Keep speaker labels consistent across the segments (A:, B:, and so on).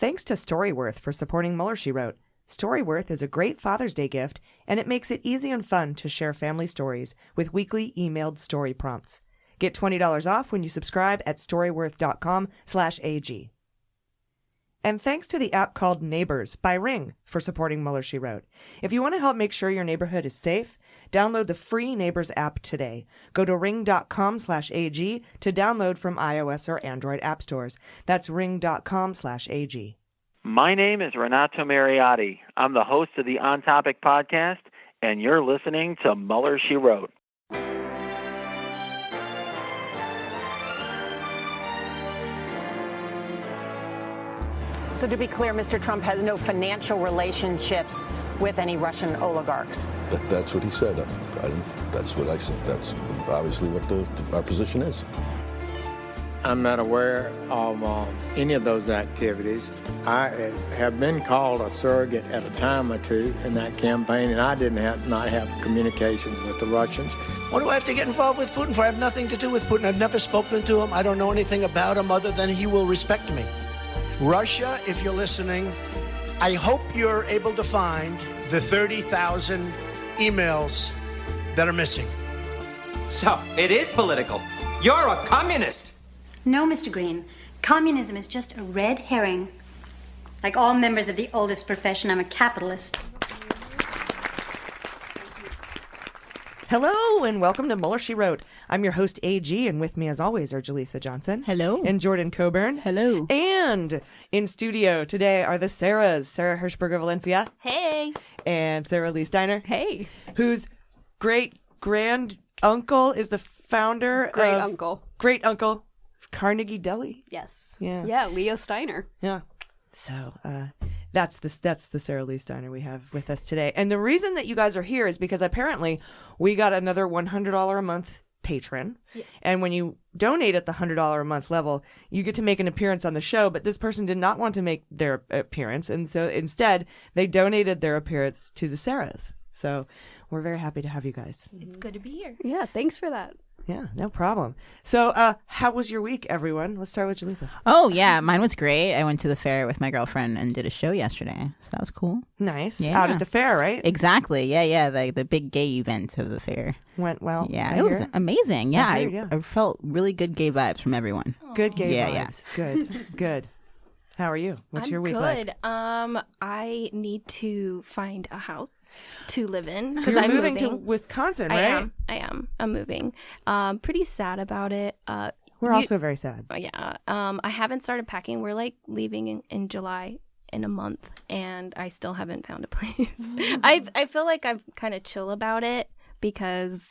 A: Thanks to Storyworth for supporting Mueller, She Wrote. Storyworth is a great Father's Day gift, and it makes it easy and fun to share family stories with weekly emailed story prompts. Get $20 off when you subscribe at storyworth.com/AG. And thanks to the app called Neighbors by Ring for supporting Mueller, She Wrote. If you want to help make sure your neighborhood is safe, download the free Neighbors app today. Go to ring.com/AG to download from iOS or Android app stores. That's ring.com/AG.
B: My name is Renato Mariotti. I'm the host of the On Topic podcast, and you're listening to Mueller, She Wrote.
C: So to be clear, Mr. Trump has no financial relationships with any Russian oligarchs.
D: That's what he said. That's what I said. That's obviously what our position is.
E: I'm not aware of any of those activities. I have been called a surrogate at a time or two in that campaign, and I did not have communications with the Russians.
F: What do I have to get involved with Putin for? I have nothing to do with Putin. I've never spoken to him. I don't know anything about him other than he will respect me. Russia, if you're listening, I hope you're able to find the 30,000 emails that are missing.
G: So, it is political. You're a communist.
H: No, Mr. Green. Communism is just a red herring. Like all members of the oldest profession, I'm a capitalist.
A: Hello, and welcome to Mueller, She Wrote. I'm your host, AG, and with me, as always, are Jaleesa Johnson.
I: Hello.
A: And Jordan Coburn.
I: Hello.
A: And in studio today are the Sarahs, Sarah Hershberger-Valencia.
I: Hey.
A: And Saralee Steiner.
I: Hey.
A: Whose great-grand-uncle is the founder Great-uncle. Carnegie Deli.
I: Yes.
A: Yeah.
I: Yeah, Leo Steiner.
A: Yeah. So, that's the Saralee Steiner we have with us today. And the reason that you guys are here is because apparently we got another $100 a month patron. Yes. And when you donate at the $100 a month level, you get to make an appearance on the show. But this person did not want to make their appearance. And so instead, they donated their appearance to the Sarahs. So we're very happy to have you guys.
I: It's good to be here. Yeah, thanks for that.
A: Yeah, no problem. So how was your week, everyone? Let's start with Jaleesa.
J: Oh, yeah. Mine was great. I went to the fair with my girlfriend and did a show yesterday. So that was cool.
A: Nice.
J: Yeah.
A: Out at the fair, right?
J: Exactly. Yeah. The big gay event of the fair.
A: Went well.
J: Yeah, it was amazing. Yeah,
A: I
J: felt really good gay vibes from everyone.
A: Good gay vibes.
J: Yeah.
A: Good. How are you? What's your week like?
K: Good. I need to find a house to live in because
A: You're
K: I'm
A: moving to Wisconsin, right?
K: I am. I'm moving. Pretty sad about it.
A: We're also very sad.
K: Yeah. I haven't started packing. We're like leaving in July in a month, and I still haven't found a place. I feel like I'm kind of chill about it because,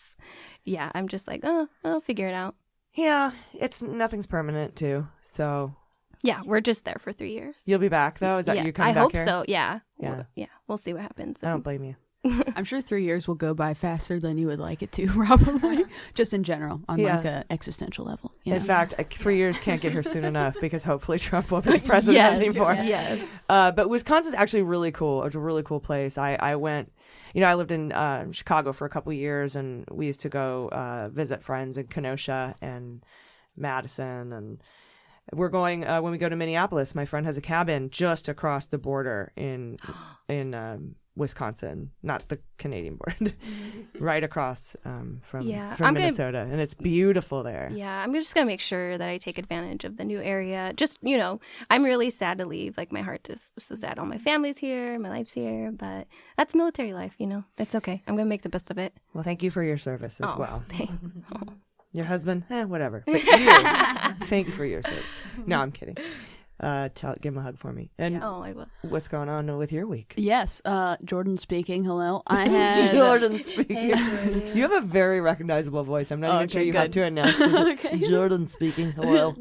K: yeah, I'm just like, I'll figure it out.
A: Yeah, nothing's permanent too, so.
K: Yeah, we're just there for 3 years.
A: You'll be back, though? Is that you coming back here?
K: I hope so, yeah.
A: Yeah.
K: We'll see what happens.
A: I don't blame you.
I: I'm sure 3 years will go by faster than you would like it to, probably. Just in general, on like an existential level.
A: In fact, 3 years can't get here soon enough because hopefully Trump won't be president anymore.
K: Yes.
A: But Wisconsin's actually really cool. It's a really cool place. I went, I lived in Chicago for a couple of years, and we used to go visit friends in Kenosha and Madison, and we're going when we go to Minneapolis. My friend has a cabin just across the border in Wisconsin, not the Canadian border, right across from Minnesota, and it's beautiful there.
K: Yeah, I'm just gonna make sure that I take advantage of the new area. Just I'm really sad to leave. Like my heart is so sad. All my family's here, my life's here, but that's military life. It's okay. I'm gonna make the best of it.
A: Well, thank you for your service as well.
K: Thanks.
A: Your husband, whatever. But you, thank you for your service. No, I'm kidding. Give him a hug for me. And
K: I will.
A: What's going on with your week?
I: Yes, Jordan speaking. Hello. I had
A: Jordan speaking. You have a very recognizable voice. I'm not even sure you have to announce it. Okay. Jordan speaking. Hello.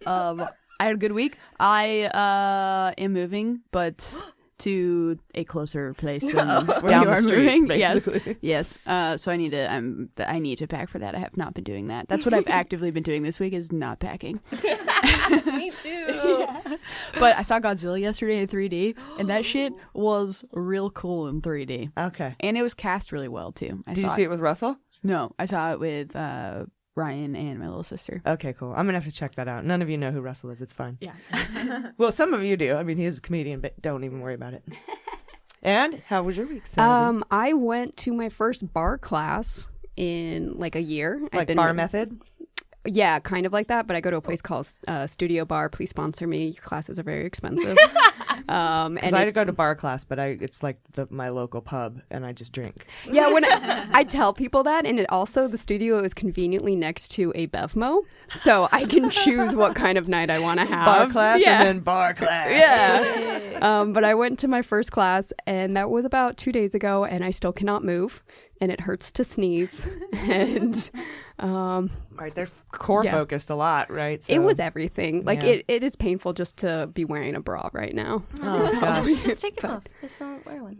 I: I had a good week. I am moving, but to a closer place down
A: the street,
I: moving.
A: basically.
I: Yes. So I need to pack for that. I have not been doing that. That's what I've actively been doing this week, is not packing.
K: Me too.
I: Yeah. But I saw Godzilla yesterday in 3D, and that shit was real cool in 3D.
A: Okay.
I: And it was cast really well too.
A: Did you see it with Russell?
I: No, I saw it with Ryan and my little sister.
A: Okay, cool. I'm gonna have to check that out. None of you know who Russell is. It's fine.
I: Yeah.
A: Well, some of you do. I mean, he's a comedian, but don't even worry about it. And how was your week, Saralee?
L: I went to my first bar class in like a year.
A: Like bar method?
L: Yeah, kind of like that, but I go to a place called Studio Bar. Please sponsor me. Your classes are very expensive.
A: And I go to bar class, but it's like my local pub, and I just drink.
L: Yeah, when I tell people that, and the studio is conveniently next to a Bevmo, so I can choose what kind of night I want to have.
A: Bar class and then bar class.
L: Yeah. But I went to my first class, and that was about 2 days ago, and I still cannot move, and it hurts to sneeze, and...
A: Right, they're core focused a lot, right? So,
L: it was everything. Like it is painful just to be wearing a bra right now.
A: Oh gosh.
K: Just take it off. Just don't wear one.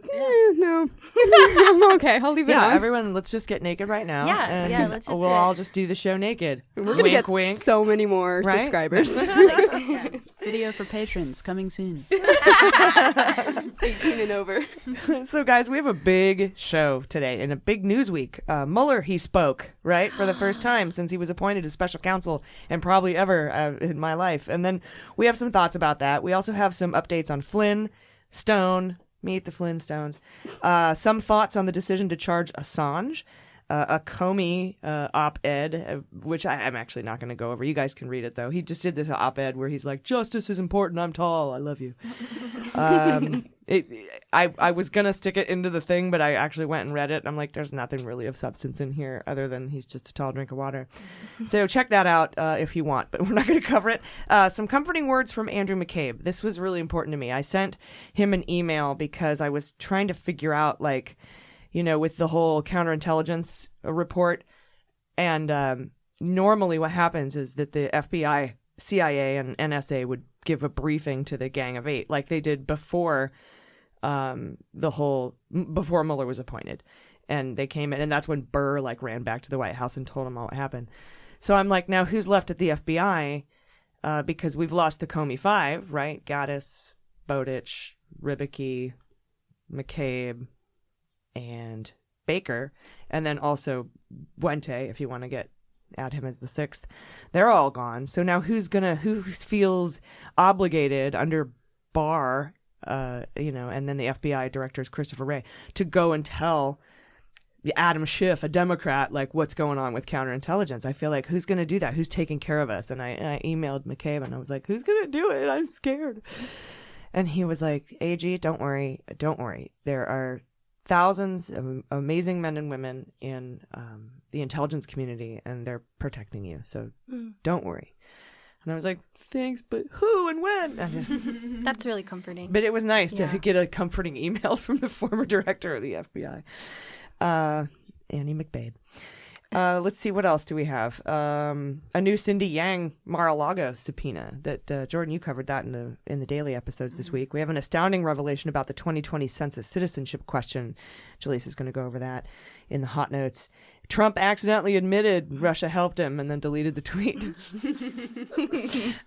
L: No. I'm okay. I'll leave it on.
A: Yeah, everyone, let's just get naked right now.
K: Yeah, let's just
A: we'll all just do the show naked.
L: We're gonna get so many more subscribers.
I: Video for patrons coming soon.
L: 18 and over.
A: So guys, we have a big show today and a big news week. Mueller, he spoke, right, for the first time since he was appointed as special counsel and probably ever in my life. And then we have some thoughts about that. We also have some updates on Flynn, Stone, meet the Flintstones, some thoughts on the decision to charge Assange, a Comey op-ed, which I'm actually not going to go over. You guys can read it, though. He just did this op-ed where he's like, justice is important. I'm tall. I love you. I was going to stick it into the thing, but I actually went and read it. I'm like, there's nothing really of substance in here other than he's just a tall drink of water. So check that out if you want, but we're not going to cover it. Some comforting words from Andrew McCabe. This was really important to me. I sent him an email because I was trying to figure out, like, you know, with the whole counterintelligence report. And normally what happens is that the FBI, CIA, and NSA would give a briefing to the Gang of Eight like they did before before Mueller was appointed. And they came in, and that's when Burr ran back to the White House and told him all what happened. So I'm like, now who's left at the FBI? Because we've lost the Comey Five, right? Gaddis, Bowditch, Ribicki, McCabe, and Baker, and then also Buente, if you want to add him as the sixth. They're all gone. So now who feels obligated under Barr, and then the FBI director is Christopher Wray, to go and tell Adam Schiff, a Democrat, what's going on with counterintelligence? I feel like, who's going to do that? Who's taking care of us? And I emailed McCabe and I was like, who's going to do it? I'm scared. And he was like, AG, don't worry. There are thousands of amazing men and women in the intelligence community, and they're protecting you. So don't worry. And I was like, thanks, but who and when?
K: That's really comforting.
A: But it was nice to get a comforting email from the former director of the FBI, Annie McBabe. Let's see, what else do we have? A new Cindy Yang Mar-a-Lago subpoena that Jordan, you covered that in the daily episodes this week. We have an astounding revelation about the 2020 census citizenship question. Jaleesa is going to go over that in the hot notes. Trump accidentally admitted Russia helped him and then deleted the tweet.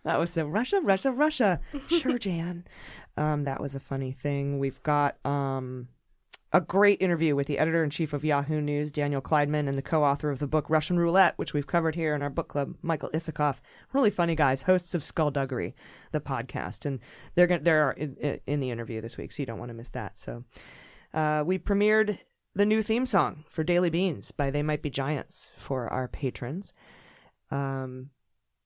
A: That was so Russia. Sure, Jan. That was a funny thing. We've got a great interview with the editor-in-chief of Yahoo News, Daniel Klaidman, and the co-author of the book Russian Roulette, which we've covered here in our book club, Michael Isikoff. Really funny guys, hosts of Skullduggery, the podcast. And they're in the interview this week, so you don't want to miss that. So we premiered the new theme song for Daily Beans by They Might Be Giants for our patrons. And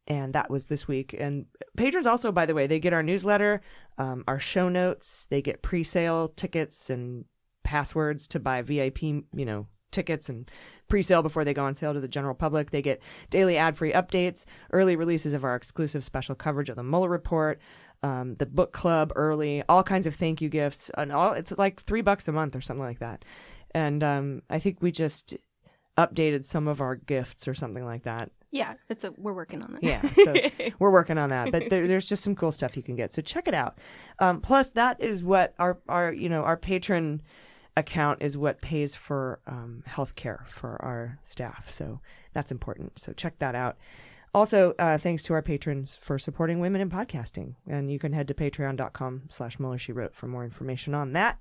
A: that was this week. And patrons also, by the way, they get our newsletter, our show notes, they get pre-sale tickets and passwords to buy VIP, tickets and pre-sale before they go on sale to the general public. They get daily ad-free updates, early releases of our exclusive special coverage of the Mueller report, the book club early, all kinds of thank you gifts, and it's like $3 a month or something like that. And I think we just updated some of our gifts or something like that.
K: Yeah, we're working on that.
A: Yeah, so we're working on that. But there's just some cool stuff you can get. So check it out. Plus, that is what our patron account is what pays for health care for our staff. So that's important. So check that out. Also, thanks to our patrons for supporting women in podcasting. And you can head to patreon.com/MuellerSheWrote for more information on that.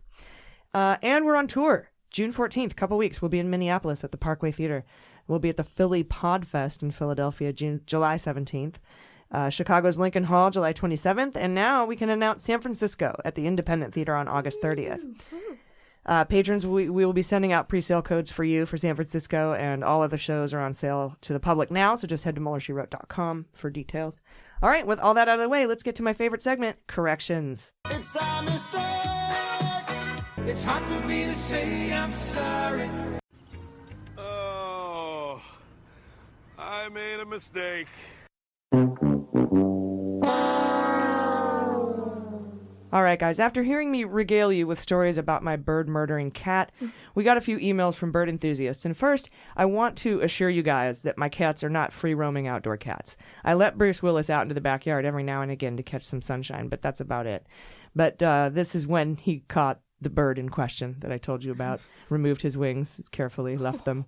A: And we're on tour. June 14th, couple weeks, we'll be in Minneapolis at the Parkway Theater. We'll be at the Philly Podfest in Philadelphia, July 17th. Chicago's Lincoln Hall, July 27th. And now we can announce San Francisco at the Independent Theater on August 30th. Patrons, we will be sending out pre-sale codes for you for San Francisco, and all other shows are on sale to the public now, so just head to MuellerSheWrote.com for details. All right, with all that out of the way, let's get to my favorite segment, Corrections.
M: It's a mistake. It's hard for me to say I'm sorry. Oh, I made a mistake.
A: All right, guys, after hearing me regale you with stories about my bird-murdering cat, we got a few emails from bird enthusiasts. And first, I want to assure you guys that my cats are not free-roaming outdoor cats. I let Bruce Willis out into the backyard every now and again to catch some sunshine, but that's about it. But this is when he caught the bird in question that I told you about, removed his wings carefully, left them.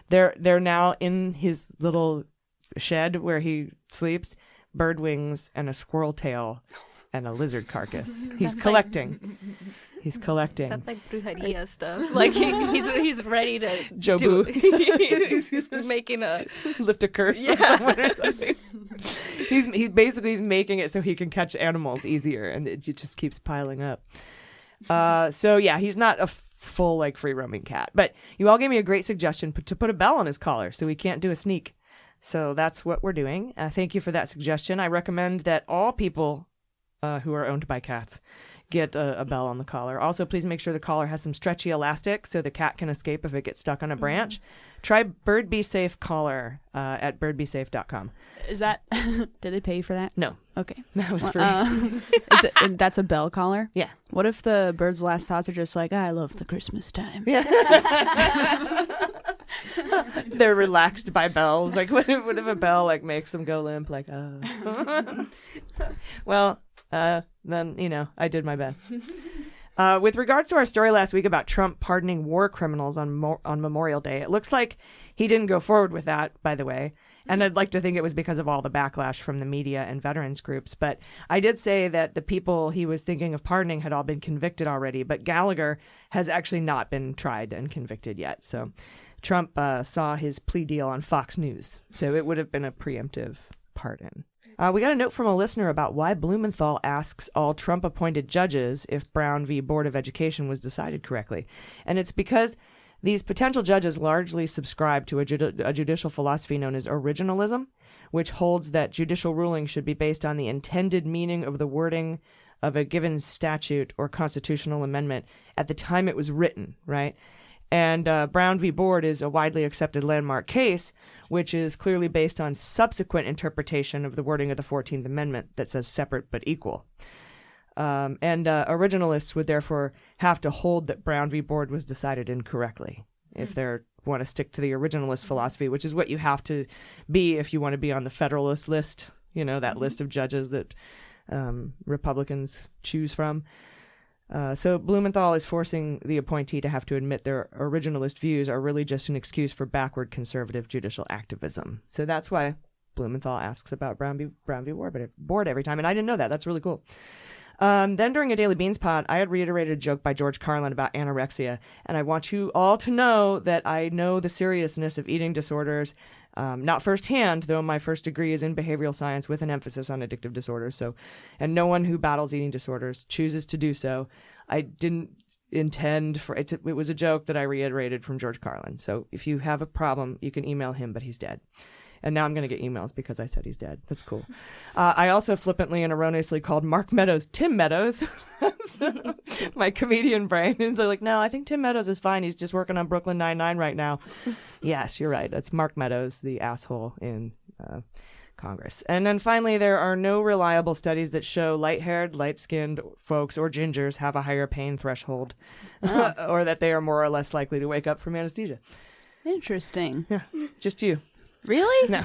A: They're now in his little shed where he sleeps, bird wings and a squirrel tail and a lizard carcass. He's collecting. He's collecting.
K: That's like brujeria stuff. Like he's ready to
A: Jobu.
K: He's making a
A: lift a curse on someone or something. He's basically making it so he can catch animals easier, and it just keeps piling up. So yeah, he's not a full like free roaming cat, but you all gave me a great suggestion to put a bell on his collar so he can't do a sneak. So that's what we're doing. Thank you for that suggestion. I recommend that all people who are owned by cats get a bell on the collar. Also, please make sure the collar has some stretchy elastic so the cat can escape if it gets stuck on a branch. Try Bird Be Safe collar at birdbesafe.com.
I: Is that, did they pay you for that?
A: No.
I: Okay.
A: That was free.
I: That's a bell collar?
A: Yeah.
I: What if the bird's last thoughts are just like, I love the Christmas time?
A: Yeah. They're relaxed by bells. Like, what if a bell like makes them go limp? Like, well, then I did my best. With regards to our story last week about Trump pardoning war criminals on Memorial Day, it looks like he didn't go forward with that, by the way. And I'd like to think it was because of all the backlash from the media and veterans groups. But I did say that the people he was thinking of pardoning had all been convicted already. But Gallagher has actually not been tried and convicted yet. So Trump saw his plea deal on Fox News. So it would have been a preemptive pardon. We got a note from a listener about why Blumenthal asks all Trump-appointed judges if Brown v. Board of Education was decided correctly. And it's because these potential judges largely subscribe to a judicial philosophy known as originalism, which holds that judicial rulings should be based on the intended meaning of the wording of a given statute or constitutional amendment at the time it was written, right? And Brown v. Board is a widely accepted landmark case, which is clearly based on subsequent interpretation of the wording of the 14th Amendment that says separate but equal. And originalists would therefore have to hold that Brown v. Board was decided incorrectly if they want to stick to the originalist philosophy, which is what you have to be if you want to be on the Federalist list, that list of judges that Republicans choose from. So Blumenthal is forcing the appointee to have to admit their originalist views are really just an excuse for backward conservative judicial activism. So that's why Blumenthal asks about Brown v. Board every time, and I didn't know that. That's really cool. Then during a Daily Beans pod, I had reiterated a joke by George Carlin about anorexia, and I want you all to know that I know the seriousness of eating disorders, not firsthand, though my first degree is in behavioral science with an emphasis on addictive disorders. So, and no one who battles eating disorders chooses to do so. I didn't intend for it. It was a joke that I reiterated from George Carlin. So if you have a problem, you can email him, but he's dead. And now I'm going to get emails because I said he's dead. That's cool. I also flippantly and erroneously called Mark Meadows Tim Meadows. My comedian brain. And they're like, no, I think Tim Meadows is fine. He's just working on Brooklyn Nine-Nine right now. Yes, you're right. That's Mark Meadows, the asshole in Congress. And then finally, there are no reliable studies that show light-haired, light-skinned folks or gingers have a higher pain threshold or that they are more or less likely to wake up from anesthesia.
I: Interesting.
A: Yeah, just you.
I: Really?
A: No.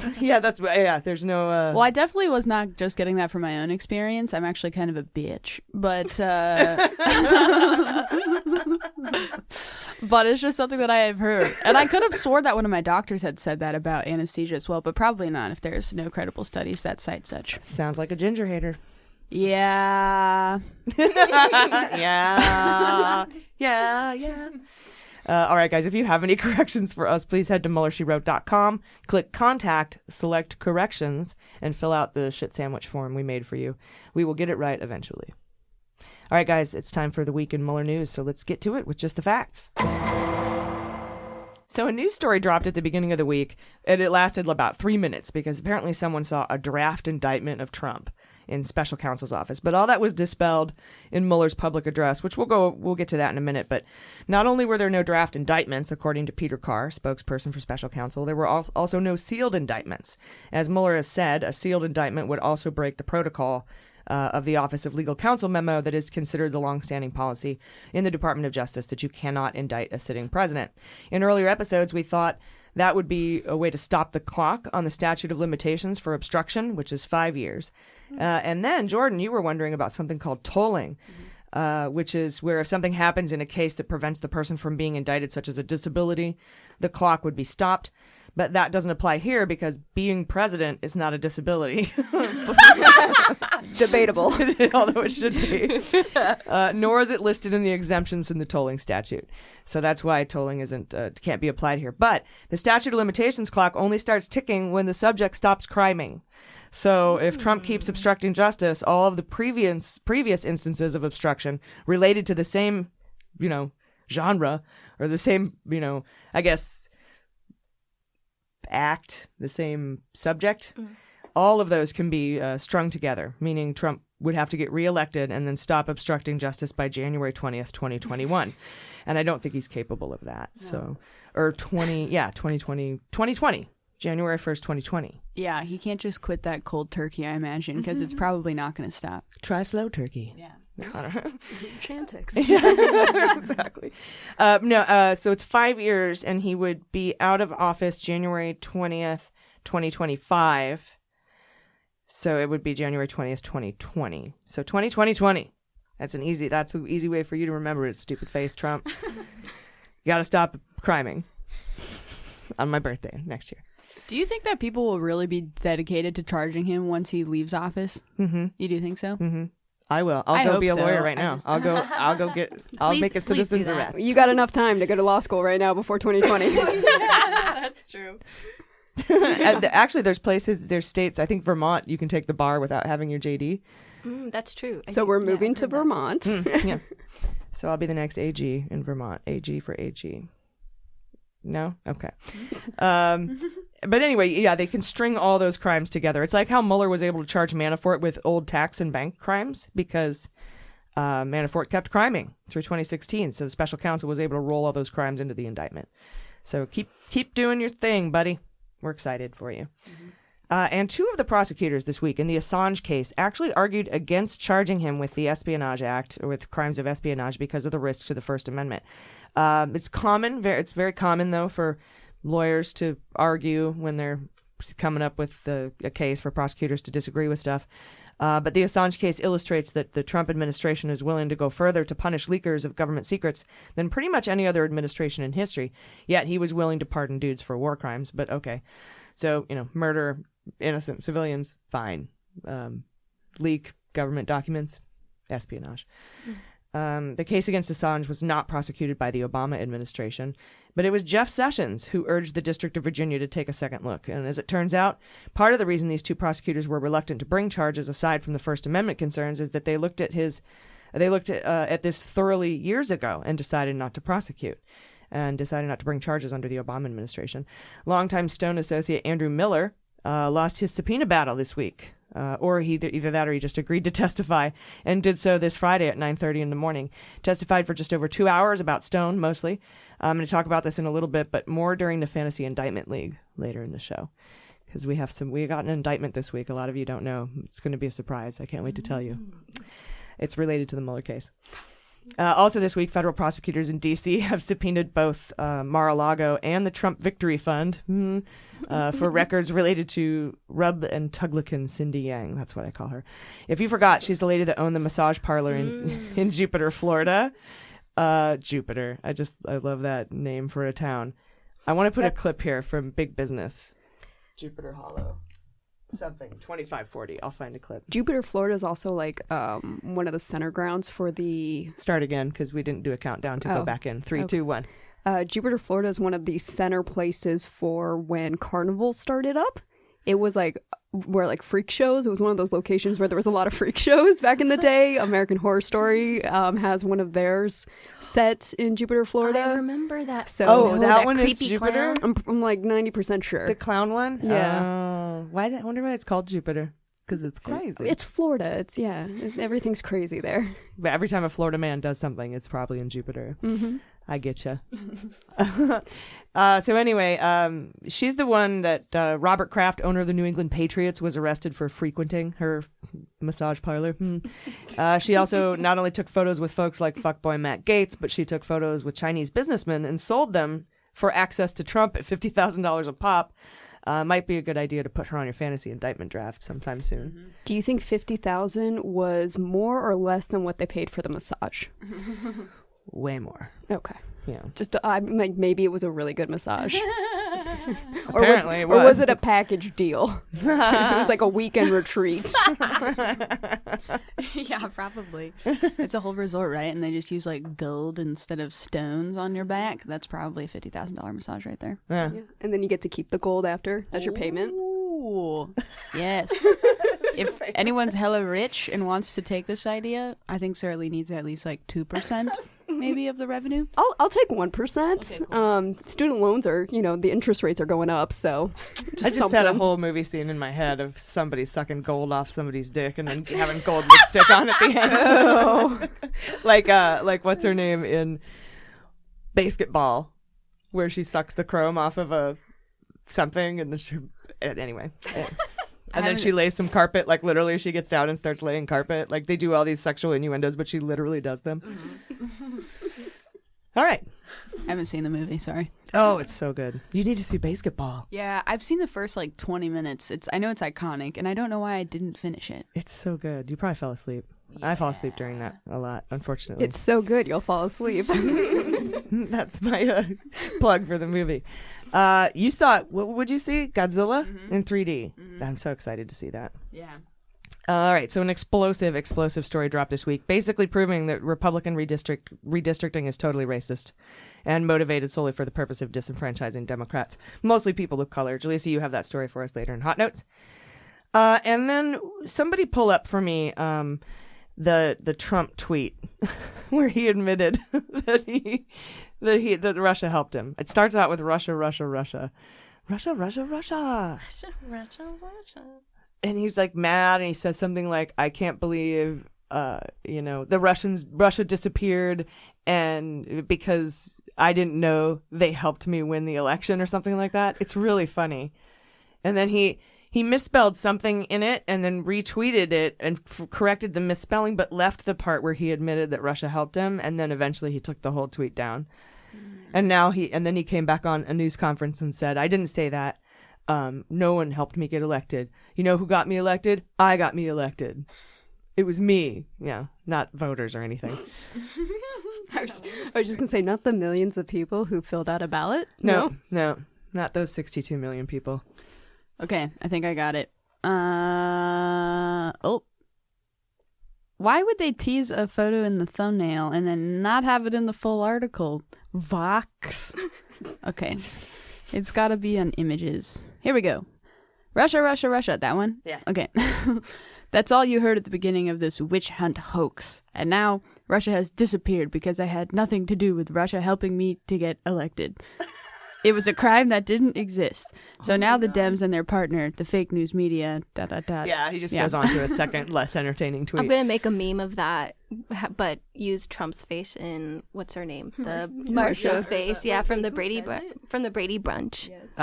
A: There's no...
I: Well, I definitely was not just getting that from my own experience. I'm actually kind of a bitch. But but it's just something that I have heard. And I could have sworn that one of my doctors had said that about anesthesia as well, but probably not if there's no credible studies that cite such.
A: Sounds like a ginger hater.
I: Yeah.
A: Yeah. All right, guys, if you have any corrections for us, please head to MuellerSheWrote.com, click Contact, select Corrections, and fill out the shit sandwich form we made for you. We will get it right eventually. All right, guys, it's time for the week in Mueller news, so let's get to it with just the facts. So a news story dropped at the beginning of the week, and it lasted about 3 minutes because apparently someone saw a draft indictment of Trump in special counsel's office. But all that was dispelled in Mueller's public address, which we'll get to that in a minute. But not only were there no draft indictments, according to Peter Carr, spokesperson for special counsel, there were also no sealed indictments. As Mueller has said, a sealed indictment would also break the protocol of the Office of Legal Counsel memo that is considered the longstanding policy in the Department of Justice that you cannot indict a sitting president. In earlier episodes, we thought that would be a way to stop the clock on the statute of limitations for obstruction, which is 5 years. And then, Jordan, you were wondering about something called tolling, which is where if something happens in a case that prevents the person from being indicted, such as a disability, the clock would be stopped. But that doesn't apply here because being president is not a disability.
L: Debatable.
A: Although it should be. Nor is it listed in the exemptions in the tolling statute. So that's why tolling can't be applied here. But the statute of limitations clock only starts ticking when the subject stops criming. So if Trump keeps obstructing justice, all of the previous instances of obstruction related to the same, genre or the same, I guess, act, the same subject, all of those can be strung together, meaning Trump would have to get reelected and then stop obstructing justice by January 20th, 2021. And I don't think he's capable of that. No. So, or 2020, January 1st, 2020.
I: Yeah, he can't just quit that cold turkey, I imagine, because it's probably not going to stop.
A: Try slow turkey.
I: Yeah.
L: Chantix.
A: Yeah, exactly. So it's 5 years, and he would be out of office January 20th, 2025. So it would be January 20th, 2020. So 2020. That's an easy way for you to remember it, stupid face, Trump. You got to stop criming on my birthday next year.
I: Do you think that people will really be dedicated to charging him once he leaves office? Mm-hmm. You do think so?
A: Mm-hmm. I will. I'll go be a lawyer right now. I'll make a citizen's arrest.
L: You got enough time to go to law school right now before 2020.
I: That's true.
A: Actually, there's states, I think Vermont, you can take the bar without having your JD.
K: That's true.
L: So we're moving to Vermont.
A: Yeah. So I'll be the next AG in Vermont. AG for AG. No? Okay. But anyway, yeah, they can string all those crimes together. It's like how Mueller was able to charge Manafort with old tax and bank crimes because Manafort kept criming through 2016. So the special counsel was able to roll all those crimes into the indictment. So keep doing your thing, buddy. We're excited for you. Mm-hmm. And two of the prosecutors this week in the Assange case actually argued against charging him with the Espionage Act or with crimes of espionage because of the risk to the First Amendment. It's very common, though, for lawyers to argue when they're coming up with a case for prosecutors to disagree with stuff. But the Assange case illustrates that the Trump administration is willing to go further to punish leakers of government secrets than pretty much any other administration in history. Yet he was willing to pardon dudes for war crimes. But okay. So, murder innocent civilians, fine. Leak government documents, espionage. The case against Assange was not prosecuted by the Obama administration, but it was Jeff Sessions who urged the District of Virginia to take a second look. And as it turns out, part of the reason these two prosecutors were reluctant to bring charges aside from the First Amendment concerns is that they looked at this thoroughly years ago and decided not to prosecute and decided not to bring charges under the Obama administration. Longtime Stone associate Andrew Mueller lost his subpoena battle this week. Or either that or he just agreed to testify and did so this Friday at 9:30 in the morning. Testified for just over 2 hours about Stone, mostly. I'm going to talk about this in a little bit, but more during the Fantasy Indictment League later in the show. Because we got an indictment this week. A lot of you don't know. It's going to be a surprise. I can't wait to tell you. It's related to the Mueller case. Also this week, federal prosecutors in D.C. have subpoenaed both Mar-a-Lago and the Trump Victory Fund for records related to Rub and Tuglican Cindy Yang. That's what I call her. If you forgot, she's the lady that owned the massage parlor in Jupiter, Florida. Jupiter. I love that name for a town. I want to put a clip here from Big Business. Jupiter Hollow. Something 2540. I'll find a clip.
L: Jupiter, Florida is also like one of the center grounds for the.
A: Start again because we didn't do a countdown to go back in. 3, 2, 1.
L: Jupiter, Florida is one of the center places for when carnivals started up. It was like where like freak shows. It was one of those locations where there was a lot of freak shows back in the day. American Horror Story has one of theirs set in Jupiter, Florida.
K: I remember that.
L: So
A: that one is Jupiter?
L: I'm like 90% sure.
A: The clown one?
L: Yeah.
A: I wonder why it's called Jupiter. Because it's crazy.
L: It's Florida. Everything's crazy there.
A: But every time a Florida man does something, it's probably in Jupiter.
L: Mm-hmm.
A: I get you. So anyway, she's the one that Robert Kraft, owner of the New England Patriots, was arrested for frequenting her massage parlor. She also not only took photos with folks like fuckboy Matt Gaetz, but she took photos with Chinese businessmen and sold them for access to Trump at $50,000 a pop. Might be a good idea to put her on your fantasy indictment draft sometime soon.
L: Do you think $50,000 was more or less than what they paid for the massage?
A: Way more.
L: Okay.
A: Yeah.
L: Just like maybe it was a really good massage.
A: Apparently it was.
L: Or was it a package deal? It was like a weekend retreat.
I: Yeah, probably. It's a whole resort, right? And they just use like gold instead of stones on your back. That's probably a $50,000 massage right there.
A: Yeah.
L: And then you get to keep the gold after. That's your payment.
I: Ooh. Yes. If anyone's hella rich and wants to take this idea, I think Saralee needs at least like 2% maybe of the revenue.
L: I'll take 1%. Okay, cool. Student loans are, the interest rates are going up, so
A: I just had a whole movie scene in my head of somebody sucking gold off somebody's dick and then having gold lipstick on at the end.
L: Oh.
A: like what's her name in Basketball, where she sucks the chrome off of a something and anyway. And then she lays some carpet, like literally she gets down and starts laying carpet. Like they do all these sexual innuendos, but she literally does them. Mm-hmm. All right.
I: I haven't seen the movie, sorry.
A: Oh, it's so good. You need to see Basketball.
I: Yeah, I've seen the first like 20 minutes. I know it's iconic, and I don't know why I didn't finish it.
A: It's so good. You probably fell asleep. Yeah. I fall asleep during that a lot, unfortunately.
L: It's so good, you'll fall asleep.
A: That's my plug for the movie. You saw, what would you see? Godzilla in 3D. Mm-hmm. I'm so excited to see that.
I: Yeah.
A: All right, so an explosive story dropped this week, basically proving that Republican redistricting is totally racist and motivated solely for the purpose of disenfranchising Democrats, mostly people of color. Jalisa, you have that story for us later in Hot Notes. And then somebody pull up for me the Trump tweet where he admitted that Russia helped him. It starts out with Russia. And he's like mad, and he says something like, "I can't believe, Russia disappeared, and because I didn't know they helped me win the election," or something like that. It's really funny. And then he misspelled something in it, and then retweeted it and corrected the misspelling, but left the part where he admitted that Russia helped him, and then eventually he took the whole tweet down. And then he came back on a news conference and said, "I didn't say that. No one helped me get elected. You know who got me elected? I got me elected. It was me." Yeah, not voters or anything.
L: I was just going to say, not the millions of people who filled out a ballot?
A: No, not those 62 million people.
I: Okay, I think I got it. Why would they tease a photo in the thumbnail and then not have it in the full article? Vox. Okay. It's got to be on images. Here we go. Russia. That one?
A: Yeah.
I: Okay. That's all you heard at the beginning of this witch hunt hoax. And now Russia has disappeared because I had nothing to do with Russia helping me to get elected. It was a crime that didn't exist. So now the Dems and their partner, the fake news media, ...
A: Yeah, he just goes on to a second, less entertaining tweet.
K: I'm going to make a meme of that, but use Trump's face in, what's her name? The Marsha's face. Yeah, from the Brady Brunch.
A: Yes.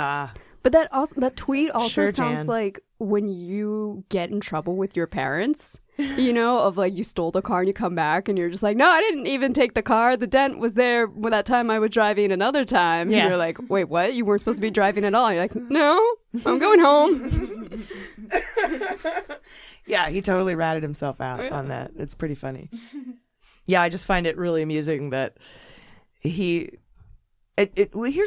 L: But that tweet also
A: Sure,
L: sounds
A: Jan.
L: like when you get in trouble with your parents, of like you stole the car and you come back and you're just like, "No, I didn't even take the car. The dent was there when that time I was driving another time."
A: Yeah.
L: And you're like, "Wait, what? You weren't supposed to be driving at all." You're like, "No, I'm going home."
A: Yeah, he totally ratted himself out on that. It's pretty funny. Yeah, I just find it really amusing that here's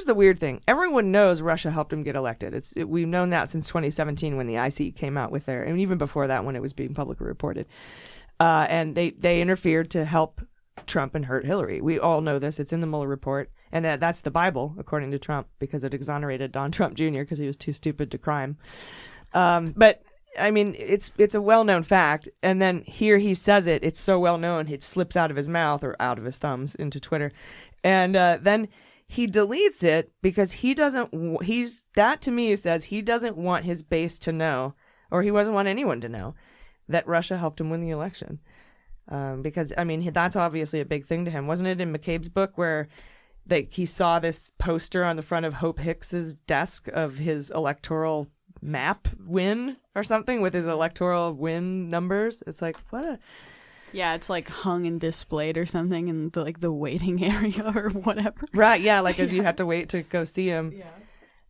A: the weird thing. Everyone knows Russia helped him get elected. We've known that since 2017 when the IC came out with and even before that when it was being publicly reported. And they interfered to help Trump and hurt Hillary. We all know this. It's in the Mueller report. And that's the Bible, according to Trump, because it exonerated Don Trump Jr. because he was too stupid to crime. But I mean, it's a well-known fact. And then here he says it. It's so well-known, it slips out of his mouth or out of his thumbs into Twitter. And then he deletes it because that to me says he doesn't want his base to know, or he doesn't want anyone to know, that Russia helped him win the election. Because, I mean, that's obviously a big thing to him. Wasn't it in McCabe's book where he saw this poster on the front of Hope Hicks's desk of his electoral map win or something with his electoral win numbers? It's like, what a...
I: Yeah, it's like hung and displayed or something in the waiting area or whatever.
A: Right, yeah, like as you have to wait to go see him. Yeah.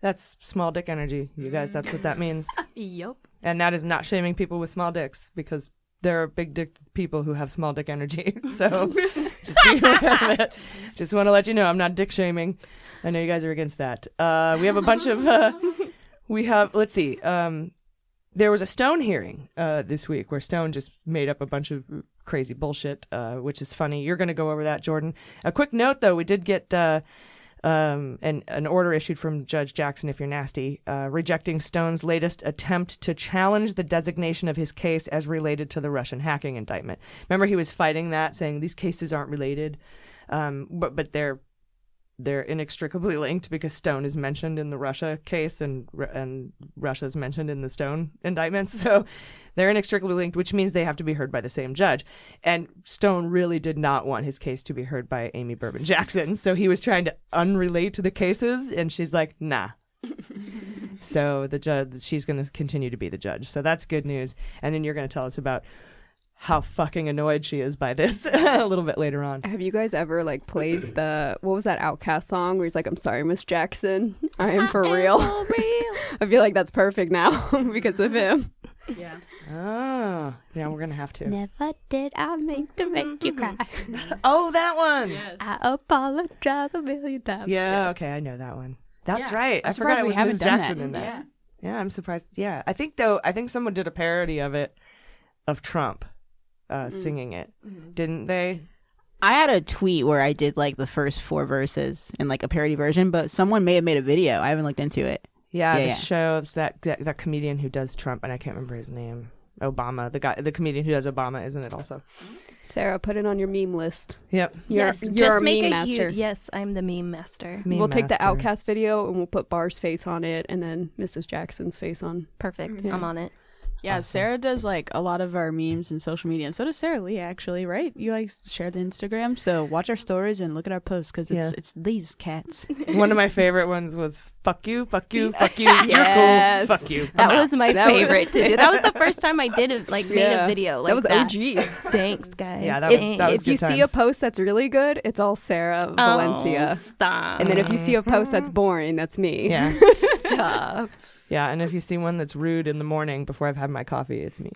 A: That's small dick energy, you guys. That's what that means.
K: Yep.
A: And that is not shaming people with small dicks, because there are big dick people who have small dick energy. So just be aware of it. Just want to let you know I'm not dick shaming. I know you guys are against that. We have a bunch of... let's see. There was a Stone hearing this week where Stone just made up a bunch of crazy bullshit, which is funny. You're going to go over that, Jordan. A quick note, though, we did get an order issued from Judge Jackson, if you're nasty, rejecting Stone's latest attempt to challenge the designation of his case as related to the Russian hacking indictment. Remember, he was fighting that, saying these cases aren't related, but they're inextricably linked because Stone is mentioned in the Russia case and Russia is mentioned in the Stone indictments. So they're inextricably linked, which means they have to be heard by the same judge. And Stone really did not want his case to be heard by Amy Bourbon Jackson. So he was trying to unrelate to the cases, and she's like, nah. So the judge, she's going to continue to be the judge. So that's good news. And then you're going to tell us about how fucking annoyed she is by this a little bit later on.
L: Have you guys ever played what was that Outkast song where he's like, I'm sorry, Miss Jackson, I am for real. I feel like that's perfect now because of him.
I: Yeah.
A: Oh, yeah, we're going to have to.
K: Never did I make you cry.
A: Oh, that one.
I: Yes.
K: I apologize a million times.
A: Yeah, okay, I know that one. That's right.
I: I'm
A: I forgot it was Miss Jackson
I: that.
A: in that. Yeah, I'm surprised. Yeah, I think someone did a parody of it, of Trump. Singing it, didn't they?
J: I had a tweet where I did the first 4 verses in a parody version, but someone may have made a video. I haven't looked into it.
A: Yeah, shows that comedian who does Trump, and I can't remember his name. Obama, the comedian who does Obama, isn't it also?
L: Sarah, put it on your meme list.
A: Yep.
L: You're a meme master.
K: Yes, I'm the meme master.
L: We'll take the Outkast video and we'll put Barr's face on it and then Mrs. Jackson's face on.
K: Perfect.
L: Yeah.
K: I'm on it.
I: Yeah, awesome. Sarah does a lot of our memes and social media, and so does Saralee, actually, right? You share the Instagram, so watch our stories and look at our posts because it's these cats.
A: One of my favorite ones was fuck you, fuck you, fuck you.
L: Yes.
A: You're cool. Fuck you.
K: That was my favorite to do. That was the first time I did it. Made a video.
L: That was OG.
K: Thanks, guys.
A: Yeah, that was
L: if you see a post that's really good, it's all Sarah Valencia.
K: Stop.
L: And then if you see a post that's boring, that's me.
A: Yeah.
K: Stop.
A: Yeah, and if you see one that's rude in the morning before I've had my coffee, it's me.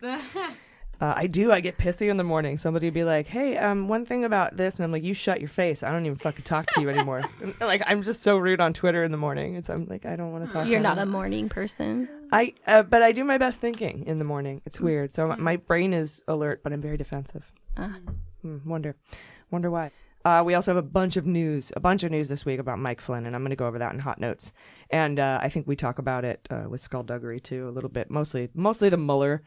A: I get pissy in the morning. Somebody would be like, hey, one thing about this, and I'm like, you shut your face. I don't even fucking talk to you anymore. I'm just so rude on Twitter in the morning. I'm like, I don't want to talk to you.
K: You're not a morning person.
A: But I do my best thinking in the morning. It's weird. So my brain is alert, but I'm very defensive. Wonder why. We also have a bunch of news this week about Mike Flynn, and I'm going to go over that in hot notes. And I think we talk about it with Skullduggery too a little bit, mostly the Mueller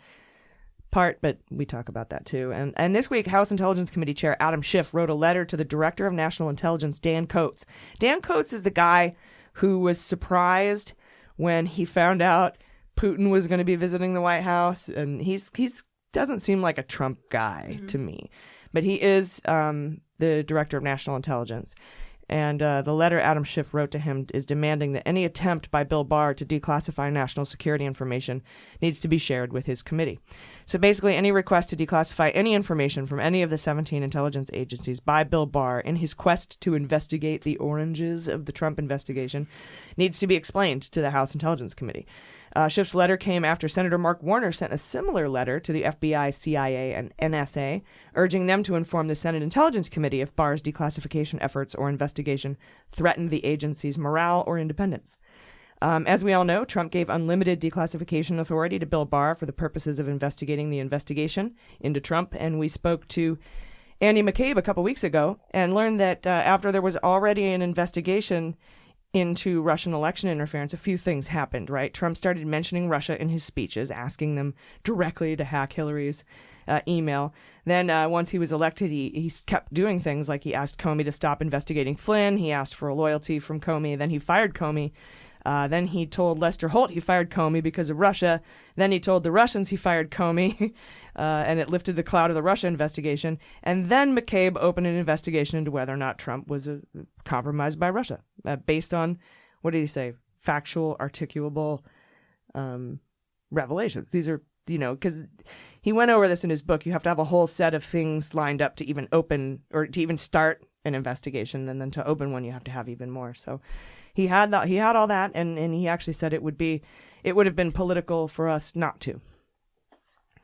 A: part, but we talk about that too. And this week, House Intelligence Committee Chair Adam Schiff wrote a letter to the Director of National Intelligence, Dan Coats. Dan Coats is the guy who was surprised when he found out Putin was going to be visiting the White House, and he's doesn't seem like a Trump guy to me, but he is the Director of National Intelligence. And the letter Adam Schiff wrote to him is demanding that any attempt by Bill Barr to declassify national security information needs to be shared with his committee. So basically, any request to declassify any information from any of the 17 intelligence agencies by Bill Barr in his quest to investigate the oranges of the Trump investigation needs to be explained to the House Intelligence Committee. Schiff's letter came after Senator Mark Warner sent a similar letter to the FBI, CIA, and NSA, urging them to inform the Senate Intelligence Committee if Barr's declassification efforts or investigation threatened the agency's morale or independence. As we all know, Trump gave unlimited declassification authority to Bill Barr for the purposes of investigating the investigation into Trump, and we spoke to Andy McCabe a couple weeks ago and learned that after there was already an investigation into Russian election interference, a few things happened, right? Trump started mentioning Russia in his speeches, asking them directly to hack Hillary's email. Then once he was elected, he kept doing things like he asked Comey to stop investigating Flynn. He asked for a loyalty from Comey. Then he fired Comey. Then he told Lester Holt he fired Comey because of Russia. Then he told the Russians he fired Comey, and it lifted the cloud of the Russia investigation. And then McCabe opened an investigation into whether or not Trump was compromised by Russia, based on, what did he say, factual, articulable revelations. These are, because he went over this in his book. You have to have a whole set of things lined up to even open or to even start an investigation, and then to open one, you have to have even more. So he had all that, and he actually said it would have been political for us not to,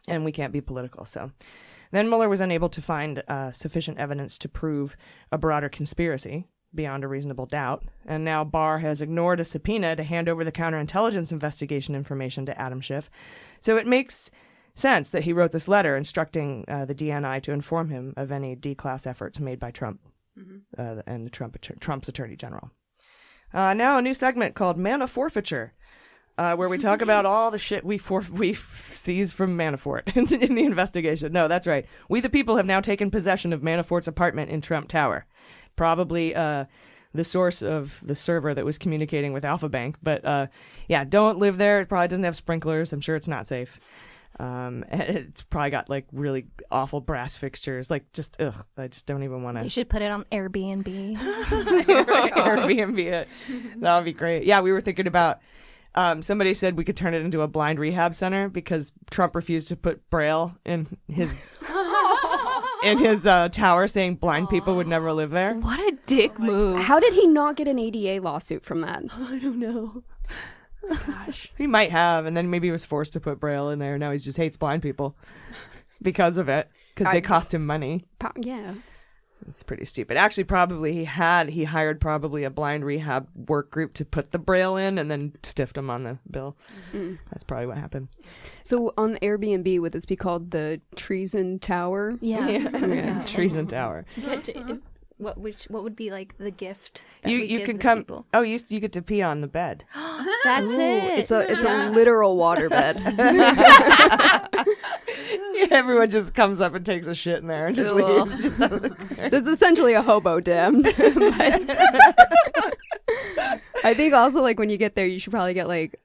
A: and we can't be political. So then Mueller was unable to find sufficient evidence to prove a broader conspiracy beyond a reasonable doubt, and now Barr has ignored a subpoena to hand over the counterintelligence investigation information to Adam Schiff. So it makes sense that he wrote this letter instructing the DNI to inform him of any D-class efforts made by Trump and Trump's Attorney General. Now a new segment called Mana Forfeiture, where we talk about all the shit we seized from Manafort in the investigation. No, that's right. We the people have now taken possession of Manafort's apartment in Trump Tower. Probably the source of the server that was communicating with Alpha Bank. But yeah, don't live there. It probably doesn't have sprinklers. I'm sure it's not safe. It's probably got like really awful brass fixtures. Like just I just don't even want to.
K: You should put it on Airbnb.
A: Airbnb it. That would be great. Yeah, we were thinking about. Somebody said we could turn it into a blind rehab center because Trump refused to put Braille in his tower, saying blind people would never live there.
K: What a dick move!
L: How did he not get an ADA lawsuit from that?
A: I don't know. Gosh, he might have, and then maybe he was forced to put Braille in there. Now he just hates blind people because of it, because they cost him money.
L: Yeah,
A: it's pretty stupid. Actually, probably he hired probably a blind rehab work group to put the Braille in, and then stiffed him on the bill. That's probably what happened.
L: So on Airbnb, would this be called the Treason Tower?
K: Yeah.
A: Treason Tower.
K: What would be like the gift?
A: You can come. People? Oh, you get to pee on the bed.
K: That's it.
L: It's a literal waterbed.
A: Everyone just comes up and takes a shit in there and just leaves.
L: So it's essentially a hobo den. I think also like when you get there, you should probably get like.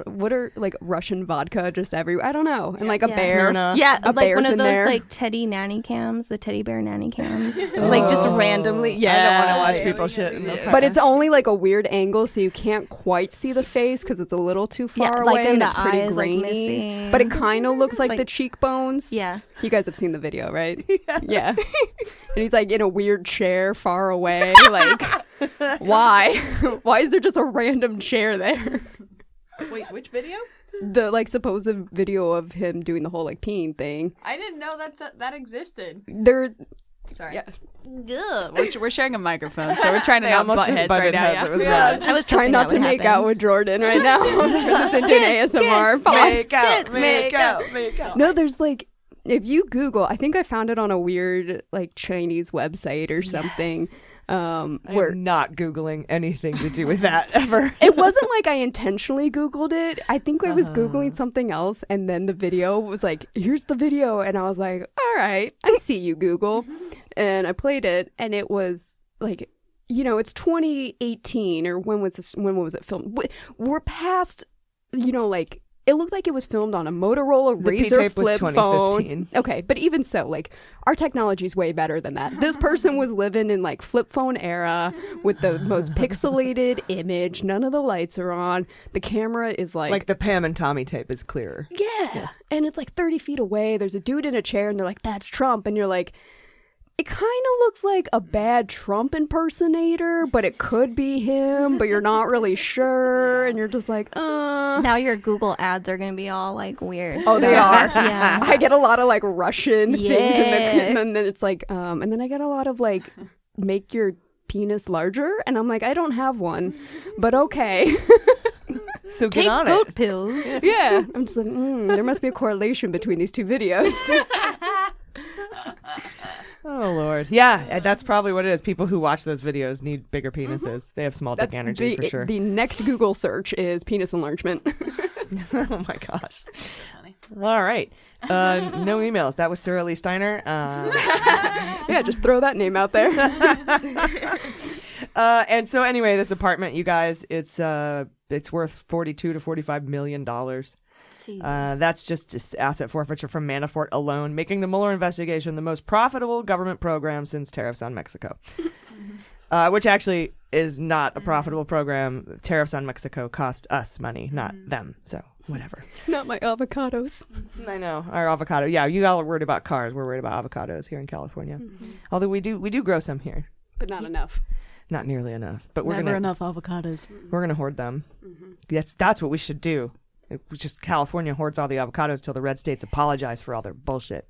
L: What are like Russian vodka just everywhere? I don't know. And like a bear.
K: Yeah,
L: a
K: like one of those
L: there.
K: like teddy nanny cams, the teddy bear nanny cams. Like just randomly. Yeah.
A: I don't want to watch people shit in the
L: But it's only like a weird angle, so you can't quite see the face because it's a little too far away and it's pretty grainy. Like, but it kind of looks like the cheekbones.
K: Yeah.
L: You guys have seen the video, right? Yeah. And he's like in a weird chair far away. Like, why? Why is there just a random chair there?
I: Wait, which video?
L: The like supposed video of him doing the whole like peeing thing.
I: I didn't know that existed.
L: Sorry. Yeah.
I: We're sharing a microphone, so we're trying to not butt heads right now.
L: Yeah. I was trying not to make out with Jordan right now. Turn this into an ASMR.
A: Make out.
L: No, there's like, if you Google, I think I found it on a weird like Chinese website or something.
A: I'm not Googling anything to do with that ever.
L: It wasn't like I intentionally Googled it. I think I was Googling something else, and then the video was like, here's the video. And I was like, all right, I see you, Google. And I played it, and it was like, it's 2018, or when was it filmed? We're past, like, it looked like it was filmed on a Motorola Razr flip phone. Okay, but even so, like, our technology is way better than that. This person was living in like flip phone era with the most pixelated image. None of the lights are on. The camera is like
A: the Pam and Tommy tape is clearer.
L: Yeah, and it's like 30 feet away. There's a dude in a chair, and they're like, "That's Trump," and you're like. It kind of looks like a bad Trump impersonator, but it could be him, but you're not really sure, and you're just like,
K: Now your Google ads are going to be all, like, weird.
L: Oh, they are? Yeah. I get a lot of, like, Russian things, and then it's like, and then I get a lot of, like, make your penis larger, and I'm like, I don't have one, but okay.
A: So
K: take
A: get on
K: goat
A: it.
K: pills.
L: Yeah. I'm just like, there must be a correlation between these two videos.
A: Oh, Lord. Yeah, that's probably what it is. People who watch those videos need bigger penises. They have small dick energy for sure.
L: The next Google search is penis enlargement.
A: Oh, my gosh. All right. No emails. That was Saralee Steiner.
L: Yeah, just throw that name out there.
A: And so anyway, this apartment, you guys, it's worth $42 to $45 million. That's just asset forfeiture from Manafort alone, making the Mueller investigation the most profitable government program since tariffs on Mexico. Which actually is not a profitable program. Tariffs on Mexico cost us money, not them. So whatever.
L: Not my avocados.
A: I know, our avocado. Yeah, you all are worried about cars. We're worried about avocados here in California. Although we do grow some here.
L: But not enough.
A: Not nearly enough. But we're
I: Never enough avocados.
A: We're gonna hoard them. That's what we should do. Just California hoards all the avocados till the red states apologize for all their bullshit.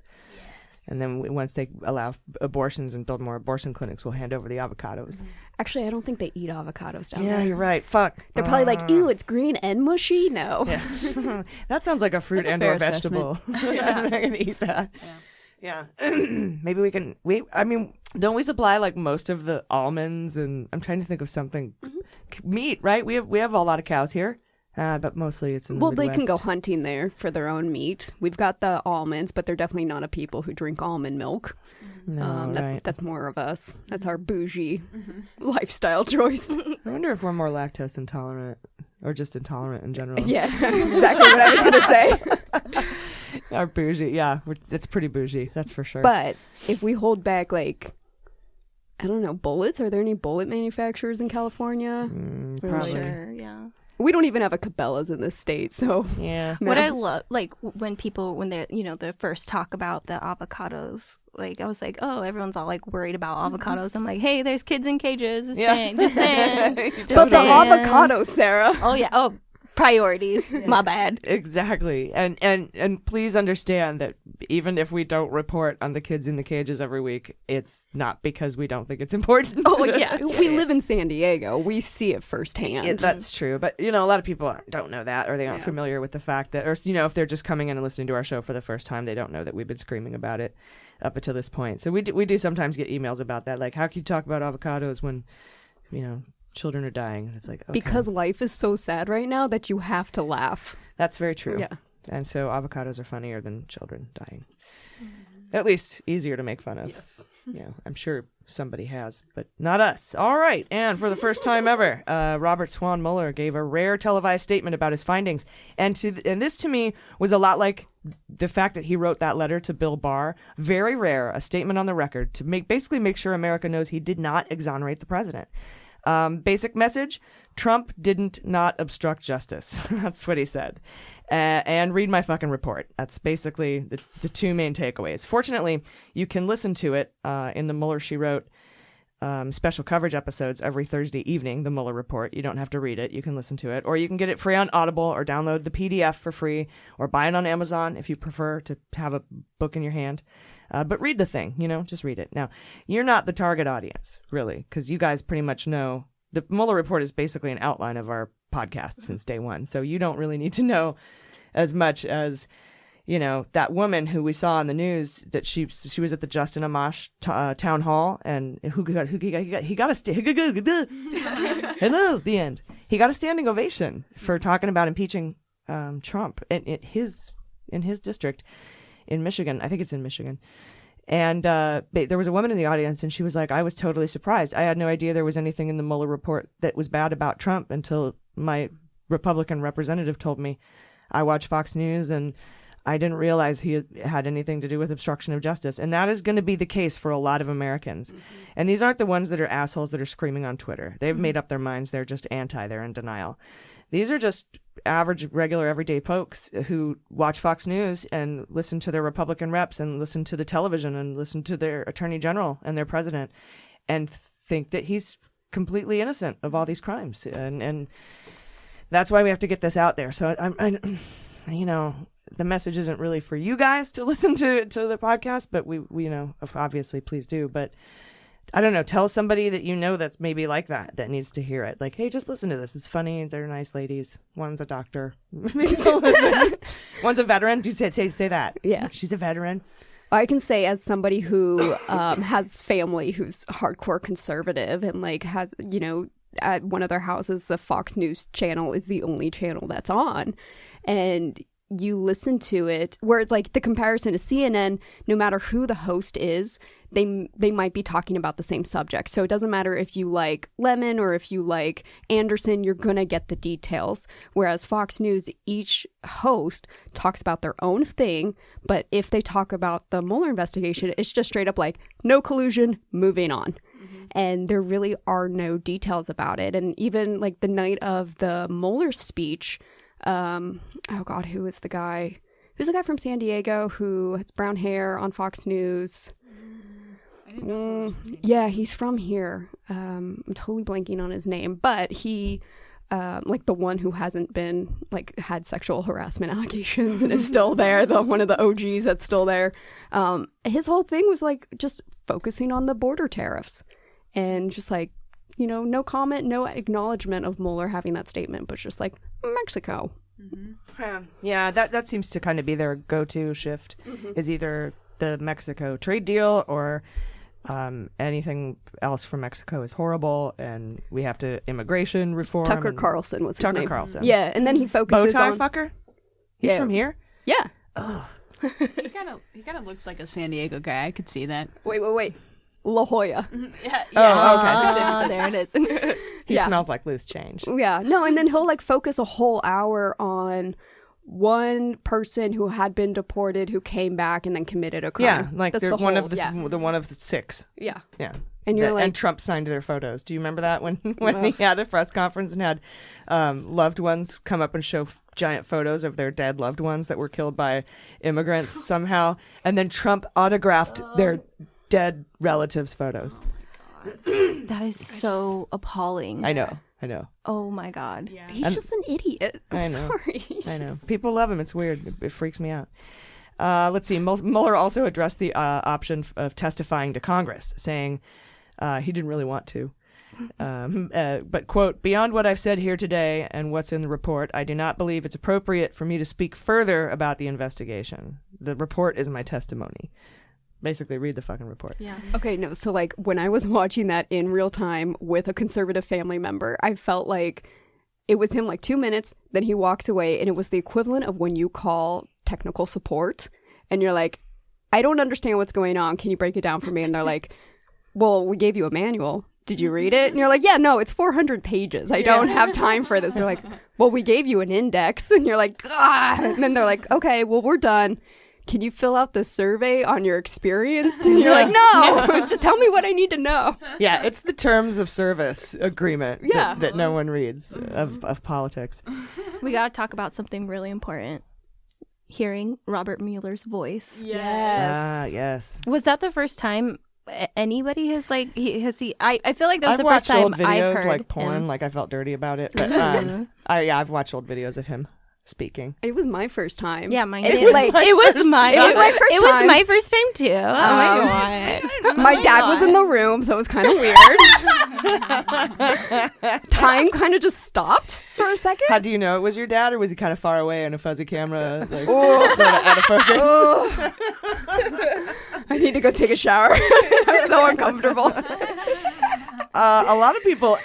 A: And then once they allow abortions and build more abortion clinics, we'll hand over the avocados.
L: Actually, I don't think they eat avocados down there.
A: Yeah, you're right. Fuck.
L: They're probably like, ew, it's green and mushy. No.
A: Yeah. That sounds like a fruit and or vegetable. I'm not going to eat that. Yeah. Maybe we can... I mean, don't we supply like most of the almonds and... I'm trying to think of something. Meat, right? We have a lot of cows here. But mostly it's in the Midwest.
L: They can go hunting there for their own meat. We've got the almonds, but they're definitely not a people who drink almond milk.
A: No, right.
L: That's more of us. That's our bougie lifestyle choice.
A: I wonder if we're more lactose intolerant or just intolerant in general.
L: Yeah, exactly what I was going to say.
A: Our bougie, yeah. It's pretty bougie, that's for sure.
L: But if we hold back, like, I don't know, bullets? Are there any bullet manufacturers in California?
A: Probably.
K: Sure, yeah.
L: We don't even have a Cabela's in this state, so
A: yeah.
L: No.
K: What I love, like when they the first talk about the avocados, like I was like, oh, everyone's all like worried about avocados. I'm like, hey, there's kids in cages. Just saying.
L: But the avocado, Sarah.
K: Oh yeah. Oh, priorities. My bad.
A: Exactly. And please understand that even if we don't report on the kids in the cages every week, it's not because we don't think it's important.
L: Oh yeah. We live in San Diego. We see it firsthand.
A: That's true. But a lot of people don't know that, or they aren't familiar with the fact that, or if they're just coming in and listening to our show for the first time, they don't know that we've been screaming about it up until this point. So we do sometimes get emails about that, like, how can you talk about avocados when children are dying? It's like, okay.
L: Because life is so sad right now that you have to laugh.
A: That's very true.
L: Yeah.
A: And so avocados are funnier than children dying. At least easier to make fun of.
L: Yes.
A: Yeah, I'm sure somebody has, but not us. All right. And for the first time ever, Robert Swan Mueller gave a rare televised statement about his findings. And this to me was a lot like the fact that he wrote that letter to Bill Barr. Very rare, a statement on the record to basically make sure America knows he did not exonerate the president. Basic message: Trump didn't not obstruct justice. That's what he said. And read my fucking report. That's basically the two main takeaways. Fortunately, you can listen to it in the Mueller She Wrote special coverage episodes every Thursday evening, the Mueller report. You don't have to read it. You can listen to it. Or you can get it free on Audible, or download the PDF for free, or buy it on Amazon if you prefer to have a book in your hand. But read the thing, just read it. Now, you're not the target audience, really, because you guys pretty much know. The Mueller report is basically an outline of our podcast since day one. So you don't really need to know as much as, that woman who we saw on the news that she was at the Justin Amash town hall, and he got the end. He got a standing ovation for talking about impeaching Trump in his district in Michigan. I think it's in Michigan. And there was a woman in the audience, and she was like, I was totally surprised. I had no idea there was anything in the Mueller report that was bad about Trump until my Republican representative told me. I watch Fox News, and I didn't realize he had anything to do with obstruction of justice. And that is going to be the case for a lot of Americans. Mm-hmm. And these aren't the ones that are assholes that are screaming on Twitter. They've made up their minds. They're just they're in denial. These are just average, regular, everyday folks who watch Fox News and listen to their Republican reps and listen to the television and listen to their attorney general and their president and think that he's completely innocent of all these crimes. And that's why we have to get this out there. So the message isn't really for you guys to listen to the podcast, but we obviously please do. But I don't know, tell somebody that that's maybe like that needs to hear it. Like, hey, just listen to this. It's funny. They're nice ladies. One's a doctor. Maybe they'll listen. One's a veteran. Do you say that?
L: Yeah.
A: She's a veteran.
L: I can say as somebody who has family who's hardcore conservative and like has, you know, at one of their houses, the Fox News channel is the only channel that's on. And you listen to it where it's like the comparison to CNN, no matter who the host is, they might be talking about the same subject. So it doesn't matter if you like Lemon or if you like Anderson, you're going to get the details. Whereas Fox News, each host talks about their own thing. But if they talk about the Mueller investigation, it's just straight up like no collusion, moving on. And there really are no details about it. And even like the night of the Mueller speech, oh God, who is the guy? Who's the guy from San Diego who has brown hair on Fox News? Yeah, he's from here. I'm totally blanking on his name, but he, like the one who hasn't been like had sexual harassment allegations and is still there, the one of the OGs that's still there. His whole thing was like just focusing on the border tariffs and just like, you know, no comment, no acknowledgement of Mueller having that statement, but just like Mexico.
A: Yeah, that seems to kind of be their go-to shift is either the Mexico trade deal or anything else from Mexico is horrible and we have to immigration reform.
L: Tucker Carlson was his name.
A: Tucker Carlson.
L: Yeah, and then he focuses
A: Bowtie
L: on...
A: fucker? He's from here?
L: Yeah.
A: Ugh.
J: He kind of looks like a San Diego guy. I could see that.
L: Wait. La Jolla.
J: Yeah.
A: Oh, okay.
L: There it is.
A: He smells like loose change.
L: Yeah. No, and then he'll like focus a whole hour on one person who had been deported who came back and then committed a crime.
A: Yeah, like
L: That's
A: they're
L: the
A: one
L: whole-
A: of the
L: yeah.
A: one of the six.
L: Yeah.
A: Yeah.
L: And you're like...
A: and Trump signed their photos. Do you remember that when he had a press conference and had loved ones come up and show giant photos of their dead loved ones that were killed by immigrants somehow, and then Trump autographed their dead relatives' photos.
K: That is so appalling.
A: I know.
K: Oh my God.
L: Yeah. He's just an idiot. I'm sorry.
A: I know. People love him. It's weird. It freaks me out. Let's see. Mueller also addressed the option of testifying to Congress, saying he didn't really want to. But, quote, beyond what I've said here today and what's in the report, I do not believe it's appropriate for me to speak further about the investigation. The report is my testimony. Basically, read the fucking report.
L: Yeah. Okay, no, so like when I was watching that in real time with a conservative family member, I felt like it was him like 2 minutes, then he walks away, and it was the equivalent of when you call technical support and you're like, I don't understand what's going on. Can you break it down for me? And they're like, well, we gave you a manual. Did you read it? And you're like, yeah, no, it's 400 pages. I don't have time for this. They're like, well, we gave you an index. And you're like, ah. And then they're like, okay, well, we're done. Can you fill out the survey on your experience? And you're like, no, just tell me what I need to know.
A: Yeah, it's the terms of service agreement that no one reads of politics.
K: We got to talk about something really important. Hearing Robert Mueller's voice.
L: Yes.
A: Yes.
K: Was that the first time anybody has like I feel like that was
A: I've
K: the first
A: watched
K: time
A: old videos
K: I've heard
A: like porn,
K: him.
A: like I felt dirty about it. But I've watched old videos of him speaking.
L: It was my first time.
K: Yeah, mine
L: And
K: too. It was my first time too. Oh my God.
L: My dad was in the room, so it was kind of weird. Time kind of just stopped for a second.
A: How do you know it was your dad, or was he kind of far away on a fuzzy camera, like sort of out of focus?
L: I need to go take a shower. I'm so uncomfortable.
A: A lot of people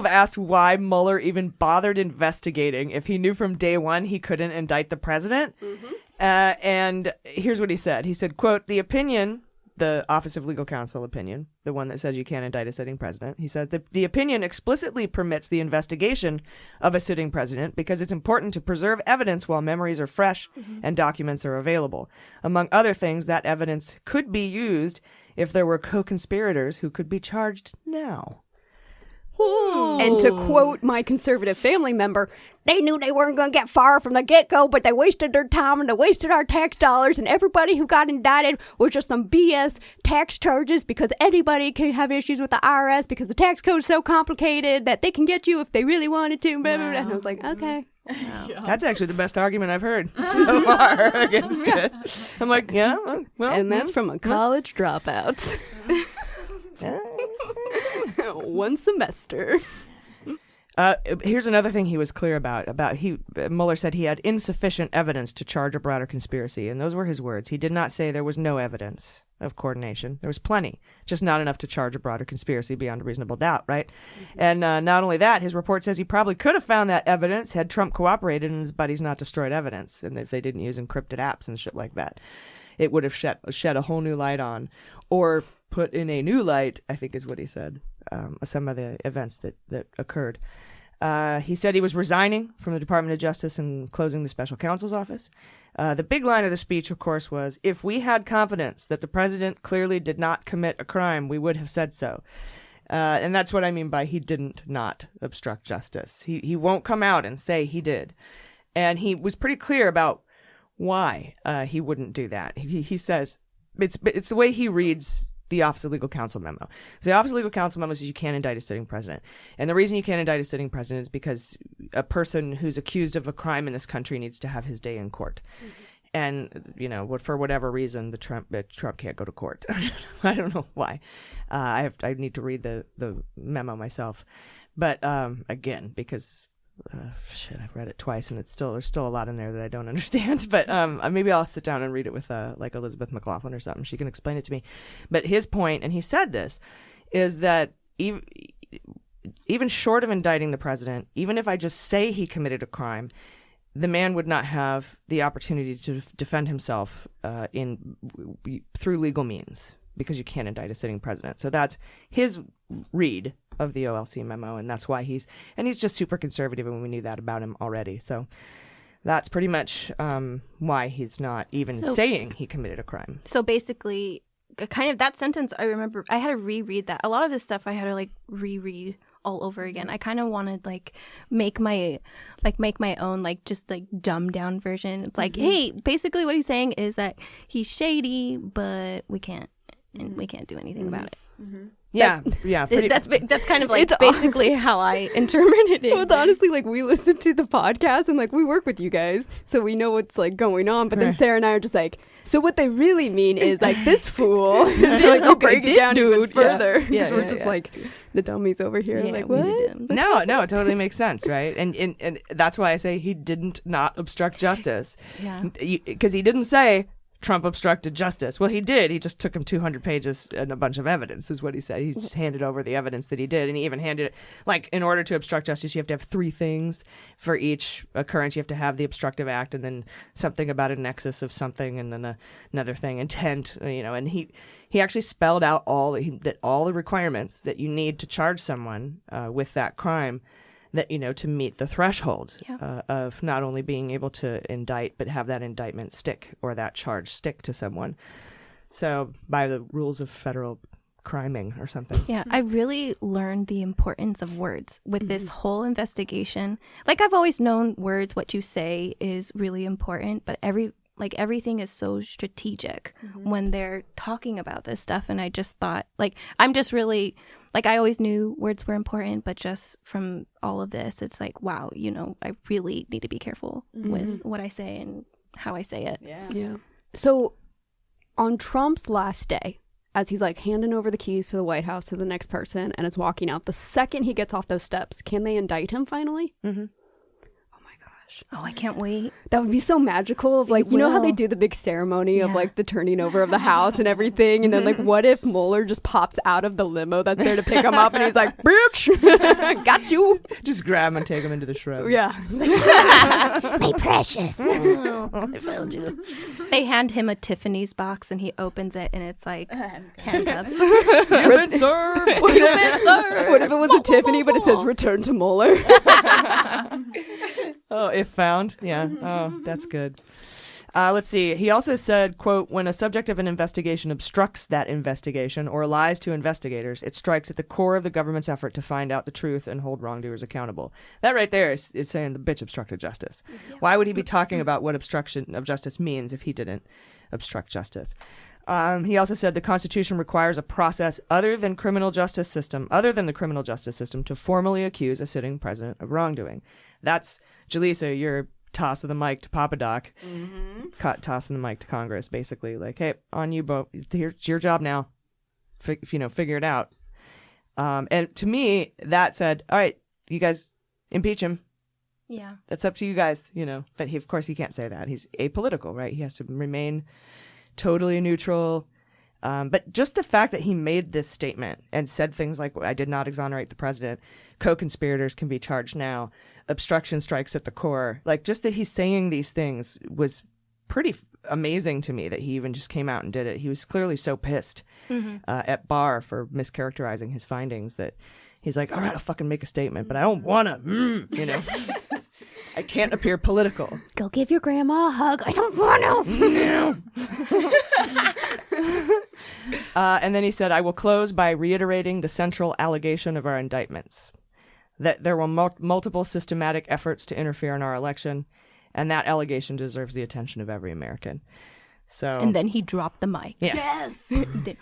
A: have asked why Mueller even bothered investigating if he knew from day one he couldn't indict the president. And here's what he said. He said, quote, the opinion, the Office of Legal Counsel opinion, the one that says you can't indict a sitting president, he said that the opinion explicitly permits the investigation of a sitting president because it's important to preserve evidence while memories are fresh and documents are available. Among other things, that evidence could be used if there were co-conspirators who could be charged now.
L: And to quote my conservative family member, they knew they weren't going to get far from the get-go, but they wasted their time and they wasted our tax dollars, and everybody who got indicted was just some BS tax charges because anybody can have issues with the IRS because the tax code is so complicated that they can get you if they really wanted to. Blah, blah, blah. And I was like, okay.
A: That's actually the best argument I've heard so far against it. I'm like, yeah, well.
L: And that's from a college dropout. One semester.
A: Here's another thing he was clear about. Mueller said he had insufficient evidence to charge a broader conspiracy, and those were his words. He did not say there was no evidence of coordination. There was plenty, just not enough to charge a broader conspiracy beyond a reasonable doubt, right? Mm-hmm. And not only that, his report says he probably could have found that evidence had Trump cooperated and his buddies not destroyed evidence, and if they didn't use encrypted apps and shit like that. It would have shed a whole new light on, or put in a new light, I think is what he said, some of the events that occurred. He said he was resigning from the Department of Justice and closing the special counsel's office. The big line of the speech, of course, was, if we had confidence that the president clearly did not commit a crime, we would have said so. And that's what I mean by he didn't not obstruct justice. He won't come out and say he did. And he was pretty clear about why he wouldn't do that. He says it's the way he reads the Office of Legal Counsel memo. So the Office of Legal Counsel memo says you can't indict a sitting president. And the reason you can't indict a sitting president is because a person who's accused of a crime in this country needs to have his day in court. Mm-hmm. And, for whatever reason, Trump can't go to court. I don't know why. I need to read the memo myself. But again, because I've read it twice, and there's still a lot in there that I don't understand. But maybe I'll sit down and read it with like Elizabeth McLaughlin or something. She can explain it to me. But his point, and he said this, is that even short of indicting the president, even if I just say he committed a crime, the man would not have the opportunity to defend himself through legal means, because you can't indict a sitting president. So that's his read of the OLC memo, and that's why he's just super conservative, and we knew that about him already. So that's pretty much why he's not even saying he committed a crime.
K: So basically, kind of that sentence, I remember I had to reread that. A lot of this stuff I had to reread all over again. I kind of wanted make my own just dumbed down version. It's like, hey, basically what he's saying is that he's shady, but we can't do anything about it.
A: Mm-hmm. Yeah.
K: That's kind of basically how I interpreted it.
L: Well, it's honestly we listen to the podcast and we work with you guys, so we know what's going on. But then Sarah and I are just so what they really mean is this fool. We break it down even further. Yeah, we're just the dummies over here. What?
A: No, it totally makes sense, right? And that's why I say he didn't not obstruct justice. Yeah, because he didn't say Trump obstructed justice. Well, he did. He just took him 200 pages and a bunch of evidence, is what he said. He just handed over the evidence that he did, and he even handed it, in order to obstruct justice, you have to have 3 things for each occurrence. You have to have the obstructive act, and then something about a nexus of something, and then another thing, intent, and he actually spelled out all the requirements that you need to charge someone with that crime, that to meet the threshold of not only being able to indict, but have that indictment stick, or that charge stick to someone. So by the rules of federal criming or something.
K: Yeah, I really learned the importance of words with this whole investigation. I've always known words, what you say is really important, but everything is so strategic when they're talking about this stuff. And I just thought, I'm just really, I always knew words were important, but just from all of this, it's wow, I really need to be careful with what I say and how I say it.
L: Yeah. So on Trump's last day, as he's handing over the keys to the White House to the next person and is walking out, the second he gets off those steps, can they indict him finally? Mm-hmm.
K: Oh, I can't wait.
L: That would be so magical. Of you know how they do the big ceremony of the turning over of the house and everything, and then what if Mueller just pops out of the limo that's there to pick him up, and he's like, "Bitch, got you."
A: Just grab him and take him into the shrubs.
L: Yeah.
K: My precious. I found you. They hand him a Tiffany's box, and he opens it, and it's handcuffs.
A: You've been served.
L: What if it was a Tiffany, but it says "Return to Mueller"?
A: Oh, if found. Yeah. Oh, that's good. Let's see. He also said, quote, when a subject of an investigation obstructs that investigation or lies to investigators, it strikes at the core of the government's effort to find out the truth and hold wrongdoers accountable. That right there is saying the bitch obstructed justice. Yeah. Why would he be talking about what obstruction of justice means if he didn't obstruct justice? He also said the Constitution requires a process other than the criminal justice system to formally accuse a sitting president of wrongdoing. That's, Jaleesa, you're tossing the mic to Papa Doc, tossing the mic to Congress, basically. Hey, on you both. It's your job now. Figure it out. And to me, that said, all right, you guys impeach him.
K: Yeah.
A: That's up to you guys, But of course, he can't say that. He's apolitical, right? He has to remain totally neutral. But just the fact that he made this statement and said things like, I did not exonerate the president, co-conspirators can be charged now, obstruction strikes at the core. Like, just that he's saying these things was pretty amazing to me, that he even just came out and did it. He was clearly so pissed at Barr for mischaracterizing his findings that he's like, all right, I'll fucking make a statement, but I don't want to, I can't appear political.
L: Go give your grandma a hug. I don't want to.
A: No. And then he said, I will close by reiterating the central allegation of our indictments, that there were multiple systematic efforts to interfere in our election, and that allegation deserves the attention of every American. So,
K: and then he dropped the mic.
A: Yeah.
L: Yes.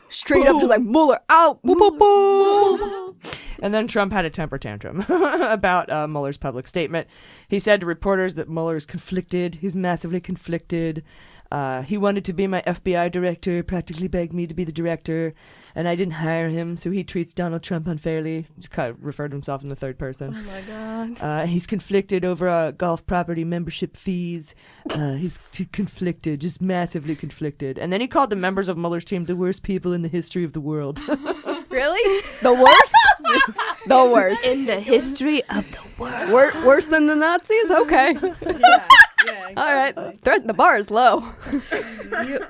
L: Straight up, just like, Mueller out. Boom, boom, boom.
A: And then Trump had a temper tantrum about Mueller's public statement. He said to reporters that Mueller is conflicted. He's massively conflicted. He wanted to be my FBI director, practically begged me to be the director, and I didn't hire him, so he treats Donald Trump unfairly. He kind of referred to himself in the third person.
K: Oh, my God.
A: He's conflicted over golf property membership fees. He's conflicted, just massively conflicted. And then he called the members of Mueller's team the worst people in the history of the world.
L: Really? The worst? The worst.
K: In the history of the world.
L: Worse than the Nazis? Okay.
K: Yeah, exactly.
L: All right. The bar is low.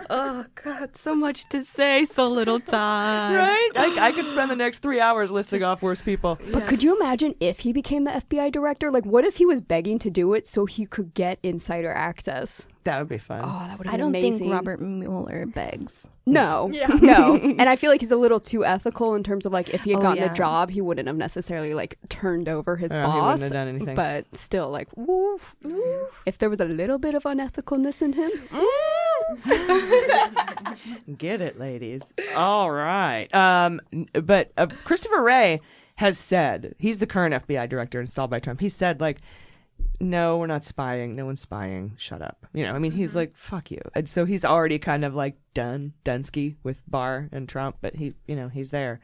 K: Oh, God, so much to say, so little time.
A: Right? I could spend the next 3 hours listing off worse people.
L: But could you imagine if he became the FBI director? Like, what if he was begging to do it so he could get insider access?
A: That would be fun.
L: Oh, that would be
K: I don't
L: amazing.
K: think Robert Mueller begs.
L: No, no. And I feel like he's a little too ethical in terms of, like, if he had gotten the job, he wouldn't have necessarily, like, turned over his boss.
A: He wouldn't have done anything.
L: But still, like, woof. If there was a little bit of unethicalness in him.
A: Get it, ladies. All right. But Christopher Wray has said, he's the current FBI director installed by Trump. He said, like, no, we're not spying. No one's spying. Shut up. He's like, fuck you. And so he's already kind of like Dunsky with Barr and Trump, but he's there.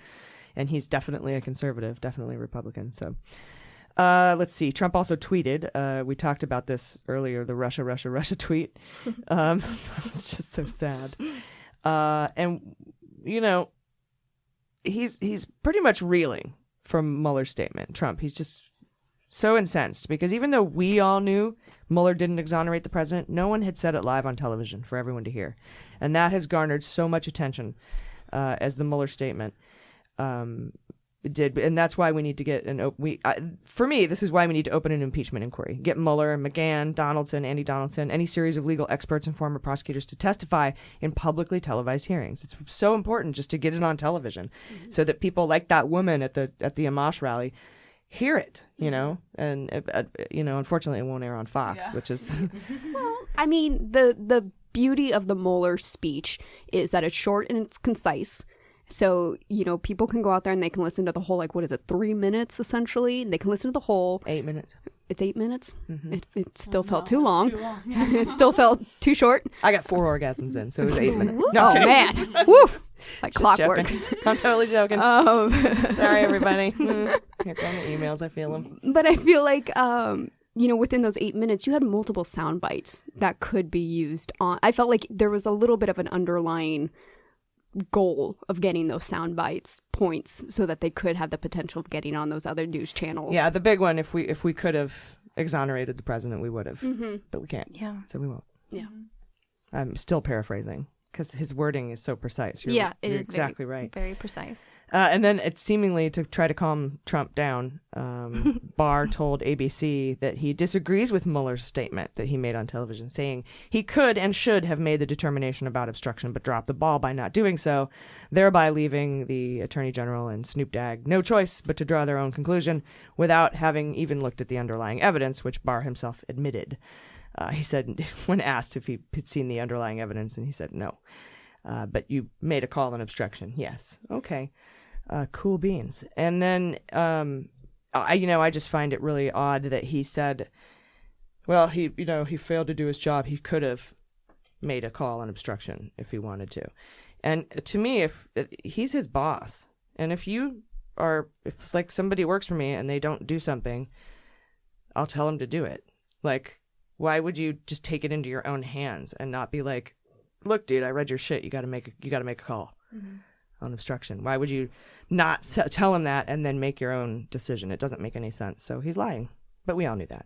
A: And he's definitely a conservative, definitely a Republican. So let's see. Trump also tweeted. We talked about this earlier, the Russia tweet. It's just so sad. And, he's pretty much reeling from Mueller's statement. Trump, he's just so incensed because even though we all knew Mueller didn't exonerate the president, no one had said it live on television for everyone to hear. And that has garnered so much attention as the Mueller statement did. And that's why we need to get for me, this is why we need to open an impeachment inquiry. Get Mueller, McGahn, Donaldson, Andy Donaldson, any series of legal experts and former prosecutors to testify in publicly televised hearings. It's so important just to get it on television so that people like that woman at the Amash rally hear it, and unfortunately it won't air on Fox, which is
L: well, I mean, the beauty of the Mueller speech is that it's short and it's concise. So, people can go out there and they can listen to the whole, 3 minutes essentially. They can listen to the whole
A: 8 minutes.
L: It's 8 minutes.
A: Mm-hmm.
L: It still felt too long. It still felt too short.
A: I got 4 orgasms in, so it was 8 minutes. No,
L: oh man, woo! Like
A: just
L: clockwork.
A: Joking. I'm totally joking. Sorry, everybody. Here come the emails. I feel them.
L: But I feel like, within those 8 minutes, you had multiple sound bites that could be used on. I felt like there was a little bit of an underlying goal of getting those sound bites points so that they could have the potential of getting on those other news channels.
A: Yeah, the big one, if we could have exonerated the president, we would have.
L: Mm-hmm.
A: But we can't.
K: Yeah.
A: So we won't.
L: Yeah.
A: I'm still paraphrasing because his wording is so precise. You're
K: it is
A: exactly right.
K: Very precise.
A: And then it seemingly to try to calm Trump down, Barr told ABC that he disagrees with Mueller's statement that he made on television, saying he could and should have made the determination about obstruction, but dropped the ball by not doing so, thereby leaving the Attorney General and Snoop Dogg no choice but to draw their own conclusion without having even looked at the underlying evidence, which Barr himself admitted. He said, when asked if he had seen the underlying evidence, and he said no. But you made a call on obstruction. Yes. Okay. Cool beans. And then, I just find it really odd that he said, well, he failed to do his job. He could have made a call on obstruction if he wanted to. And to me, if he's his boss, and if it's like somebody works for me and they don't do something, I'll tell him to do it. Like, why would you just take it into your own hands and not be like, look, dude, I read your shit. You got to make a call on obstruction. Why would you not tell him that and then make your own decision? It doesn't make any sense. So he's lying, but we all knew that.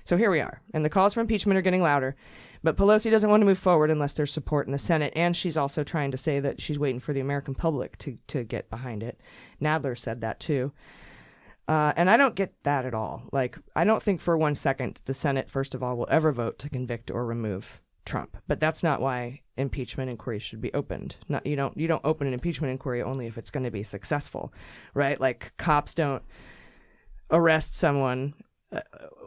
A: So here we are, and the calls for impeachment are getting louder, but Pelosi doesn't want to move forward unless there's support in the Senate, and she's also trying to say that she's waiting for the American public to get behind it. Nadler said that too. And I don't get that at all. Like, I don't think for 1 second the Senate, first of all, will ever vote to convict or remove Trump. But that's not why impeachment inquiries should be opened. You don't open an impeachment inquiry only if it's going to be successful, right? Like, cops don't arrest someone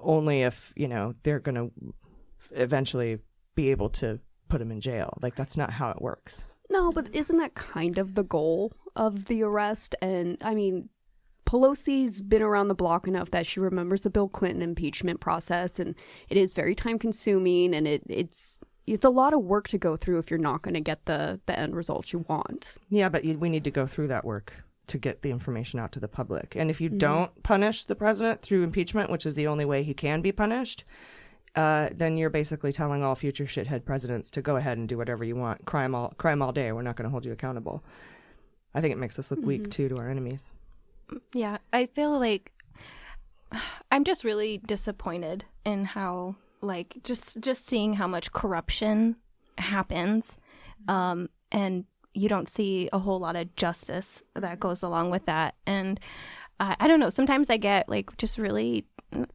A: only if, they're going to eventually be able to put him in jail. Like, that's not how it works.
L: No, but isn't that kind of the goal of the arrest? And, I mean, Pelosi's been around the block enough that she remembers the Bill Clinton impeachment process, and it is very time-consuming, and it's a lot of work to go through if you're not going to get the end result you want.
A: Yeah, but we need to go through that work to get the information out to the public. And if you don't punish the president through impeachment, which is the only way he can be punished, then you're basically telling all future shithead presidents to go ahead and do whatever you want. Crime all day. We're not going to hold you accountable. I think it makes us look weak, too, to our enemies.
K: Yeah, I feel like I'm just really disappointed in how, like, just seeing how much corruption happens, and you don't see a whole lot of justice that goes along with that. And I don't know, sometimes I get, like, just really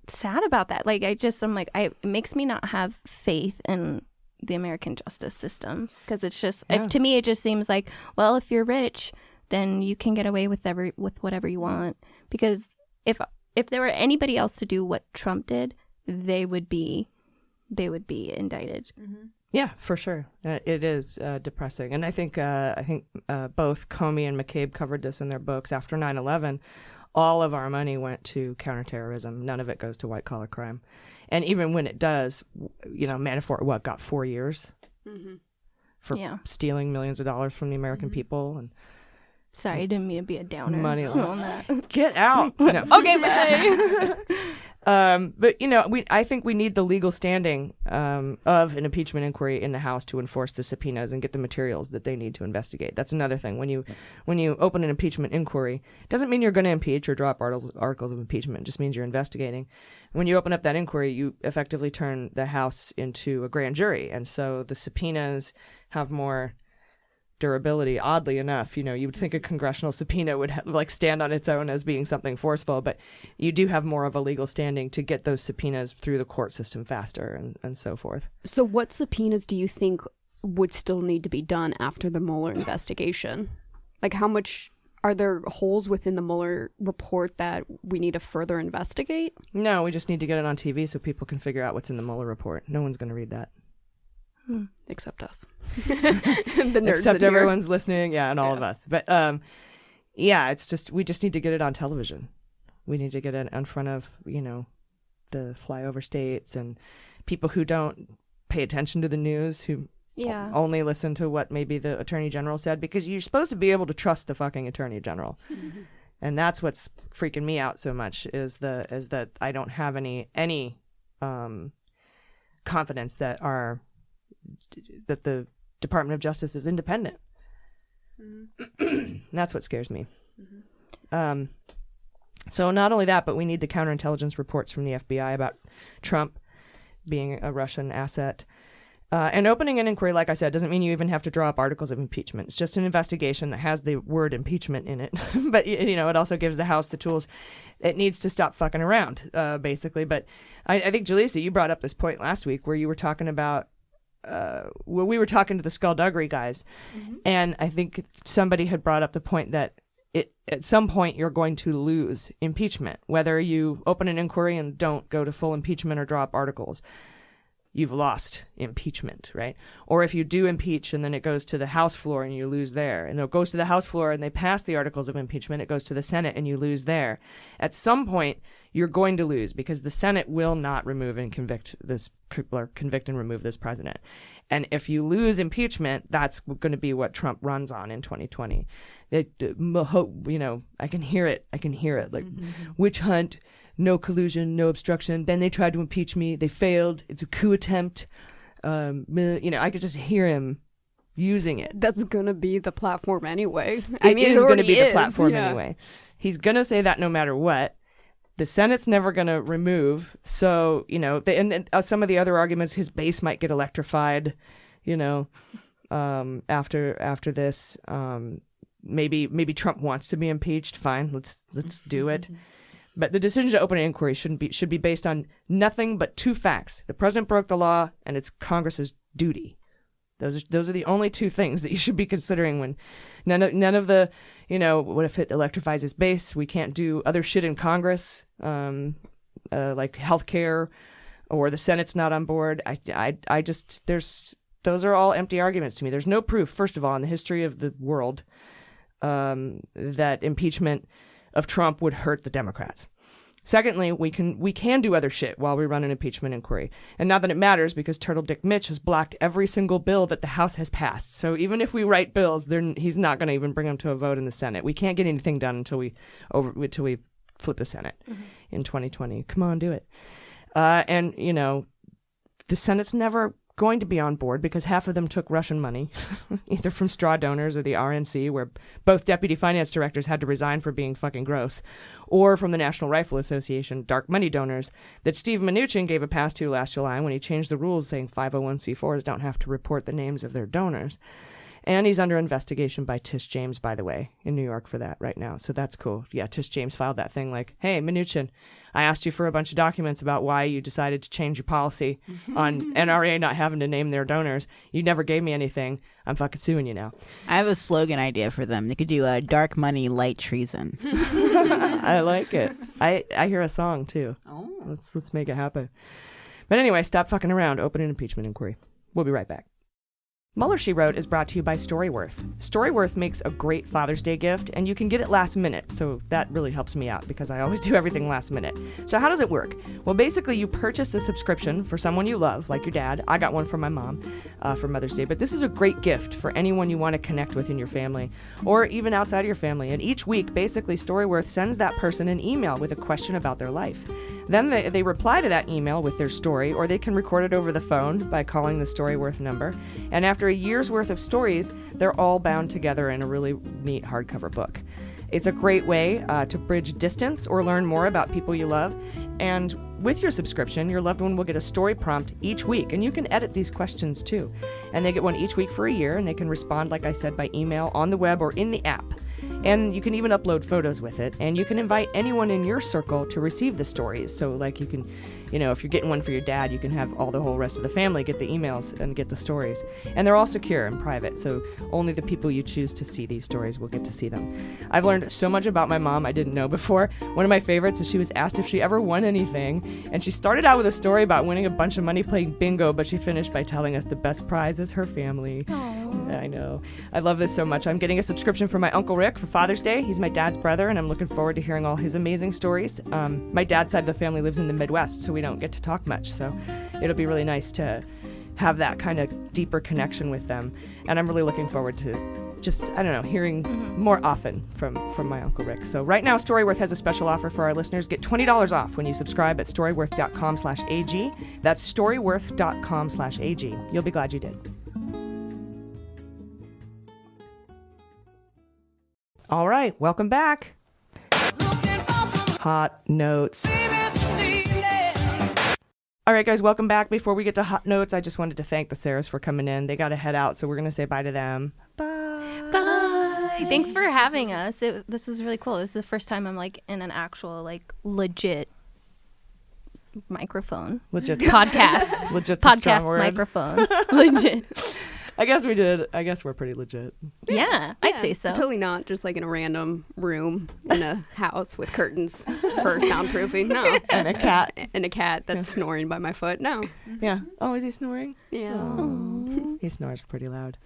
K: sad about that. Like, it makes me not have faith in the American justice system, because it's just, to me, it just seems like, well, if you're rich, then you can get away with whatever you want. Because if there were anybody else to do what Trump did, they would be indicted. Mm-hmm.
A: Yeah, for sure. It is depressing. And I think both Comey and McCabe covered this in their books. After 9/11, all of our money went to counterterrorism. None of it goes to white-collar crime. And even when it does, Manafort, got 4 years for stealing millions of dollars from the American people. And
K: sorry, I didn't mean to be a downer.
A: Money
K: on that.
A: Get out. No.
K: Okay, bye.
A: But I think we need the legal standing of an impeachment inquiry in the House to enforce the subpoenas and get the materials that they need to investigate. That's another thing. When you open an impeachment inquiry, it doesn't mean you're going to impeach or drop articles of impeachment. It just means you're investigating. When you open up that inquiry, you effectively turn the House into a grand jury, and so the subpoenas have more durability. Oddly enough, you would think a congressional subpoena would stand on its own as being something forceful, but you do have more of a legal standing to get those subpoenas through the court system faster and so forth.
L: So what subpoenas do you think would still need to be done after the Mueller investigation? Like, how much are there holes within the Mueller report that we need to further investigate?
A: No, we just need to get it on TV so people can figure out what's in the Mueller report. No one's going to read that.
L: Except us. The nerds.
A: Except everyone's listening, and all of us. But it's just, we just need to get it on television. We need to get it in front of, the flyover states and people who don't pay attention to the news, who only listen to what maybe the Attorney General said, because you're supposed to be able to trust the fucking Attorney General. Mm-hmm. And that's what's freaking me out so much is that I don't have any confidence that the Department of Justice is independent. Mm-hmm. That's what scares me. Mm-hmm. So not only that, but we need the counterintelligence reports from the FBI about Trump being a Russian asset. And opening an inquiry, like I said, doesn't mean you even have to draw up articles of impeachment. It's just an investigation that has the word impeachment in it. But, it also gives the House the tools it needs to stop fucking around, basically. But I think, Jaleesa, you brought up this point last week where you were talking about we were talking to the Skullduggery guys, and I think somebody had brought up the point that at some point you're going to lose impeachment, whether you open an inquiry and don't go to full impeachment or drop articles. You've lost impeachment, right? Or if you do impeach and then it goes to the House floor and you lose there, and it goes to the House floor and they pass the articles of impeachment, it goes to the Senate and you lose there. At some point, you're going to lose because the Senate will not remove and convict and remove this president. And if you lose impeachment, that's going to be what Trump runs on in 2020. I can hear it. Like, witch hunt, no collusion, no obstruction. Then they tried to impeach me. They failed. It's a coup attempt. I could just hear him using it.
L: That's going to be the platform anyway.
A: It is going to be the platform anyway. He's going to say that no matter what. The Senate's never going to remove. So, some of the other arguments, his base might get electrified, after this. Maybe Trump wants to be impeached. Fine, let's do it. But the decision to open an inquiry should be based on nothing but two facts: the president broke the law, and it's Congress's duty. Those are the only two things that you should be considering when none of the, what if it electrifies his base? We can't do other shit in Congress, like healthcare, or the Senate's not on board. Those are all empty arguments to me. There's no proof, first of all, in the history of the world, that impeachment of Trump would hurt the Democrats. Secondly, we can do other shit while we run an impeachment inquiry. And not that it matters, because Turtle Dick Mitch has blocked every single bill that the House has passed. So even if we write bills, he's not going to even bring them to a vote in the Senate. We can't get anything done until we flip the Senate in 2020. Come on, do it. The Senate's never going to be on board because half of them took Russian money, either from straw donors or the RNC, where both deputy finance directors had to resign for being fucking gross, or from the National Rifle Association, dark money donors that Steve Mnuchin gave a pass to last July when he changed the rules saying 501c4s don't have to report the names of their donors. And he's under investigation by Tish James, by the way, in New York for that right now. So that's cool. Yeah, Tish James filed that thing like, hey, Mnuchin, I asked you for a bunch of documents about why you decided to change your policy on NRA not having to name their donors. You never gave me anything. I'm fucking suing you now.
J: I have a slogan idea for them. They could do dark money, light treason.
A: I like it. I hear a song, too.
J: Oh.
A: Let's make it happen. But anyway, stop fucking around. Open an impeachment inquiry. We'll be right back. Mueller, She Wrote is brought to you by Storyworth. Storyworth makes a great Father's Day gift, and you can get it last minute, so that really helps me out because I always do everything last minute. So how does it work? Well, basically, you purchase a subscription for someone you love, like your dad. I got one for my mom for Mother's Day, but this is a great gift for anyone you want to connect with in your family, or even outside of your family. And each week, basically, Storyworth sends that person an email with a question about their life. Then they reply to that email with their story, or they can record it over the phone by calling the Storyworth number. And after a year's worth of stories, they're all bound together in a really neat hardcover book. It's a great way to bridge distance or learn more about people you love. And with your subscription, your loved one will get a story prompt each week. And you can edit these questions too. And they get one each week for a year, and they can respond, like I said, by email, on the web, or in the app. And you can even upload photos with it. And you can invite anyone in your circle to receive the stories. So like you can, if you're getting one for your dad, you can have the whole rest of the family get the emails and get the stories. And they're all secure and private. So only the people you choose to see these stories will get to see them. I've learned so much about my mom I didn't know before. One of my favorites is she was asked if she ever won anything. And she started out with a story about winning a bunch of money playing bingo, but she finished by telling us the best prize is her family. Aww. I know. I love this so much. I'm getting a subscription for my Uncle Rick for Father's Day. He's my dad's brother, and I'm looking forward to hearing all his amazing stories. My dad's side of the family lives in the Midwest, so we don't get to talk much. So it'll be really nice to have that kind of deeper connection with them. And I'm really looking forward to just, hearing more often from my Uncle Rick. So right now, Storyworth has a special offer for our listeners. Get $20 off when you subscribe at storyworth.com/AG. That's storyworth.com/AG. You'll be glad you did. All right, welcome back. Hot notes. All right, guys, welcome back. Before we get to hot notes, I just wanted to thank the Saras for coming in. They got to head out, so we're going to say bye to them. Bye.
K: Bye. Thanks for having us. This is really cool. This is the first time I'm in an actual legit microphone.
A: Legit
K: podcast.
A: Legit's
K: podcast
A: a strong word.
K: Microphone. Legit.
A: I guess we did. I guess we're pretty legit.
K: Yeah, I'd say so.
L: Totally not just in a random room in a house with curtains for soundproofing. No.
A: And a cat.
L: And a cat that's snoring by my foot. No.
A: Yeah. Oh, is he snoring?
L: Yeah.
A: Oh. He snores pretty loud.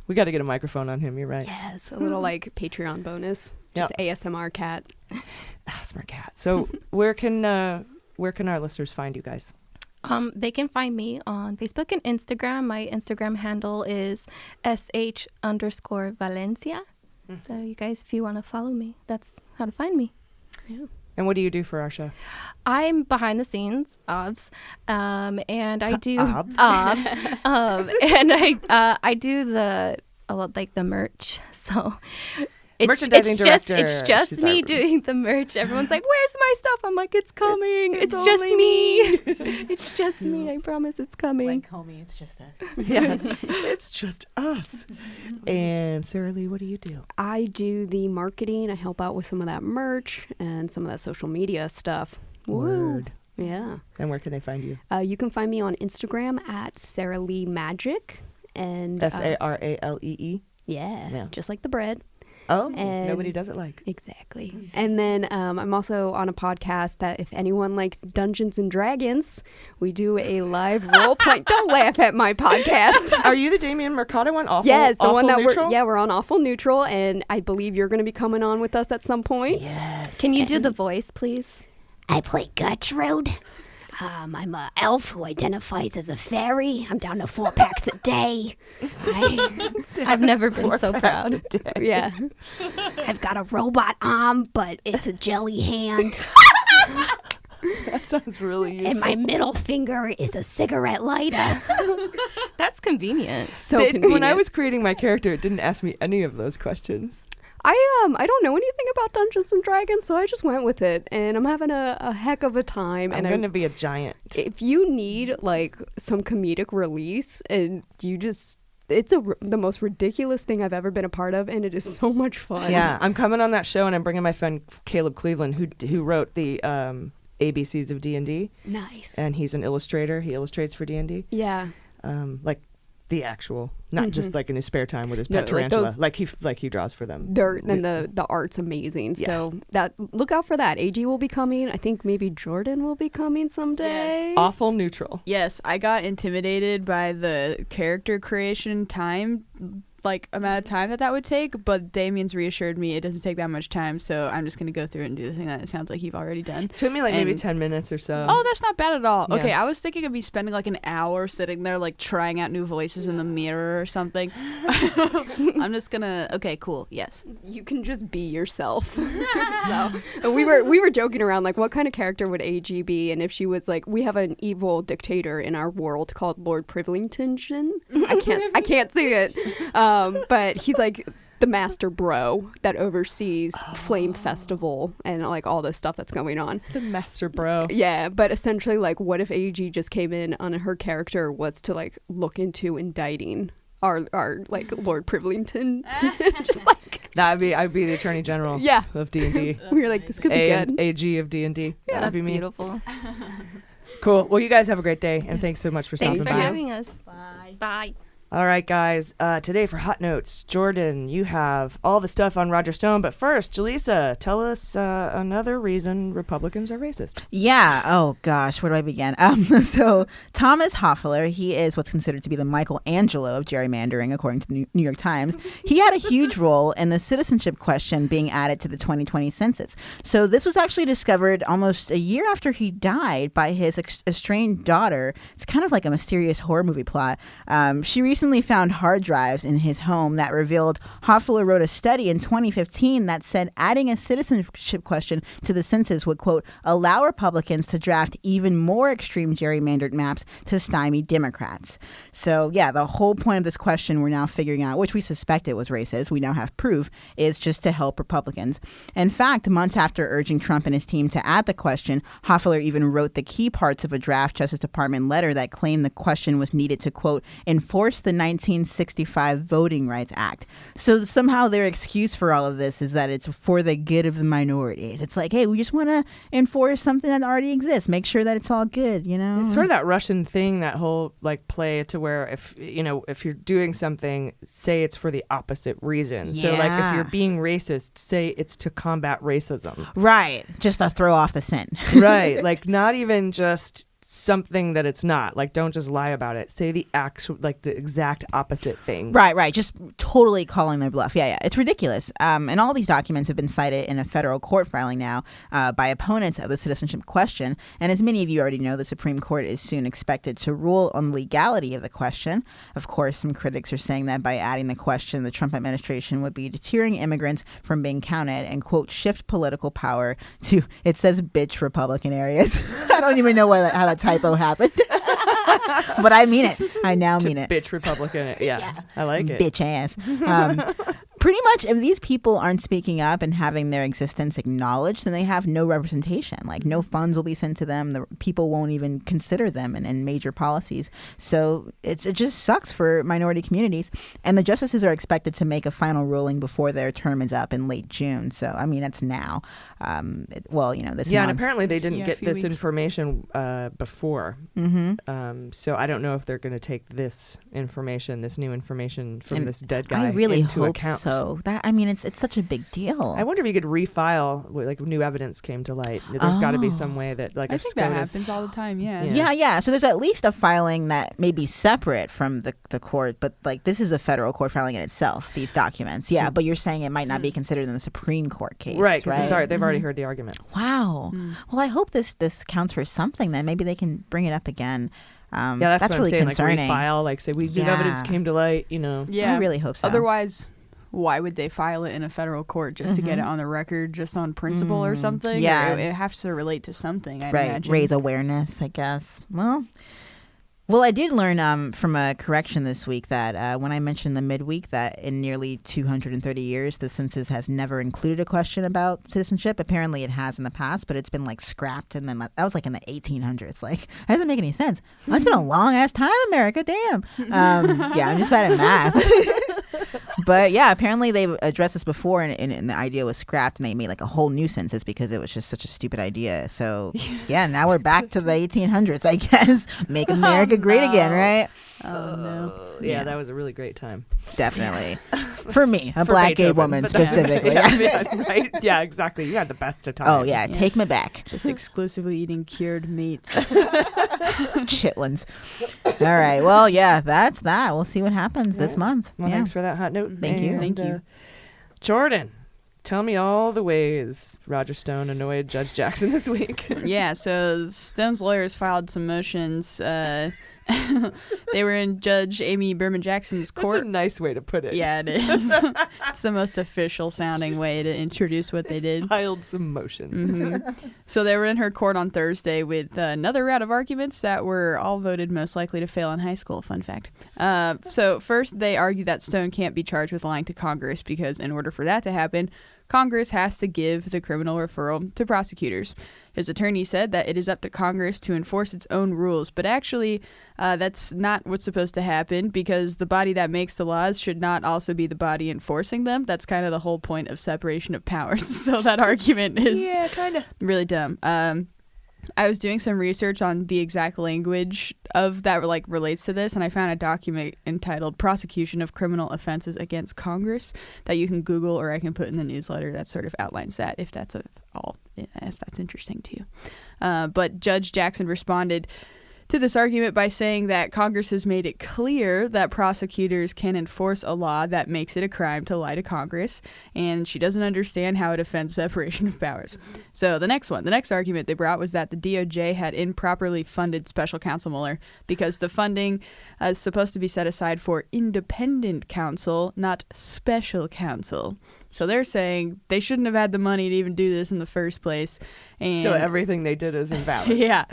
A: We got to get a microphone on him. You're right.
L: Yes. A little Patreon bonus. Just ASMR cat.
A: ASMR cat. So where can our listeners find you guys?
K: They can find me on Facebook and Instagram. My Instagram handle is sh_Valencia. So you guys, if you want to follow me, that's how to find me.
L: Yeah.
A: And what do you do for our show?
K: I'm behind the scenes, and I do and I do the merch. So
A: merchandising director.
K: It's just me doing the merch. Everyone's like, "Where's my stuff?" I'm like, "It's coming. It's just me. It's just me. I promise it's coming."
J: Like, homie, it's just us.
A: Yeah, it's just us. And Saralee, what do you do?
L: I do the marketing. I help out with some of that merch and some of that social media stuff.
A: Word.
L: Woo. Yeah.
A: And where can they find you?
L: You can find me on Instagram at Saralee Magic. And
A: Saralee.
L: Yeah, just like the bread.
A: Oh, and nobody does it like.
L: Exactly. And then I'm also on a podcast that if anyone likes Dungeons and Dragons, we do a live role play. Don't laugh at my podcast.
A: Are you the Damien Mercado one?
L: Yes, the one that
K: Neutral?
L: we're on Awful Neutral, and I believe you're going to be coming on with us at some point.
K: Yes. Can you do the voice, please?
N: I play Gertrude. I'm an elf who identifies as a fairy. I'm down to 4 packs a day.
K: I've never been so proud.
L: Yeah.
N: I've got a robot arm, but it's a jelly hand.
A: That sounds really useful.
N: And my middle finger is a cigarette lighter.
K: That's convenient.
L: Convenient.
A: When I was creating my character, it didn't ask me any of those questions.
L: I don't know anything about Dungeons and Dragons, so I just went with it, and I'm having a heck of a time.
A: I'm going to be a giant.
L: If you need like some comedic release, and you just, it's the most ridiculous thing I've ever been a part of, and it is so much fun.
A: Yeah, I'm coming on that show, and I'm bringing my friend Caleb Cleveland, who wrote the ABCs of D&D.
L: Nice.
A: And he's an illustrator. He illustrates for D&D.
L: Yeah.
A: Like the actual, not just like in his spare time with his pet tarantula. Like he draws for them.
L: And the art's amazing. Yeah. So look out for that. AG will be coming. I think maybe Jordan will be coming someday.
A: Yes. Awful Neutral.
I: Yes, I got intimidated by the character creation time, like amount of time that would take, but Damien's reassured me it doesn't take that much time, so I'm just going to go through it and do the thing that it sounds like you've already done.
A: Took me like maybe 10 minutes or so.
I: Oh, that's not bad at all.
A: Yeah.
I: Okay, I was thinking of me spending like an hour sitting there like trying out new voices in the mirror or something. I'm just gonna, okay, cool, yes.
L: You can just be yourself. So we were joking around like what kind of character would AG be, and if she was like, we have an evil dictator in our world called Lord Privilington. I can't see it. But he's like the master bro that oversees Flame Festival and like all the stuff that's going on.
A: The master bro.
L: Yeah, but essentially like what if AG just came in on her character was to like look into indicting our like Lord Privilington. Just like
A: I'd be the Attorney General of D&D.
L: We were like, this could be good.
A: AG of D&D.
L: Yeah,
A: that'd be me.
K: Beautiful.
A: Cool. Well, you guys have a great day, and thanks so much for stopping by.
K: Thanks for having us. Bye. Bye.
A: All right, guys. Today for Hot Notes, Jordan, you have all the stuff on Roger Stone. But first, Jaleesa, tell us another reason Republicans are racist.
J: Yeah. Oh, gosh. Where do I begin? So Thomas Hofeller, he is what's considered to be the Michelangelo of gerrymandering, according to the New York Times. He had a huge role in the citizenship question being added to the 2020 census. So this was actually discovered almost a year after he died by his estranged daughter. It's kind of like a mysterious horror movie plot. She recently found hard drives in his home that revealed Hofeller wrote a study in 2015 that said adding a citizenship question to the census would, quote, allow Republicans to draft even more extreme gerrymandered maps to stymie Democrats. So, yeah, the whole point of this question we're now figuring out, which we suspected was racist, we now have proof, is just to help Republicans. In fact, months after urging Trump and his team to add the question, Hofeller even wrote the key parts of a draft Justice Department letter that claimed the question was needed to, quote, enforce the 1965 Voting Rights Act. So somehow their excuse for all of this is that it's for the good of the minorities. It's like, hey, we just want to enforce something that already exists. Make sure that it's all good, you know?
A: It's sort of that Russian thing, that whole like play to where if you're doing something, say it's for the opposite reason.
J: Yeah.
A: So like if you're being racist, say it's to combat racism.
J: Right. Just to throw off the scent.
A: Right. Like not even just something that it's not. Like, don't just lie about it. Say the exact opposite thing.
J: Right. Just totally calling their bluff. Yeah. It's ridiculous. And all these documents have been cited in a federal court filing now by opponents of the citizenship question. And as many of you already know, the Supreme Court is soon expected to rule on the legality of the question. Of course, some critics are saying that by adding the question, the Trump administration would be deterring immigrants from being counted and, quote, shift political power to, it says, bitch Republican areas. I don't even know how that typo happened. But I mean it. I now mean it.
A: Bitch Republican. Yeah. I like it.
J: Bitch ass. Pretty much, if these people aren't speaking up and having their existence acknowledged, then they have no representation. Like, no funds will be sent to them. The people won't even consider them in major policies. So it just sucks for minority communities. And the justices are expected to make a final ruling before their term is up in late June. So, I mean, that's now. This month.
A: And apparently they didn't get this information before.
J: Mm-hmm.
A: So I don't know if they're going to take this new information from this dead guy
J: I really
A: into
J: hope
A: account.
J: So it's such a big deal.
A: I wonder if you could refile, like, new evidence came to light. There's got to be some way that, like,
I: I think that happens all the time.
J: Yeah. So there's at least a filing that may be separate from the court, but like this is a federal court filing in itself. These documents, but you're saying it might not be considered in the Supreme Court case,
A: right? Because they've already heard the arguments.
J: Wow. Well, I hope this counts for something. Then maybe they can bring it up again.
A: That's what
J: really
A: I'm saying.
J: concerning.
A: Like, refile, like, say new evidence came to light.
I: Yeah,
J: I really hope so.
I: Otherwise, why would they file it in a federal court just to get it on the record, just on principle or something?
J: Yeah,
I: it has to relate to something. I'd
J: right,
I: imagine.
J: Raise awareness, I guess. Well, I did learn from a correction this week that when I mentioned the midweek that in nearly 230 years, the census has never included a question about citizenship. Apparently it has in the past, but it's been like scrapped. And then that was like in the 1800s. Like, that doesn't make any sense. Well, it's been a long ass time, America. Damn. I'm just bad at math. But yeah, apparently they've addressed this before and the idea was scrapped and they made like a whole new census because it was just such a stupid idea. So now we're back to the 1800s, I guess. Make America great again, right?
I: Oh no.
A: Yeah, that was a really great time.
J: Definitely. For me, a black gay woman specifically.
A: Right? Yeah, exactly. You had the best of times.
J: Oh yeah, take me back.
I: Just exclusively eating cured meats.
J: Chitlins. All right. Well, yeah, that's that. We'll see what happens this month.
A: Well, thanks for that hot note.
J: Thank you.
I: Thank you.
A: Jordan, tell me all the ways Roger Stone annoyed Judge Jackson this week.
I: Yeah, so Stone's lawyers filed some motions. They were in Judge Amy Berman Jackson's court.
A: That's a nice way to put it.
I: Yeah, it is. It's the most official sounding way to introduce what they did.
A: Filed some motions.
I: Mm-hmm. So they were in her court on Thursday with another round of arguments that were all voted most likely to fail in high school. Fun fact. So first, they argued that Stone can't be charged with lying to Congress because in order for that to happen, Congress has to give the criminal referral to prosecutors. His attorney said that it is up to Congress to enforce its own rules, but actually that's not what's supposed to happen because the body that makes the laws should not also be the body enforcing them. That's kind of the whole point of separation of powers. So that argument is really dumb. I was doing some research on the exact language of that relates to this, and I found a document entitled Prosecution of Criminal Offenses Against Congress that you can Google or I can put in the newsletter that sort of outlines that if that's interesting to you. But Judge Jackson responded to this argument by saying that Congress has made it clear that prosecutors can enforce a law that makes it a crime to lie to Congress, and she doesn't understand how it offends separation of powers. So the next argument they brought was that the DOJ had improperly funded Special Counsel Mueller because the funding is supposed to be set aside for independent counsel, not special counsel. So they're saying they shouldn't have had the money to even do this in the first place. And
A: so everything they did is invalid.
I: Yeah.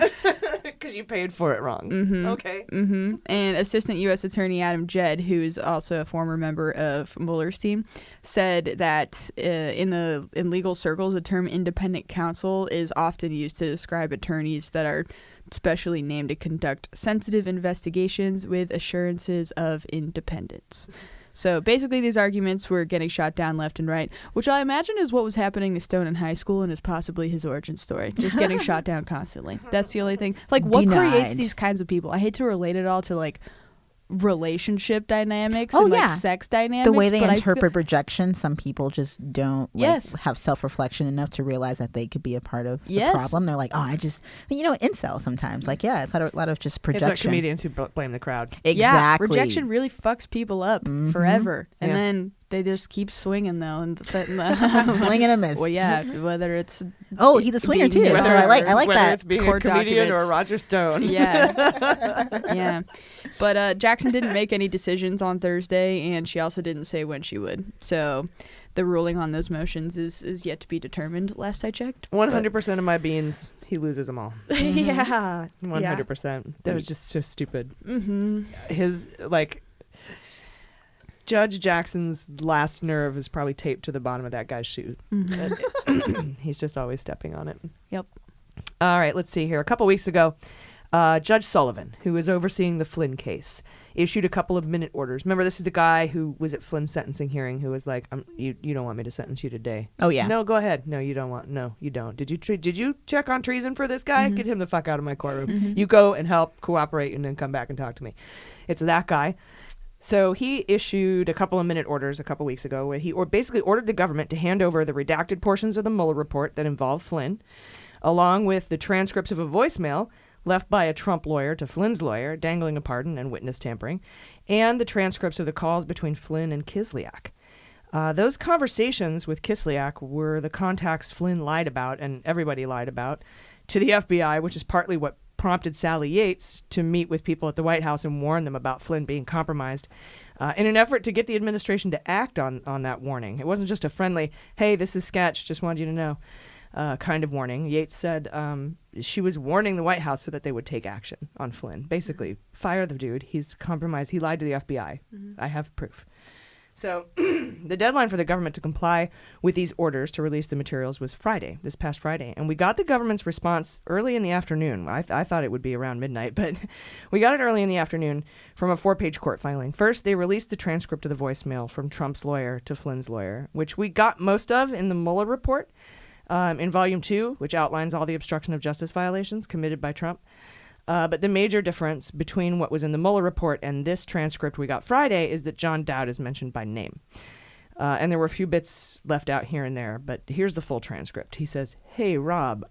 A: Because you paid for it wrong.
I: Mm-hmm.
A: Okay.
I: Mm-hmm. And Assistant U.S. Attorney Adam Jedd, who is also a former member of Mueller's team, said that in legal circles, the term independent counsel is often used to describe attorneys that are specially named to conduct sensitive investigations with assurances of independence. So basically these arguments were getting shot down left and right, which I imagine is what was happening to Stone in high school and is possibly his origin story. Just getting shot down constantly. That's the only thing. Like, what creates these kinds of people? I hate to relate it all to, like, relationship dynamics and like sex dynamics.
J: The way they interpret rejection, some people just don't have self-reflection enough to realize that they could be a part of the problem. They're like, incel sometimes. Like, it's a lot of just projection.
A: It's like comedians who blame the crowd.
J: Exactly.
I: Yeah, rejection really fucks people up forever. And then they just keep swinging though, and
J: swing and a miss.
I: Well, yeah, whether it's
J: he's a swinger too. I like
A: whether
J: that.
A: It's being a comedian
I: documents.
A: or Roger Stone.
I: Yeah. But Jackson didn't make any decisions on Thursday, and she also didn't say when she would. So the ruling on those motions is yet to be determined. Last I checked,
A: 100% of my beans, he loses them all.
I: Yeah,
A: 100%. That was just so stupid.
I: Mm-hmm.
A: His Judge Jackson's last nerve is probably taped to the bottom of that guy's shoe.
I: Mm-hmm.
A: He's just always stepping on it.
I: Yep.
A: All right, let's see here. A couple weeks ago, Judge Sullivan, who is overseeing the Flynn case, issued a couple of minute orders. Remember, this is the guy who was at Flynn's sentencing hearing who was like, you don't want me to sentence you today.
J: Oh, yeah.
A: No, go ahead. No, you don't want. No, you don't. Did you check on treason for this guy? Get him the fuck out of my courtroom. You go and help, cooperate, and then come back and talk to me. It's that guy. So he issued a couple of minute orders a couple weeks ago where he basically ordered the government to hand over the redacted portions of the Mueller report that involved Flynn, along with the transcripts of a voicemail left by a Trump lawyer to Flynn's lawyer, dangling a pardon and witness tampering, and the transcripts of the calls between Flynn and Kislyak. Those conversations with Kislyak were the contacts Flynn lied about, and everybody lied about, to the FBI, which is partly what prompted Sally Yates to meet with people at the White House and warn them about Flynn being compromised in an effort to get the administration to act on that warning. It wasn't just a friendly, hey, this is sketch, just wanted you to know, kind of warning. Yates said she was warning the White House so that they would take action on Flynn. Basically, fire the dude. He's compromised. He lied to the FBI. I have proof. So the deadline for the government to comply with these orders to release the materials was Friday, this past Friday. And we got the government's response early in the afternoon. I thought it would be around midnight, but we got it early in the afternoon from a 4-page court filing. First, they released the transcript of the voicemail from Trump's lawyer to Flynn's lawyer, which we got most of in the Mueller report in Volume 2, which outlines all the obstruction of justice violations committed by Trump. But the major difference between what was in the Mueller report and this transcript we got Friday is that John Dowd is mentioned by name. And there were a few bits left out here and there, but here's the full transcript. He says, "Hey, Rob,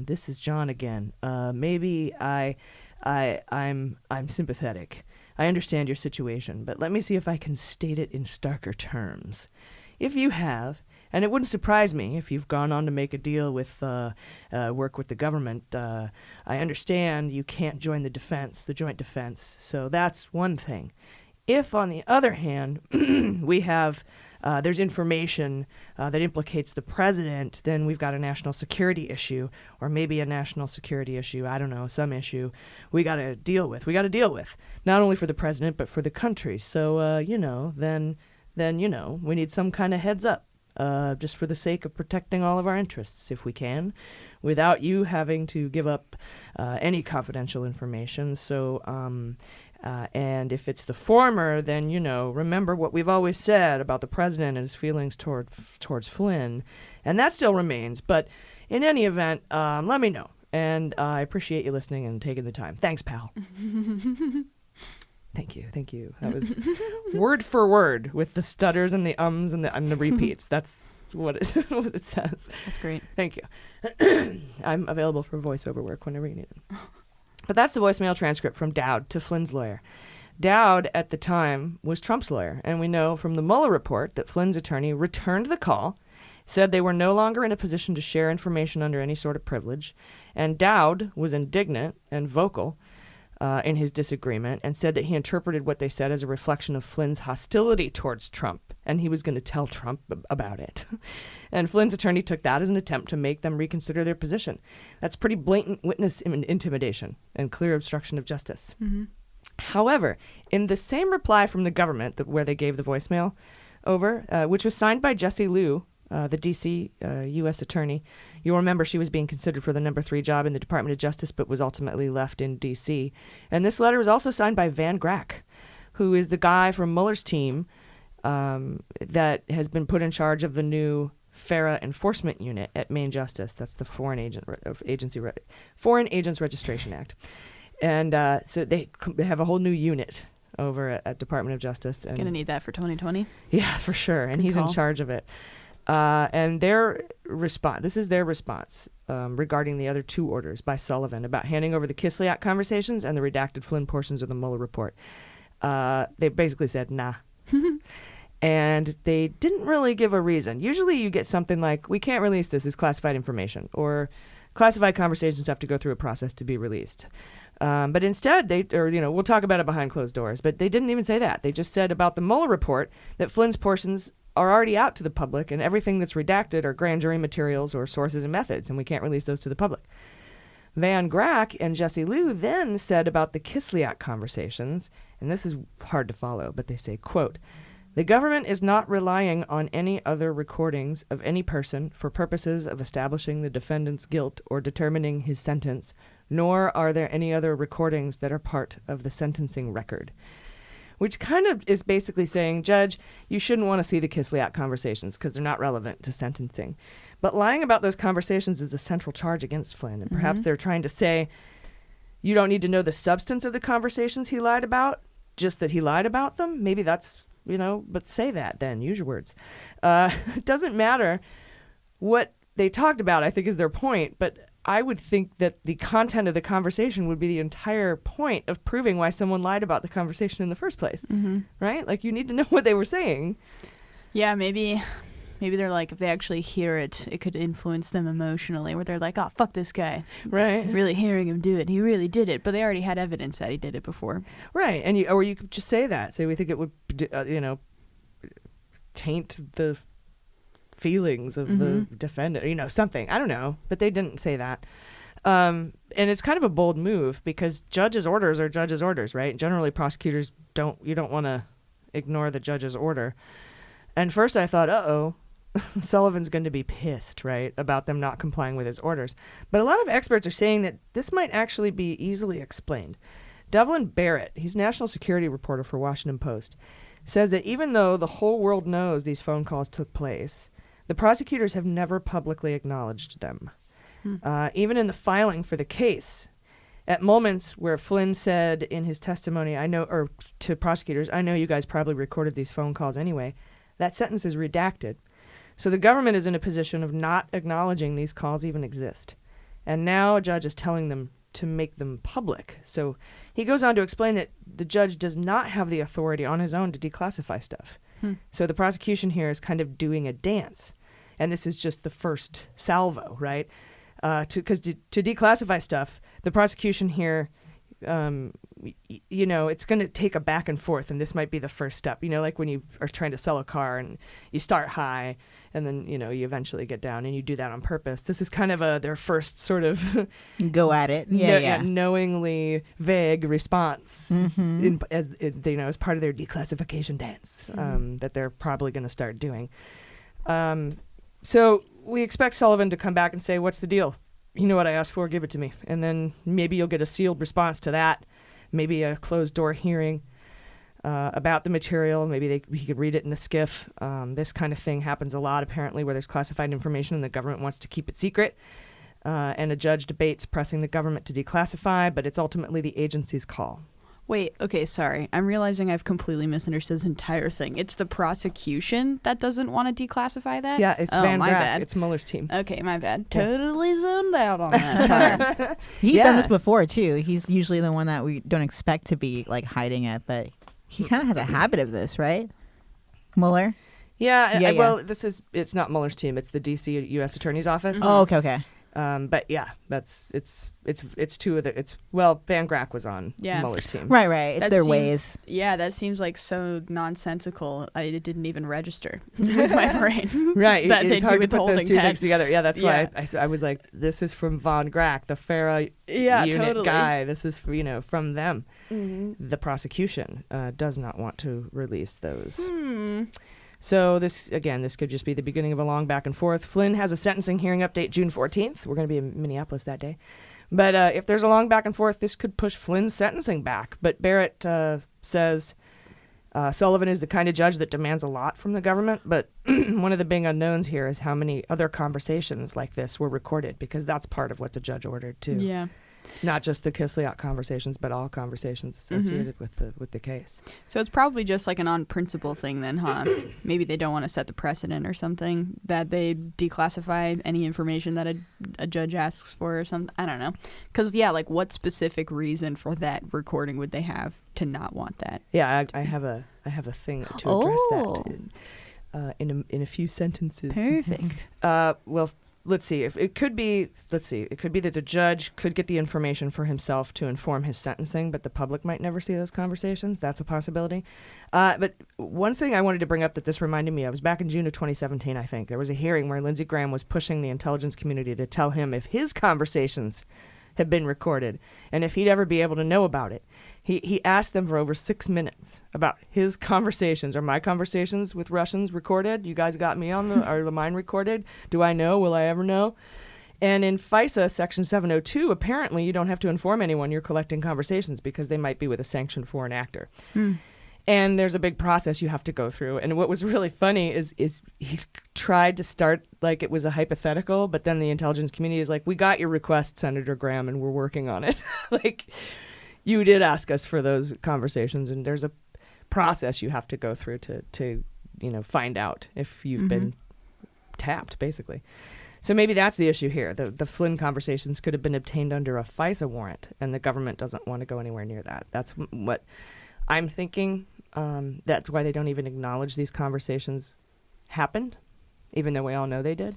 A: this is John again. Maybe I'm sympathetic. I understand your situation, but let me see if I can state it in starker terms. If you have, and it wouldn't surprise me if you've gone on to make a deal with work with the government. I understand you can't join the defense, the joint defense, so that's one thing. If, on the other hand, we have there's information that implicates the president, then we've got a national security issue, or maybe a national security issue, I don't know, some issue we got to deal with. We got to deal with, not only for the president, but for the country. So, then we need some kind of heads up. Just for the sake of protecting all of our interests, if we can, without you having to give up any confidential information. So, and if it's the former, then, remember what we've always said about the president and his feelings towards Flynn, and that still remains. But in any event, let me know, and I appreciate you listening and taking the time. Thanks, pal." Thank you. That was word for word with the stutters and the ums and the repeats. That's what it says.
I: That's great.
A: Thank you. I'm available for voiceover work whenever you need it. But that's the voicemail transcript from Dowd to Flynn's lawyer. Dowd, at the time, was Trump's lawyer, and we know from the Mueller report that Flynn's attorney returned the call, said they were no longer in a position to share information under any sort of privilege, and Dowd was indignant and vocal in his disagreement, and said that he interpreted what they said as a reflection of Flynn's hostility towards Trump, and he was going to tell Trump about it. And Flynn's attorney took that as an attempt to make them reconsider their position. That's pretty blatant witness intimidation and clear obstruction of justice.
I: Mm-hmm.
A: However, in the same reply from the government where they gave the voicemail over, which was signed by Jessie Liu, the D.C. U.S. attorney. You'll remember she was being considered for the No. 3 job in the Department of Justice, but was ultimately left in D.C. And this letter was also signed by Van Grack, who is the guy from Mueller's team that has been put in charge of the new FARA enforcement unit at Maine Justice. That's the Foreign Agents Registration Act. And so they have a whole new unit over at Department of Justice. And
I: Gonna need that for 2020.
A: Yeah, for sure. And
I: Good
A: he's
I: call.
A: in charge of it. And their response, this is their response regarding the other two orders by Sullivan about handing over the Kislyak conversations and the redacted Flynn portions of the Mueller report. They basically said, nah. And they didn't really give a reason. Usually you get something like, we can't release this as classified information, or classified conversations have to go through a process to be released. But instead, we'll talk about it behind closed doors, but they didn't even say that. They just said about the Mueller report that Flynn's portions are already out to the public, and everything that's redacted are grand jury materials or sources and methods, and we can't release those to the public. Van Grack and Jesse Liu then said about the Kislyak conversations, and this is hard to follow, but they say, quote, the government is not relying on any other recordings of any person for purposes of establishing the defendant's guilt or determining his sentence, nor are there any other recordings that are part of the sentencing record. Which kind of is basically saying, Judge, you shouldn't want to see the Kislyak conversations because they're not relevant to sentencing. But lying about those conversations is a central charge against Flynn, and perhaps they're trying to say, you don't need to know the substance of the conversations he lied about, just that he lied about them. Maybe that's, but say that then, use your words. It doesn't matter what they talked about, I think is their point, but I would think that the content of the conversation would be the entire point of proving why someone lied about the conversation in the first place, right? Like, you need to know what they were saying.
I: Yeah, maybe they're like, if they actually hear it, it could influence them emotionally, where they're like, oh, fuck this guy.
A: Right.
I: Really hearing him do it. He really did it. But they already had evidence that he did it before.
A: Right. And you could just say that. Say, we think it would, taint the feelings of the defendant, something. I don't know. But they didn't say that. And it's kind of a bold move because judges' orders are judges' orders, right? Generally, prosecutors you don't want to ignore the judge's order. And first I thought, uh-oh, Sullivan's going to be pissed, right, about them not complying with his orders. But a lot of experts are saying that this might actually be easily explained. Devlin Barrett, he's national security reporter for Washington Post, says that even though the whole world knows these phone calls took place, the prosecutors have never publicly acknowledged them. Even in the filing for the case, at moments where Flynn said in his testimony, to prosecutors, I know you guys probably recorded these phone calls anyway, that sentence is redacted. So the government is in a position of not acknowledging these calls even exist. And now a judge is telling them to make them public. So he goes on to explain that the judge does not have the authority on his own to declassify stuff. So the prosecution here is kind of doing a dance. And this is just the first salvo, right? Because to declassify stuff, the prosecution here, it's going to take a back and forth, and this might be the first step. Like when you are trying to sell a car and you start high, and then you eventually get down, and you do that on purpose. This is kind of their first sort of
J: go at it,
A: knowingly vague response, as part of their declassification dance that they're probably going to start doing. So we expect Sullivan to come back and say, "What's the deal? You know what I asked for, give it to me." And then maybe you'll get a sealed response to that, maybe a closed-door hearing about the material. Maybe he could read it in a skiff. This kind of thing happens a lot, apparently, where there's classified information and the government wants to keep it secret. And a judge debates pressing the government to declassify, but it's ultimately the agency's call.
I: Wait, okay, sorry. I'm realizing I've completely misunderstood this entire thing. It's the prosecution that doesn't want to declassify that?
A: Yeah, it's Van Grack. It's Mueller's team.
I: Okay, my bad. Totally zoned out on that part.
J: He's done this before, too. He's usually the one that we don't expect to be, hiding it, but he kind of has a habit of this, right? Mueller?
A: Yeah. Well, it's not Mueller's team. It's the D.C. U.S. Attorney's Office.
J: Oh, okay.
A: But yeah, it's two of the Van Grack was on Mueller's team.
J: Right. It's their ways.
I: Yeah, that seems like so nonsensical. It didn't even register with my brain.
A: Right, it's hard to put those two
I: tax.
A: things together. Yeah, that's why I was like, this is from Van Grack, the FARA unit guy. This is from them. The prosecution does not want to release those. So this could just be the beginning of a long back and forth. Flynn has a sentencing hearing update June 14th. We're going to be in Minneapolis that day. But if there's a long back and forth, this could push Flynn's sentencing back. But Barrett says Sullivan is the kind of judge that demands a lot from the government. But one of the big unknowns here is how many other conversations like this were recorded, because that's part of what the judge ordered too.
I: Yeah.
A: Not just the Kislyak conversations, but all conversations associated with the case.
I: So it's probably just like an on-principle thing then, huh? Maybe they don't want to set the precedent or something, that they declassify any information that a judge asks for or something. I don't know. Because, like what specific reason for that recording would they have to not want that?
A: Yeah, I have a thing to address that in a few sentences.
I: Perfect.
A: Well, let's see. It could be that the judge could get the information for himself to inform his sentencing, but the public might never see those conversations. That's a possibility. But one thing I wanted to bring up that this reminded me of was back in June of 2017, I think. There was a hearing where Lindsey Graham was pushing the intelligence community to tell him if his conversations had been recorded and if he'd ever be able to know about it. He asked them for over 6 minutes about his conversations. Are my conversations with Russians recorded? You guys got me are mine recorded? Do I know? Will I ever know? And in FISA Section 702, apparently you don't have to inform anyone you're collecting conversations because they might be with a sanctioned foreign actor. And there's a big process you have to go through. And what was really funny is he tried to start like it was a hypothetical, but then the intelligence community is like, we got your request, Senator Graham, and we're working on it. Like, you did ask us for those conversations, and there's a process you have to go through to find out if you've been tapped, basically. So maybe that's the issue here. The Flynn conversations could have been obtained under a FISA warrant, and the government doesn't want to go anywhere near that. That's what I'm thinking. That's why they don't even acknowledge these conversations happened, even though we all know they did,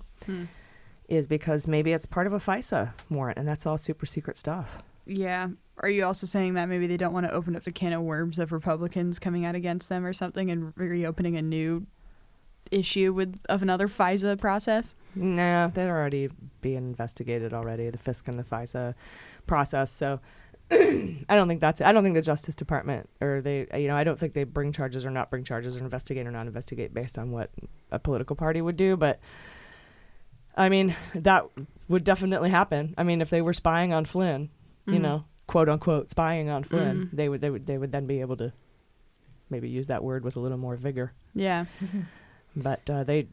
A: is because maybe it's part of a FISA warrant, and that's all super secret stuff.
I: Yeah. Are you also saying that maybe they don't want to open up the can of worms of Republicans coming out against them or something and reopening a new issue of another FISA process?
A: No, they're already being investigated already, the FISC and the FISA process. So I don't think the Justice Department I don't think they bring charges or not bring charges or investigate or not investigate based on what a political party would do. But I mean, that would definitely happen. I mean, if they were spying on Flynn, quote unquote spying on Flynn, they would then be able to maybe use that word with a little more vigor.
I: Yeah.
A: But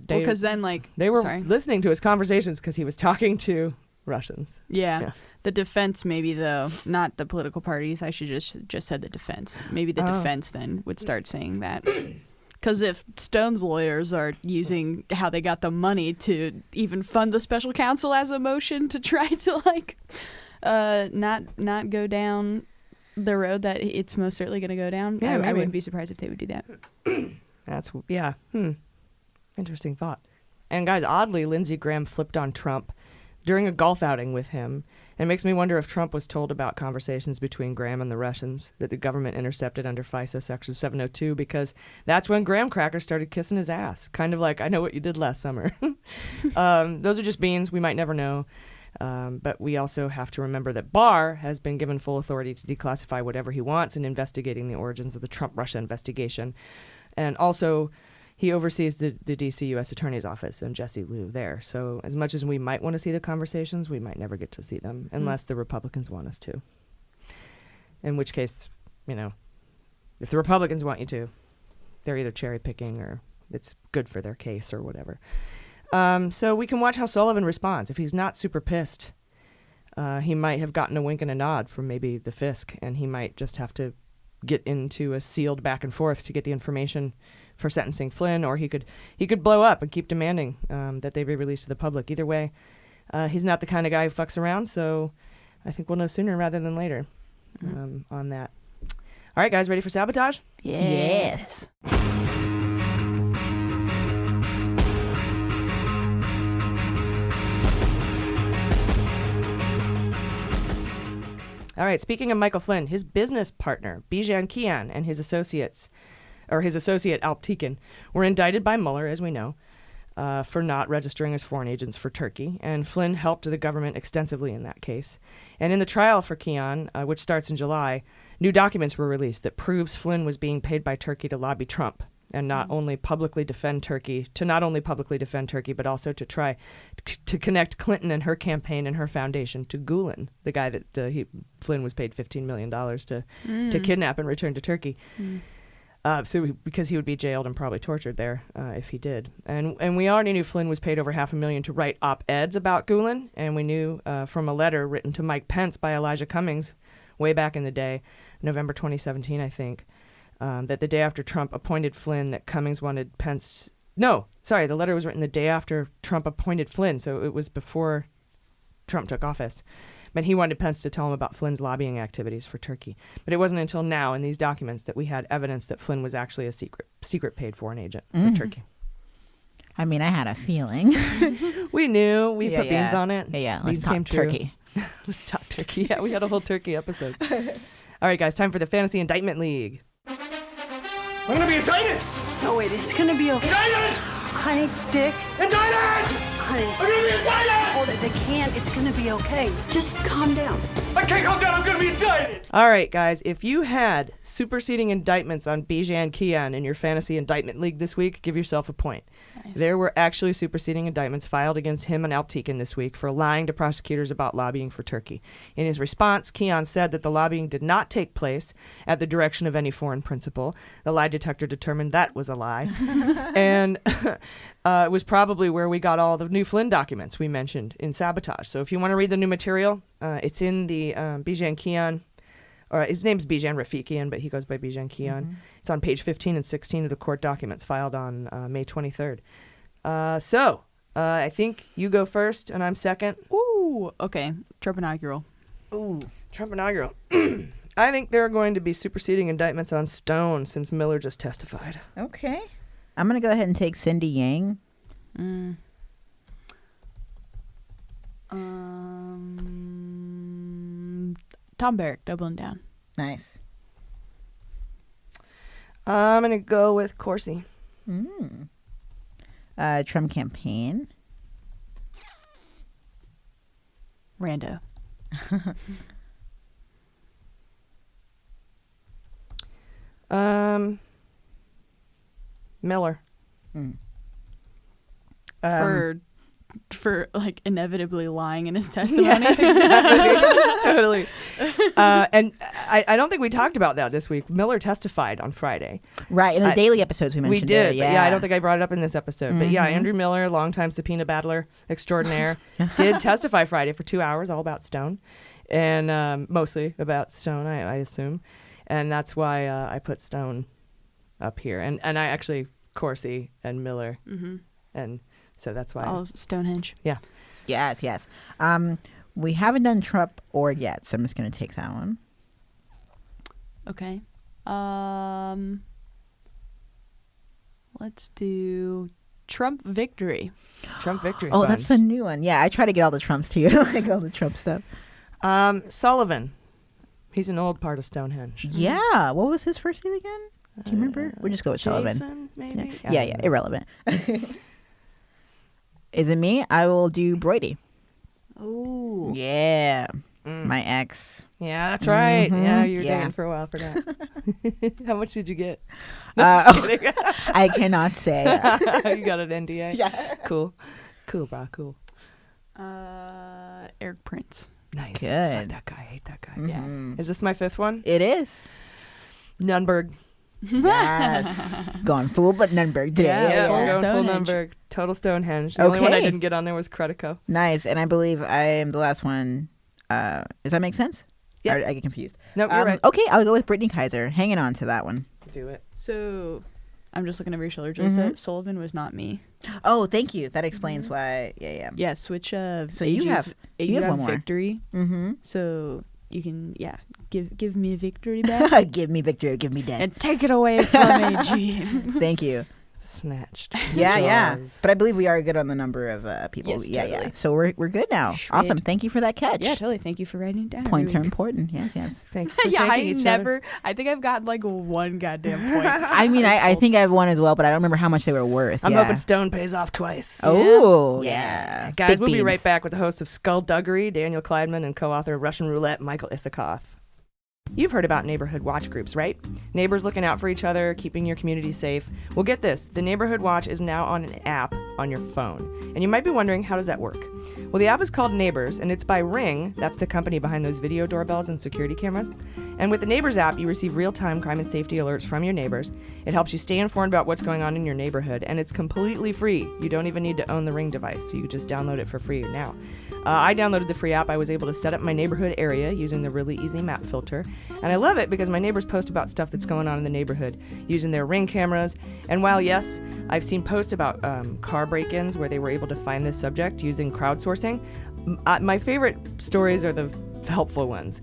I: because then
A: they were listening to his conversations because he was talking to Russians.
I: Yeah. The defense maybe though, not the political parties. I should just said the defense. Maybe the defense then would start saying that. Because if Stone's lawyers are using how they got the money to even fund the special counsel as a motion to try to not go down the road that it's most certainly going to go down, I wouldn't be surprised if they would do that.
A: Interesting thought. And guys, oddly, Lindsey Graham flipped on Trump during a golf outing with him. It makes me wonder if Trump was told about conversations between Graham and the Russians that the government intercepted under FISA Section 702, because that's when Graham Cracker started kissing his ass. Kind of like, I know what you did last summer. Those are just beans. We might never know. But we also have to remember that Barr has been given full authority to declassify whatever he wants in investigating the origins of the Trump-Russia investigation. And also, he oversees the D.C. U.S. Attorney's Office and Jesse Liu there. So as much as we might want to see the conversations, we might never get to see them unless the Republicans want us to. In which case, if the Republicans want you to, they're either cherry picking or it's good for their case or whatever. So we can watch how Sullivan responds. If he's not super pissed, he might have gotten a wink and a nod from maybe the FISC, and he might just have to get into a sealed back and forth to get the information for sentencing Flynn, or he could blow up and keep demanding that they be released to the public. Either way, he's not the kind of guy who fucks around, so I think we'll know sooner rather than later on that. All right, guys, ready for sabotage?
J: Yes.
A: All right, speaking of Michael Flynn, his business partner, Bijan Kian, and his associate Alp Tikin, were indicted by Mueller, as we know, for not registering as foreign agents for Turkey. And Flynn helped the government extensively in that case. And in the trial for Kian, which starts in July, new documents were released that proves Flynn was being paid by Turkey to lobby Trump and not only publicly defend Turkey, but also to try to connect Clinton and her campaign and her foundation to Gulen, the guy that Flynn was paid $15 million to kidnap and return to Turkey. Because he would be jailed and probably tortured there if he did. And we already knew Flynn was paid over $500,000 to write op-eds about Gulen, and we knew from a letter written to Mike Pence by Elijah Cummings way back in the day, November 2017, I think, that the day after Trump appointed Flynn, that Cummings wanted Pence... No, sorry, the letter was written the day after Trump appointed Flynn, so it was before Trump took office. But he wanted Pence to tell him about Flynn's lobbying activities for Turkey. But it wasn't until now in these documents that we had evidence that Flynn was actually a secret paid foreign agent for Turkey.
J: I mean, I had a feeling.
A: We knew. We put beans on it.
J: Yeah. Let's talk Turkey.
A: Let's talk Turkey. Yeah, we had a whole Turkey episode. All right, guys, time for the Fantasy Indictment League.
M: I'm gonna be indicted!
O: No, wait, it's gonna be okay.
M: Indicted!
O: Honey, Dick.
M: Indicted!
O: Honey.
M: I'm gonna be indicted!
O: Oh, they can't. It's gonna be okay. Just calm down.
M: I can't calm down. I'm gonna be indicted!
A: All right, guys, if you had superseding indictments on Bijan Kian in your Fantasy Indictment League this week, give yourself a point. Nice. There were actually superseding indictments filed against him and Alptekin this week for lying to prosecutors about lobbying for Turkey. In his response, Kian said that the lobbying did not take place at the direction of any foreign principal. The lie detector determined that was a lie. And it was probably where we got all the new Flynn documents we mentioned in Sabotage. So if you want to read the new material, it's in the Bijan Kian, or his name's Bijan Rafikian, but he goes by Bijan Kian. Mm-hmm. It's on page 15 and 16 of the court documents filed on May 23rd. So I think you go first and I'm second.
I: Ooh, okay. Trump inaugural.
A: Ooh, Trump inaugural. I think there are going to be superseding indictments on Stone since Mueller just testified.
J: Okay. I'm going to go ahead and take Cindy Yang.
I: Tom Barrack, doubling down.
J: Nice.
A: I'm going to go with Corsi.
J: Trump campaign.
I: Rando.
A: Miller.
I: For like inevitably lying in his testimony.
A: Exactly. Totally. And I don't think we talked about that this week. Miller testified on Friday.
J: Right, in the daily episodes we mentioned.
A: We did.
J: It,
A: yeah. But yeah, I don't think I brought it up in this episode. Mm-hmm. But yeah, Andrew Miller, longtime subpoena battler extraordinaire, did testify Friday for 2 hours all about Stone. And mostly about Stone, I assume. And that's why I put Stone up here. And I actually, Corsi and Miller. Mm-hmm. And so that's why.
I: Oh, Stonehenge.
A: Yeah.
J: Yes. We haven't done Trump or yet, so I'm just going to take that one.
I: Okay. Let's do Trump victory.
A: Trump victory.
J: Oh,
A: fun.
J: That's a new one. Yeah, I try to get all the Trumps to you, like all the Trump stuff.
A: Sullivan. He's an old part of Stonehenge.
J: Yeah. What was his first name again? Do you remember? We'll just go with
A: Jason,
J: Sullivan.
A: Maybe?
J: Yeah. Irrelevant. Is it me? I will do Brody.
I: Oh.
J: Yeah. My ex.
A: Yeah, that's right.
J: Mm-hmm.
A: Yeah, you were dating for a while for that. How much did you get? No,
J: I cannot say.
A: You got an NDA?
J: Yeah.
A: Cool, bro. Cool.
I: Eric Prince.
J: Good.
A: Fuck that guy. I hate that guy.
J: Mm-hmm.
A: Yeah. Is this my fifth one?
J: It is.
A: Nunberg.
J: Yes. Going full but Nunberg today.
A: Yeah,
I: full
A: going full Nunberg. Total Stonehenge. The only one I didn't get on there was Credico.
J: Nice. And I believe I am the last one. Does that make sense?
A: Yeah.
J: I get confused.
A: No, you're right.
J: Okay, I'll go with Brittany Kaiser. Hanging on to that one.
A: Do it.
I: So, I'm just looking over your shoulder, Joseph. Sullivan was not me.
J: Oh, thank you. That explains why. Yeah.
I: Yeah, switch. So
J: you have one more.
I: Victory. Mm-hmm. So you can give me victory back.
J: Give me victory. Give me death.
I: And take it away from me, Gene.
J: Thank you.
A: Snatched.
J: Yeah. But I believe we are good on the number of people.
I: Yes,
J: yeah.
I: totally.
J: So we're good now.
I: Shred.
J: Awesome. Thank you for that catch.
I: Yeah, totally. Thank you for writing it down.
J: Points are important. Yes.
A: Thank you.
I: Yeah, I think I've got like one goddamn point.
J: I mean, I think I've won as well, but I don't remember how much they were worth.
A: I'm hoping Stone pays off twice.
J: Oh, yeah.
A: Guys,
J: Big
A: we'll be
J: beans.
A: right back with the host of Skullduggery, Daniel Klaidman, and co-author of Russian Roulette, Michael Isikoff. You've heard about neighborhood watch groups, right? Neighbors looking out for each other, keeping your community safe. Well, get this. The Neighborhood Watch is now on an app on your phone. And you might be wondering, how does that work? Well, the app is called Neighbors, and it's by Ring. That's the company behind those video doorbells and security cameras. And with the Neighbors app, you receive real-time crime and safety alerts from your neighbors. It helps you stay informed about what's going on in your neighborhood, and it's completely free. You don't even need to own the Ring device, so you just download it for free now. I downloaded the free app. I was able to set up my neighborhood area using the really easy map filter. And I love it because my neighbors post about stuff that's going on in the neighborhood using their Ring cameras. And while, yes, I've seen posts about car break-ins where they were able to find this subject using crowdsourcing, my favorite stories are the helpful ones.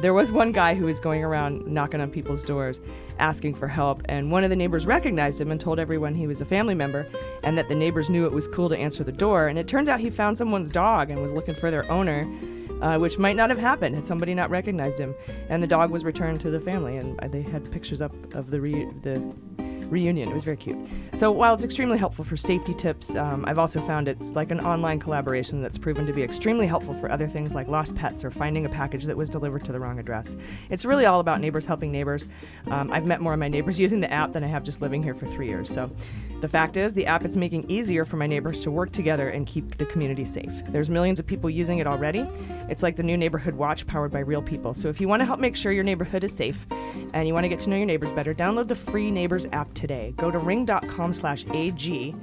A: There was one guy who was going around knocking on people's doors asking for help, and one of the neighbors recognized him and told everyone he was a family member and that the neighbors knew it was cool to answer the door. And it turns out he found someone's dog and was looking for their owner, which might not have happened had somebody not recognized him. And the dog was returned to the family, and they had pictures up of the reunion. It was very cute. So while it's extremely helpful for safety tips, I've also found it's like an online collaboration that's proven to be extremely helpful for other things like lost pets or finding a package that was delivered to the wrong address. It's really all about neighbors helping neighbors. I've met more of my neighbors using the app than I have just living here for 3 years. So the fact is, the app is making it easier for my neighbors to work together and keep the community safe. There's millions of people using it already. It's like the new Neighborhood Watch powered by real people. So if you want to help make sure your neighborhood is safe and you want to get to know your neighbors better, download the free Neighbors app today. Go to ring.com/AG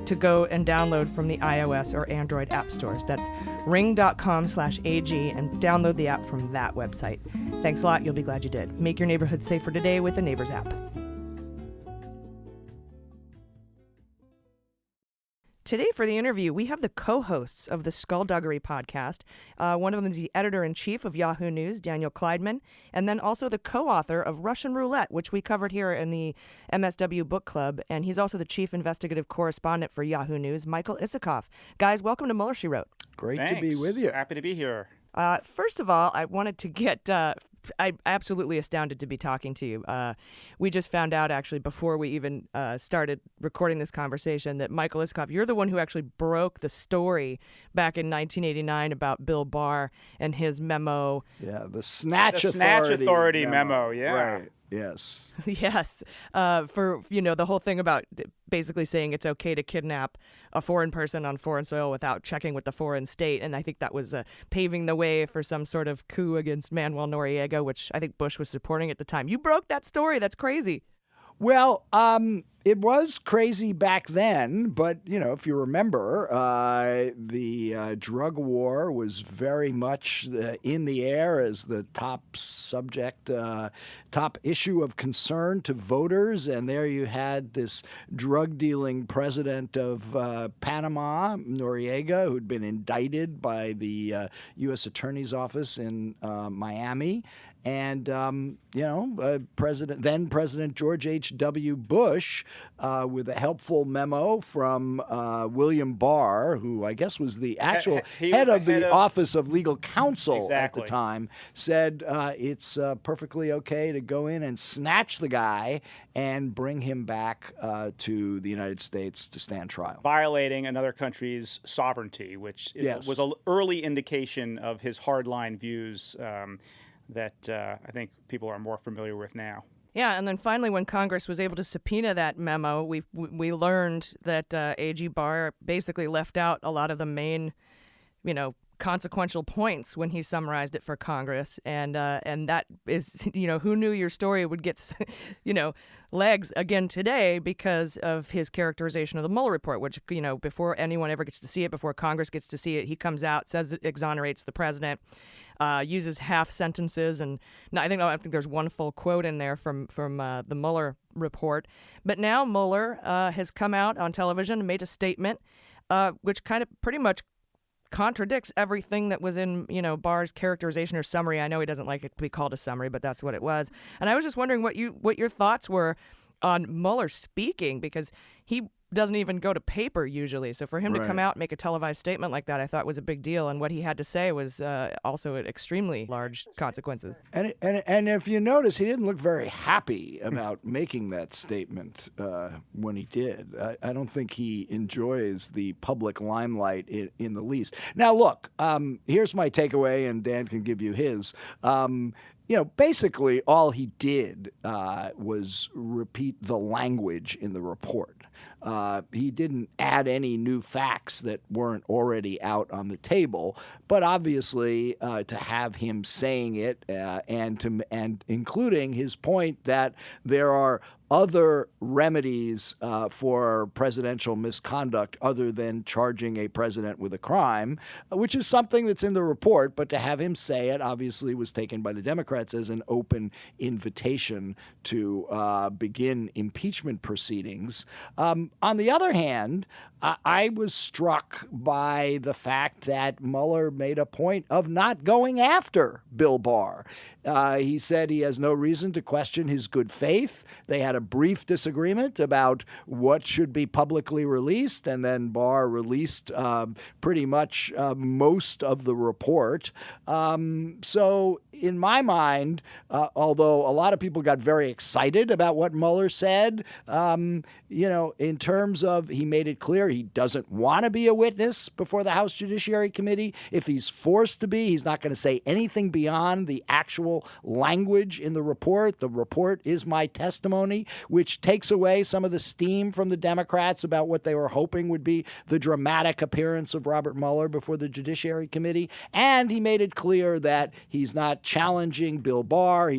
A: to go and download from the iOS or Android app stores. That's ring.com/AG and download the app from that website. Thanks a lot. You'll be glad you did. Make your neighborhood safer today with the Neighbors app. Today for the interview, we have the co-hosts of the Skullduggery podcast. One of them is the editor-in-chief of Yahoo News, Daniel Klaidman, and then also the co-author of Russian Roulette, which we covered here in the MSW Book Club. And he's also the chief investigative correspondent for Yahoo News, Michael Isikoff. Guys, welcome to Mueller, She Wrote.
P: Great to be with you. Happy to be here.
A: First of all, I wanted to get... I'm absolutely astounded to be talking to you. We just found out, actually, before we even started recording this conversation, that Michael Isikoff, you're the one who actually broke the story back in 1989 about Bill Barr and his memo.
P: Yeah, the Snatch
Q: Authority memo. Yeah.
P: Right. Yes.
A: Yes. For, the whole thing about basically saying it's okay to kidnap a foreign person on foreign soil without checking with the foreign state. And I think that was paving the way for some sort of coup against Manuel Noriega, which I think Bush was supporting at the time. You broke that story. That's crazy.
P: Well, it was crazy back then, but, if you remember, the drug war was very much in the air as the top subject, top issue of concern to voters. And there you had this drug-dealing president of Panama, Noriega, who'd been indicted by the U.S. Attorney's Office in Miami. And, President George H.W. Bush, with a helpful memo from William Barr, who I guess was the actual head of the Office of Legal Counsel at the time, said it's perfectly okay to go in and snatch the guy and bring him back to the United States to stand trial.
Q: Violating another country's sovereignty, which was an early indication of his hardline views that I think people are more familiar with now.
A: Yeah, and then finally, when Congress was able to subpoena that memo, we learned that AG Barr basically left out a lot of the main, consequential points when he summarized it for Congress, and that is, who knew your story would get, legs again today because of his characterization of the Mueller report, which, before anyone ever gets to see it, before Congress gets to see it, he comes out, says it exonerates the president. Uses half sentences, and I think there's one full quote in there from the Mueller report. But now Mueller has come out on television and made a statement which kind of pretty much contradicts everything that was in Barr's characterization or summary. I know he doesn't like it to be called a summary, but that's what it was. And I was just wondering what your thoughts were on Mueller speaking, because he doesn't even go to paper usually. So for him to come out and make a televised statement like that, I thought was a big deal. And what he had to say was also extremely large consequences.
P: And if you notice, he didn't look very happy about making that statement when he did. I don't think he enjoys the public limelight in the least. Now, look, here's my takeaway, and Dan can give you his. basically all he did was repeat the language in the report. He didn't add any new facts that weren't already out on the table, but obviously to have him saying it and including his point that there are other remedies for presidential misconduct other than charging a president with a crime, which is something that's in the report, but to have him say it obviously was taken by the Democrats as an open invitation to begin impeachment proceedings. On the other hand, I was struck by the fact that Mueller made a point of not going after Bill Barr. He said he has no reason to question his good faith. They had a brief disagreement about what should be publicly released, and then Barr released pretty much most of the report. So in my mind, although a lot of people got very excited about what Mueller said, in terms of he made it clear he doesn't want to be a witness before the House Judiciary Committee. If he's forced to be, he's not going to say anything beyond the actual language in the report. The report is my testimony, which takes away some of the steam from the Democrats about what they were hoping would be the dramatic appearance of Robert Mueller before the Judiciary Committee. And he made it clear that he's not challenging Bill Barr.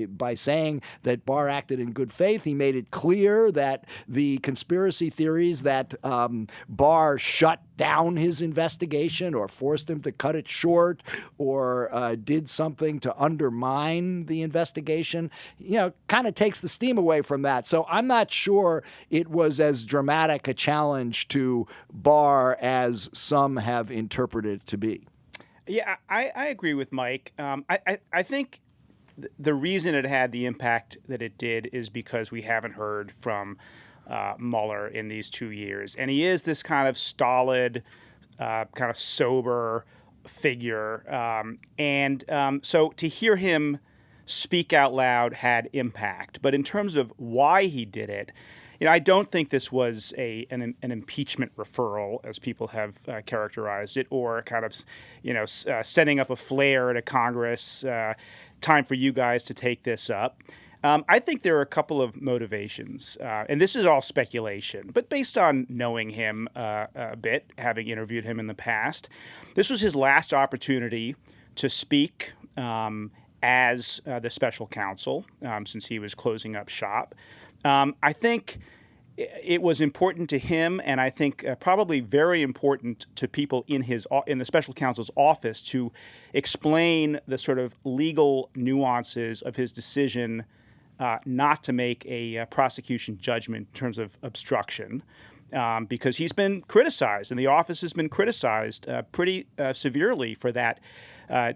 P: By saying that Barr acted in good faith, he made it clear that the conspiracy theories that Barr shut down his investigation or forced him to cut it short or did something to undermine the investigation, kind of takes the steam away from that. So I'm not sure it was as dramatic a challenge to Barr as some have interpreted it to be.
Q: Yeah, I agree with Mike. I think the reason it had the impact that it did is because we haven't heard from Mueller in these 2 years. And he is this kind of stolid, kind of sober figure. So to hear him speak out loud had impact. But in terms of why he did it, I don't think this was an impeachment referral, as people have characterized it, or kind of, setting up a flare to Congress, time for you guys to take this up. I think there are a couple of motivations, and this is all speculation, but based on knowing him a bit, having interviewed him in the past, this was his last opportunity to speak as the special counsel since he was closing up shop. I think it was important to him, and I think probably very important to people in the special counsel's office to explain the sort of legal nuances of his decision not to make a prosecution judgment in terms of obstruction, because he's been criticized, and the office has been criticized pretty severely for that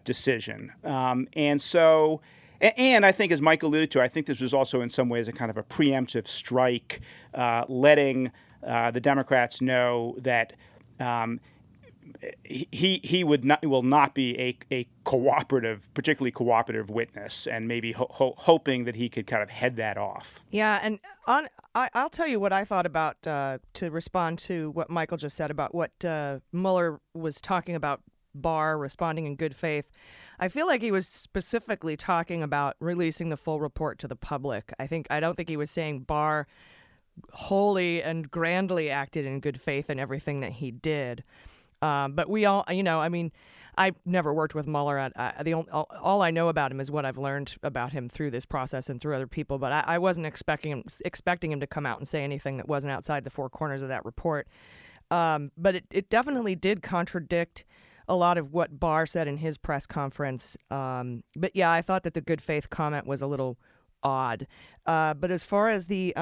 Q: decision. And I think, as Mike alluded to, I think this was also in some ways a kind of a preemptive strike, letting the Democrats know that he will not be a cooperative, particularly cooperative witness, and maybe hoping that he could kind of head that off.
A: Yeah, and I'll tell you what I thought about to respond to what Michael just said about what Mueller was talking about Barr responding in good faith. I feel like he was specifically talking about releasing the full report to the public. I don't think he was saying Barr wholly and grandly acted in good faith in everything that he did. But we all, I've never worked with Mueller. All I know about him is what I've learned about him through this process and through other people. But I wasn't expecting him to come out and say anything that wasn't outside the four corners of that report. But it definitely did contradict a lot of what Barr said in his press conference. But yeah, I thought that the good faith comment was a little odd. But as far as the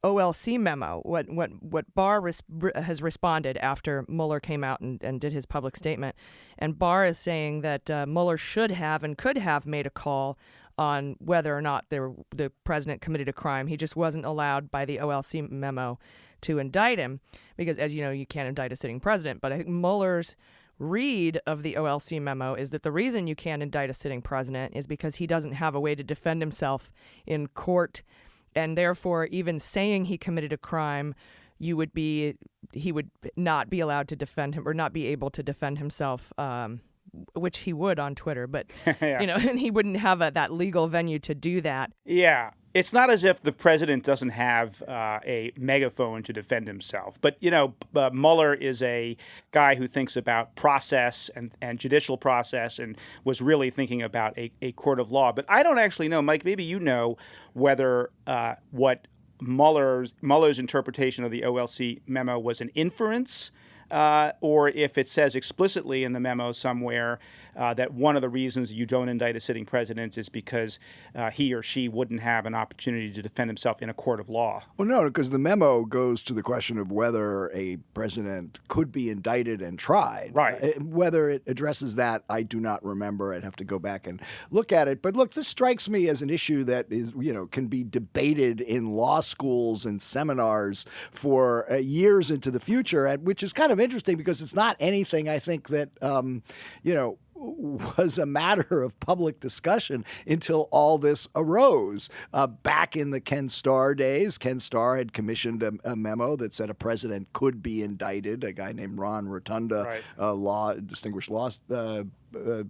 A: OLC memo, what Barr has responded after Mueller came out and did his public statement, and Barr is saying that Mueller should have and could have made a call on whether or not the president committed a crime. He just wasn't allowed by the OLC memo to indict him because, as you know, you can't indict a sitting president. But I think Mueller's read of the OLC memo is that the reason you can't indict a sitting president is because he doesn't have a way to defend himself in court, and therefore even saying he committed a crime, he would not be allowed to defend him or not be able to defend himself which he would on Twitter, but
Q: Yeah.
A: and he wouldn't have that legal venue to do that.
Q: Yeah. It's not as if the president doesn't have a megaphone to defend himself. But, Mueller is a guy who thinks about process and judicial process and was really thinking about a court of law. But I don't actually know, Mike, maybe you know whether what Mueller's interpretation of the OLC memo was an inference or if it says explicitly in the memo somewhere that one of the reasons you don't indict a sitting president is because he or she wouldn't have an opportunity to defend himself in a court of law.
P: Well, no, because the memo goes to the question of whether a president could be indicted and tried.
Q: Right.
P: Whether it addresses that, I do not remember. I'd have to go back and look at it. But look, this strikes me as an issue that is, can be debated in law schools and seminars for years into the future, which is kind of interesting because it's not anything I think that, was a matter of public discussion until all this arose. Back in the Ken Starr days, Ken Starr had commissioned a memo that said a president could be indicted. A guy named Ron Rotunda, distinguished law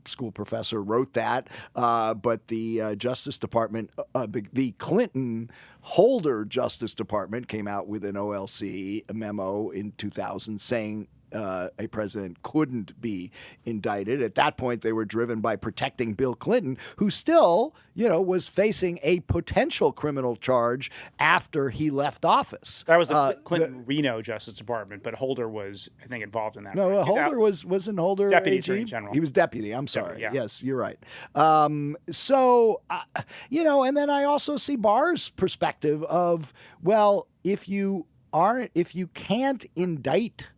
P: school professor, wrote that. But the Justice Department, the Clinton Holder Justice Department came out with an OLC memo in 2000 saying a president couldn't be indicted. At that point, they were driven by protecting Bill Clinton, who still, was facing a potential criminal charge after he left office.
Q: That was the Clinton-Reno Justice Department, but Holder was, I think, involved in that.
P: No,
Q: right?
P: Holder wasn't Holder
Q: Deputy
P: AG?
Q: Attorney General.
P: He was deputy. I'm sorry.
Q: Yeah.
P: Yes, you're right. And then I also see Barr's perspective of, well, if you can't indict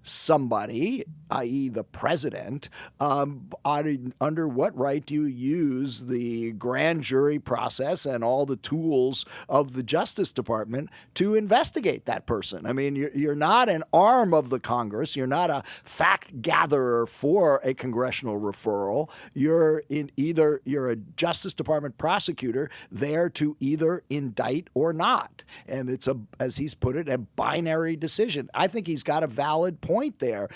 P: somebody, i.e. the president, under what right do you use the grand jury process and all the tools of the Justice Department to investigate that person? I mean, you're not an arm of the Congress. You're not a fact gatherer for a congressional referral. You're a Justice Department prosecutor there to either indict or not. And it's as he's put it, a binary decision. I think he's got a valid point there,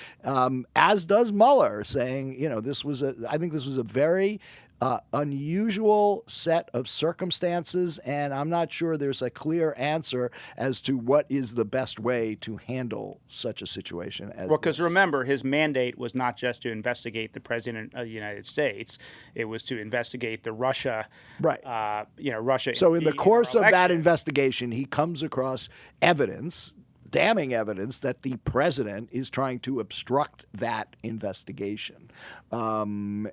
P: as does Mueller, saying, I think this was a very unusual set of circumstances, and I'm not sure there's a clear answer as to what is the best way to handle such a situation as
Q: because remember, his mandate was not just to investigate the president of the United States; it was to investigate the Russia,
P: right?
Q: Russia.
P: So in the course of that investigation, he comes across damning evidence that the president is trying to obstruct that investigation. But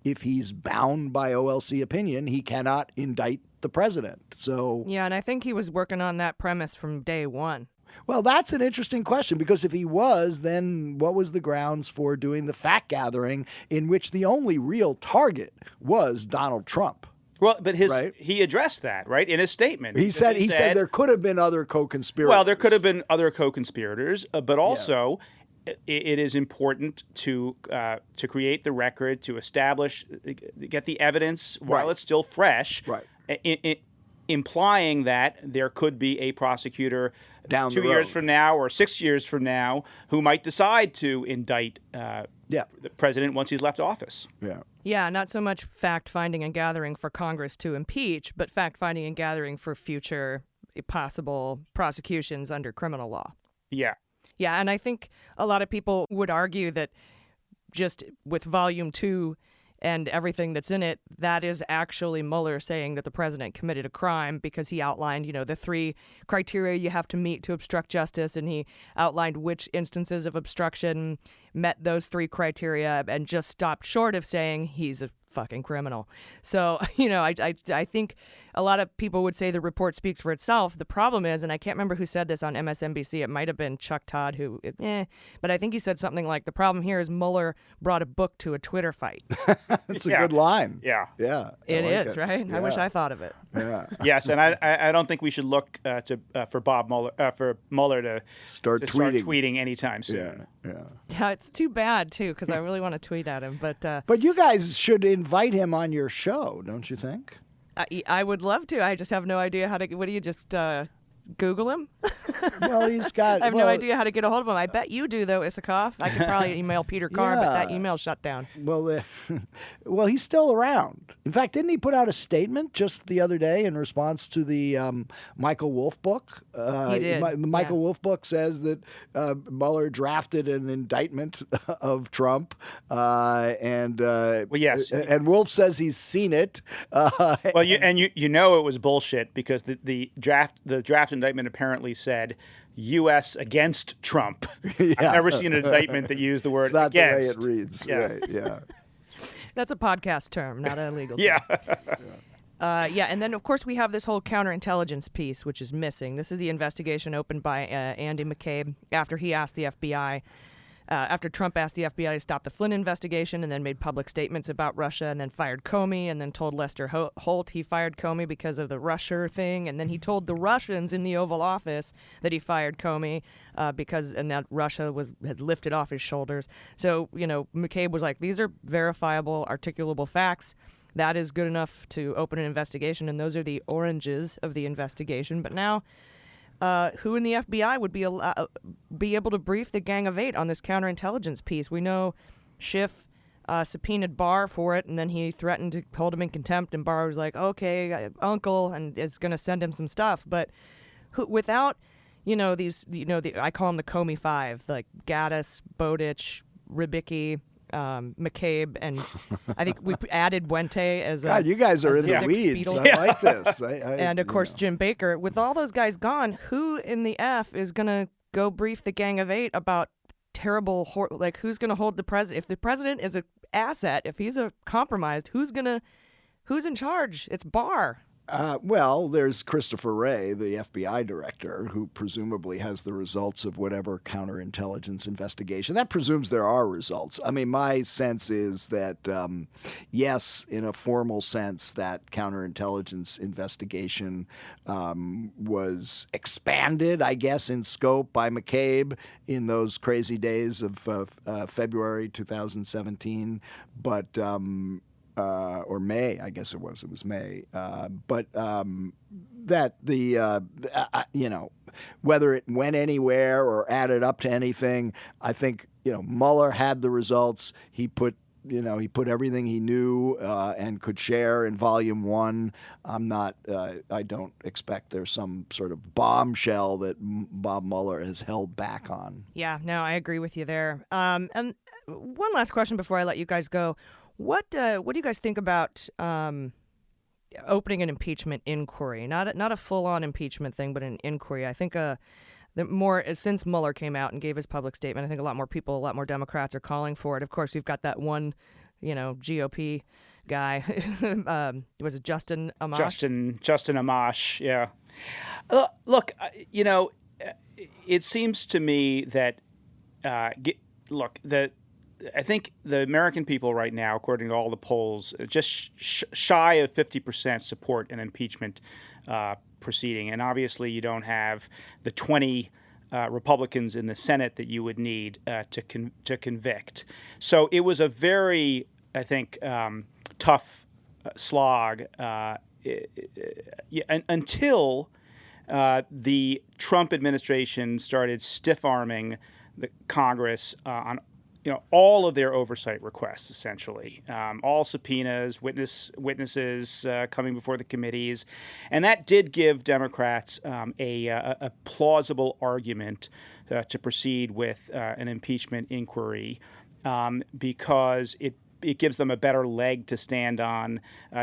P: if he's bound by OLC opinion, he cannot indict the president. So
A: yeah, and I think he was working on that premise from day one.
P: Well, that's an interesting question, because if he was, then what was the grounds for doing the fact gathering in which the only real target was Donald Trump?
Q: Well, but he addressed that, right, in his statement.
P: He said there could have been other co-conspirators.
Q: Well, there could have been other co-conspirators, but also it is important to create the record, to establish, get the evidence while it's still fresh, implying that there could be a prosecutor
P: down
Q: 2 years from now or 6 years from now who might decide to indict the president once he's left office.
A: Yeah, not so much fact-finding and gathering for Congress to impeach, but fact-finding and gathering for future possible prosecutions under criminal law.
Q: Yeah.
A: Yeah, and I think a lot of people would argue that just with Volume 2 and everything that's in it, that is actually Mueller saying that the president committed a crime, because he outlined, the 3 criteria you have to meet to obstruct justice, and he outlined which instances of obstruction met those 3 criteria and just stopped short of saying he's a fucking criminal. So, I think a lot of people would say the report speaks for itself. The problem is, and I can't remember who said this on MSNBC, it might have been Chuck Todd but I think he said something like, the problem here is Mueller brought a book to a Twitter fight.
P: That's a good line.
Q: Yeah.
P: Yeah.
A: It is, right?
P: Yeah.
A: I wish I thought of it.
P: Yeah.
Q: Yes, and I don't think we should look for Mueller to
P: start
Q: tweeting anytime soon.
A: Yeah, it's too bad, too, because I really want to tweet at him.
P: But you guys should invite him on your show, don't you think?
A: I would love to. I just have no idea how to. What do you just Google him?
P: Well, he's got.
A: I have no idea how to get a hold of him. I bet you do, though, Isikoff. I could probably email Peter Carr, but that email's shut down.
P: Well, well, he's still around. In fact, didn't he put out a statement just the other day in response to the Michael Wolff book?
A: He did.
P: The Michael Wolff book says that Mueller drafted an indictment of Trump, and
Q: yes,
P: and Wolff says he's seen it.
Q: Well, you know it was bullshit because the draft indictment apparently said U.S. against Trump.
P: Yeah.
Q: I've never seen an indictment that used the word
P: it's not
Q: against.
P: the way it reads.
Q: Yeah.
P: Right, yeah.
A: That's a podcast term, not a legal term.
Q: Yeah.
A: And then, of course, we have this whole counterintelligence piece, which is missing. This is the investigation opened by Andy McCabe after he asked the FBI, after Trump asked the FBI to stop the Flynn investigation and then made public statements about Russia and then fired Comey and then told Lester Holt he fired Comey because of the Russia thing. And then he told the Russians in the Oval Office that he fired Comey and that Russia had lifted off his shoulders. So, McCabe was like, these are verifiable, articulable facts. That is good enough to open an investigation, and those are the oranges of the investigation. But now, who in the FBI would be able to brief the Gang of Eight on this counterintelligence piece? We know Schiff subpoenaed Barr for it, and then he threatened to hold him in contempt, and Barr was like, okay, uncle, and is going to send him some stuff. But without, I call them the Comey Five, like Gaddis, Bowditch, Rybicki, McCabe, and I think we added Buente as
P: God, you guys are in the weeds. I like this.
A: And of course, Jim Baker. With all those guys gone, who in the F is going to go brief the Gang of Eight about terrible, who's going to hold the president? If the president is an asset, if he's a compromised, who's in charge? It's Barr.
P: Well, there's Christopher Wray, the FBI director, who presumably has the results of whatever counterintelligence investigation. That presumes there are results. I mean, my sense is that, yes, in a formal sense, that counterintelligence investigation was expanded, I guess, in scope by McCabe in those crazy days of February 2017. But or May, I guess it was. It was May. But that whether it went anywhere or added up to anything, I think Mueller had the results. He put everything he knew and could share in Volume 1. I don't expect there's some sort of bombshell that Bob Mueller has held back on.
A: Yeah, no, I agree with you there. And one last question before I let you guys go. What do you guys think about opening an impeachment inquiry? Not a full-on impeachment thing, but an inquiry. I think since Mueller came out and gave his public statement, I think a lot more Democrats are calling for it. Of course, we've got that one, GOP guy. Was it Justin Amash?
Q: Justin Amash, yeah. Look, it seems to me that I think the American people right now, according to all the polls, just shy of 50% support an impeachment proceeding. And obviously you don't have the 20 Republicans in the Senate that you would need to convict. So it was a very, I think, tough slog until the Trump administration started stiff-arming the Congress on all of their oversight requests, essentially, all subpoenas, witnesses coming before the committees, and that did give Democrats a plausible argument to proceed with an impeachment inquiry because it gives them a better leg to stand on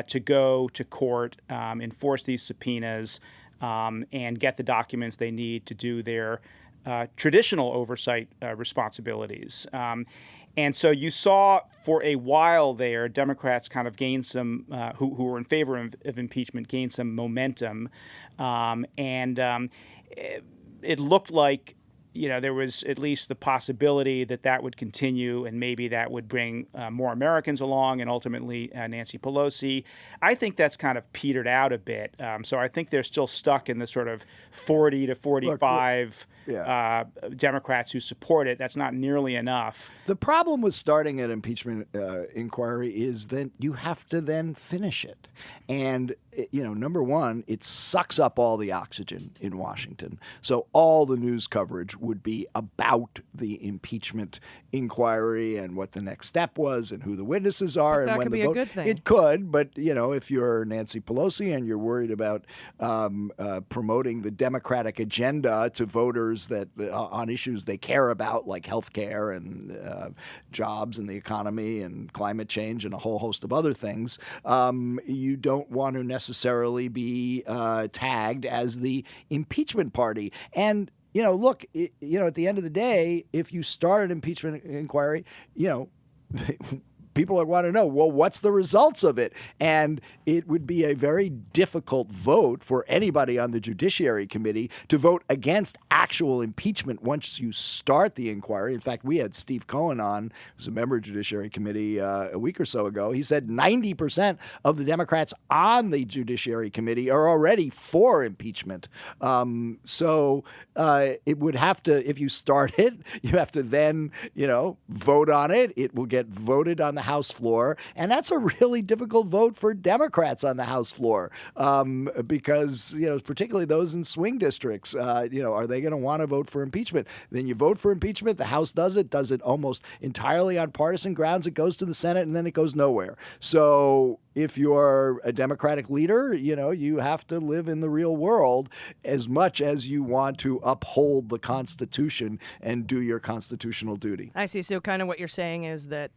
Q: to go to court, enforce these subpoenas, and get the documents they need to do their traditional oversight responsibilities. And so you saw for a while there, Democrats kind of gained some, who were in favor of impeachment, gained some momentum. It looked like, there was at least the possibility that would continue and maybe that would bring more Americans along and ultimately Nancy Pelosi. I think that's kind of petered out a bit. So I think they're still stuck in the sort of 40 to 45 Democrats who support it. That's not nearly enough.
P: The problem with starting an impeachment inquiry is that you have to then finish it. And number one, it sucks up all the oxygen in Washington. So all the news coverage would be about the impeachment inquiry and what the next step was and who the witnesses are and
A: that
P: when
A: could
P: the
A: be a
P: vote.
A: good thing.
P: It could, but if you're Nancy Pelosi and you're worried about promoting the Democratic agenda to voters that on issues they care about, like health care and jobs and the economy and climate change and a whole host of other things, you don't want to necessarily be tagged as the impeachment party. And look, at the end of the day, if you start an impeachment inquiry, people want to know, well, what's the results of it? And it would be a very difficult vote for anybody on the Judiciary Committee to vote against actual impeachment once you start the inquiry. In fact, we had Steve Cohen on, who's a member of the Judiciary Committee a week or so ago. He said 90% of the Democrats on the Judiciary Committee are already for impeachment. So it would have to, if you start it, you have to then, vote on it. It will get voted on the House floor, and that's a really difficult vote for Democrats on the House floor because, particularly those in swing districts, are they going to want to vote for impeachment? Then you vote for impeachment, the House does it almost entirely on partisan grounds. It goes to the Senate, and then it goes nowhere. So if you're a Democratic leader, you have to live in the real world as much as you want to uphold the Constitution and do your constitutional duty.
A: I see. So kind of what you're saying is that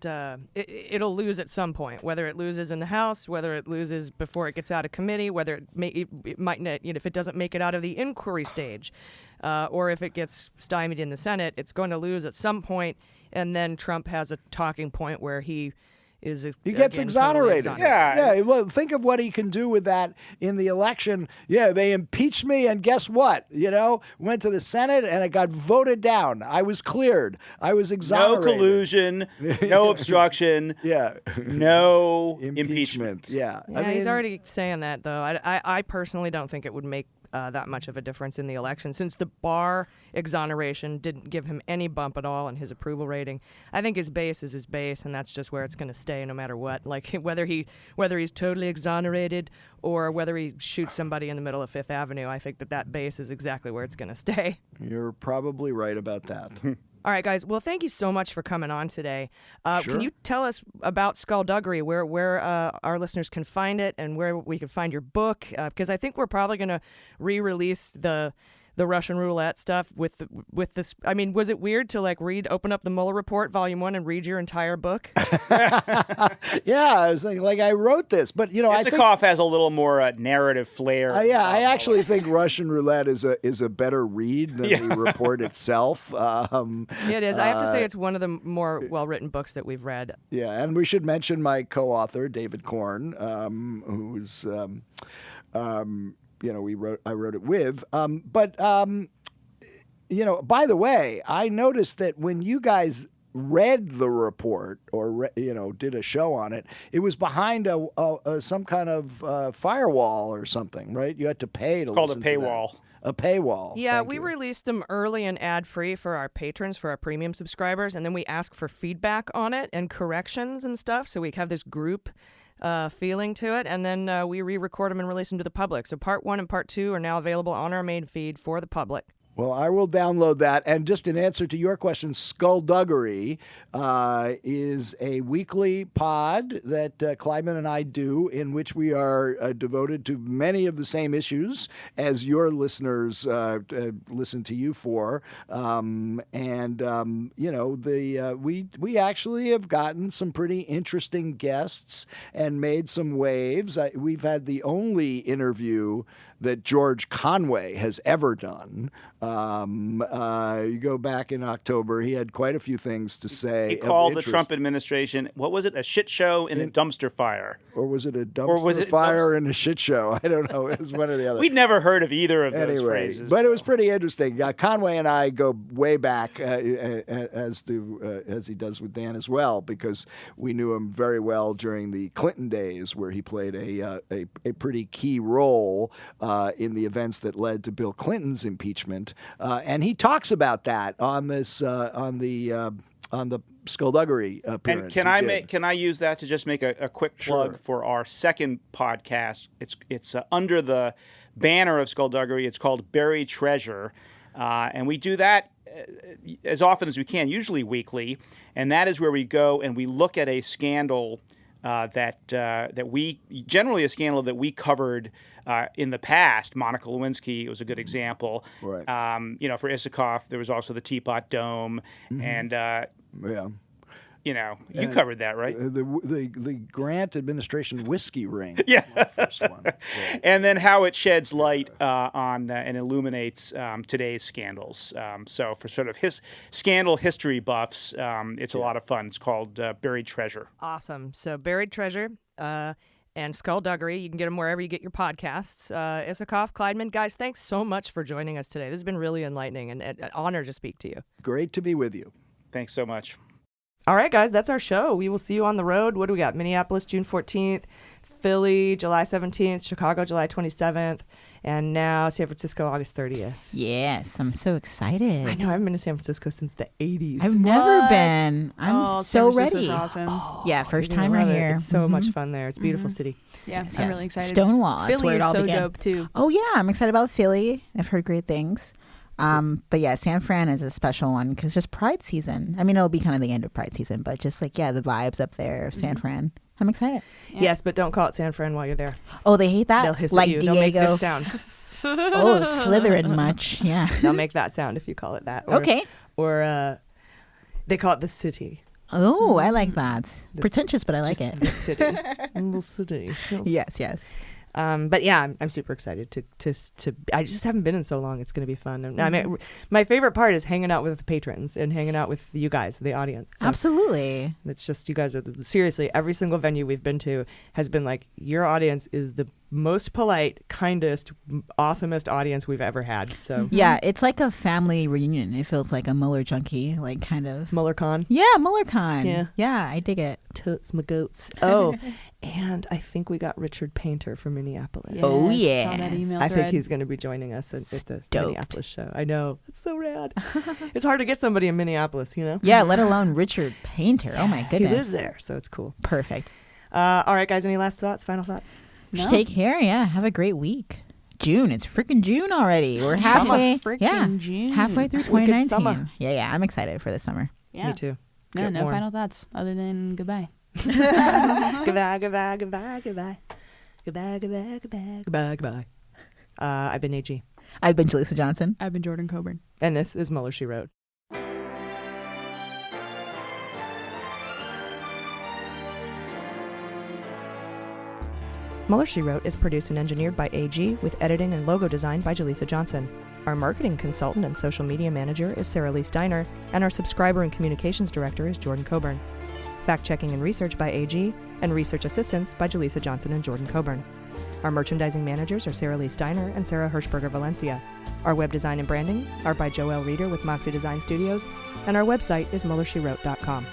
A: it'll lose at some point, whether it loses in the House, whether it loses before it gets out of committee, whether it might not, if it doesn't make it out of the inquiry stage, or if it gets stymied in the Senate, it's going to lose at some point, and then Trump has a talking point where he
P: gets exonerated.
A: Totally
P: Yeah. Well, think of what he can do with that in the election. Yeah, they impeached me, and guess what? Went to the Senate, and it got voted down. I was cleared. I was exonerated.
Q: No collusion, no obstruction.
P: Yeah.
Q: No impeachment.
P: Yeah.
A: He's already saying that, though. I personally don't think it would make that much of a difference in the election, since the Barr exoneration didn't give him any bump at all in his approval rating. I think his base is his base, and that's just where it's going to stay no matter what. Like whether he's totally exonerated or whether he shoots somebody in the middle of Fifth Avenue, I think that base is exactly where it's going to stay.
P: You're probably right about that.
A: All right, guys. Well, thank you so much for coming on today.
P: Sure.
A: Can you tell us about Skullduggery, where our listeners can find it and where we can find your book? Because I think we're probably going to re-release the Russian roulette stuff with this. I mean, was it weird to open up the Mueller report, Volume 1, and read your entire book?
P: Yeah, I was like I wrote this, but
Q: Isikoff has a little more narrative flair.
P: I actually think Russian roulette is a better read than the report itself.
A: It is. I have to say it's one of the more well-written books that we've read.
P: Yeah, and we should mention my co-author, David Korn, who's I wrote it with. But by the way, I noticed that when you guys read the report or did a show on it, it was behind some kind of firewall or something, right? You had to pay to listen to that.
Q: It's called
P: a paywall.
A: Yeah, we released them early and ad-free for our patrons, for our premium subscribers, and then we asked for feedback on it and corrections and stuff, so we have this group feeling to it, and then we re-record them and release them to the public. So Part 1 and Part 2 are now available on our main feed for the public.
P: Well, I will download that. And just in answer to your question, Skullduggery is a weekly pod that Klaidman and I do, in which we are devoted to many of the same issues as your listeners listen to you for. We actually have gotten some pretty interesting guests and made some waves. We've had the only interview that George Conway has ever done. You go back in October, he had quite a few things to say.
Q: He called the Trump administration, what was it, a shit show and a dumpster fire?
P: Or was it a dumpster fire and a shit show? I don't know. It was one or the other.
Q: We'd never heard of either of those phrases.
P: But it was pretty interesting. Conway and I go way back, as he does with Dan as well, because we knew him very well during the Clinton days, where he played a pretty key role in the events that led to Bill Clinton's impeachment. And he talks about that on this on the Skullduggery appearance.
Q: And can I use that to just make a quick plug for our second podcast? It's under the banner of Skullduggery. It's called Buried Treasure, and we do that as often as we can, usually weekly. And that is where we go and we look at a scandal that we generally a scandal that we covered in the past. Monica Lewinsky was a good example.
P: Right.
Q: For Isikoff, there was also the Teapot Dome, and you covered that, right?
P: The Grant administration whiskey ring.
Q: Yeah.
P: Was the first one. Yeah.
Q: And then how it sheds light on and illuminates today's scandals. So for sort of scandal history buffs, it's a lot of fun. It's called Buried Treasure.
A: Awesome. So Buried Treasure and Skullduggery, you can get them wherever you get your podcasts. Isikoff, Klaidman, guys, thanks so much for joining us today. This has been really enlightening and an honor to speak to you.
P: Great to be with you.
Q: Thanks so much.
A: All right, guys, that's our show. We will see you on the road. What do we got? Minneapolis, June 14th, Philly, July 17th, Chicago, July 27th, and now San Francisco, August 30th.
J: Yes, I'm so excited.
A: I know. I haven't been to San Francisco since the 80s.
J: I've never been. I'm so
I: San Francisco's
J: ready.
I: awesome.
J: Yeah, first
A: You're gonna
J: time right
A: love it.
J: here.
A: It's so much fun there. It's a beautiful city.
I: Yeah,
J: Yes,
I: I'm
J: yes.
I: really excited.
J: Stonewall. That's
I: Philly
J: where it
I: is
J: all
I: so
J: began.
I: dope too.
J: Oh yeah, I'm excited about Philly. I've heard great things. But yeah, San Fran is a special one because just Pride season. I mean, it'll be kind of the end of Pride season, but just the vibes up there of San Fran. I'm excited.
A: Yeah. Yes, but don't call it San Fran while you're there.
J: Oh, they hate that?
A: They'll hiss
J: like
A: at you.
J: Diego.
A: They'll make this sound.
J: Oh, Slytherin much. Yeah.
A: They'll make that sound if you call it that.
J: Okay.
A: Or they call it the city.
J: Oh, I like that. Pretentious, but I like it.
A: The city. The city.
J: Yes.
A: But yeah, I'm super excited to I just haven't been in so long. It's going to be fun. And I mean, my favorite part is hanging out with the patrons and hanging out with you guys, the audience. So
J: Absolutely.
A: it's just, you guys are seriously, every single venue we've been to has been like, your audience is the most polite, kindest, awesomest audience we've ever had. So
J: yeah, it's like a family reunion. It feels like a Mueller junkie, like kind of
A: MullerCon.
J: Yeah, MullerCon. Yeah, I dig it.
A: Totes my goats. Oh, and I think we got Richard Painter from Minneapolis.
J: Yes, oh yeah,
I: saw that email
A: I
I: thread.
A: think he's going to be joining us at the
J: Stoked.
A: Minneapolis show. I know, it's so rad. It's hard to get somebody in Minneapolis, you know.
J: Yeah, let alone Richard Painter. Oh my goodness,
A: he lives there, so it's cool.
J: Perfect.
A: All right, guys. Any last thoughts? Final thoughts?
J: Just take care. Yeah, have a great week. June. It's freaking June already. We're halfway.
I: June.
J: Halfway through
A: Wicked
J: 2019.
A: summer.
J: Yeah. I'm excited for this summer.
I: Yeah.
A: Me too.
I: No,
A: Get
I: no
A: warm.
I: final thoughts other than goodbye.
A: Goodbye. I've been AG.
J: I've been Jaleesa Johnson.
I: I've been Jordan Coburn.
A: And this is Mueller, She Wrote. Mueller, She Wrote is produced and engineered by AG with editing and logo design by Jaleesa Johnson. Our marketing consultant and social media manager is Saralee Steiner, and our subscriber and communications director is Jordan Coburn. Fact-checking and research by AG, and research assistance by Jaleesa Johnson and Jordan Coburn. Our merchandising managers are Saralee Steiner and Sarah Hershberger-Valencia. Our web design and branding are by Joelle Reeder with Moxie Design Studios, and our website is MullerSheWrote.com.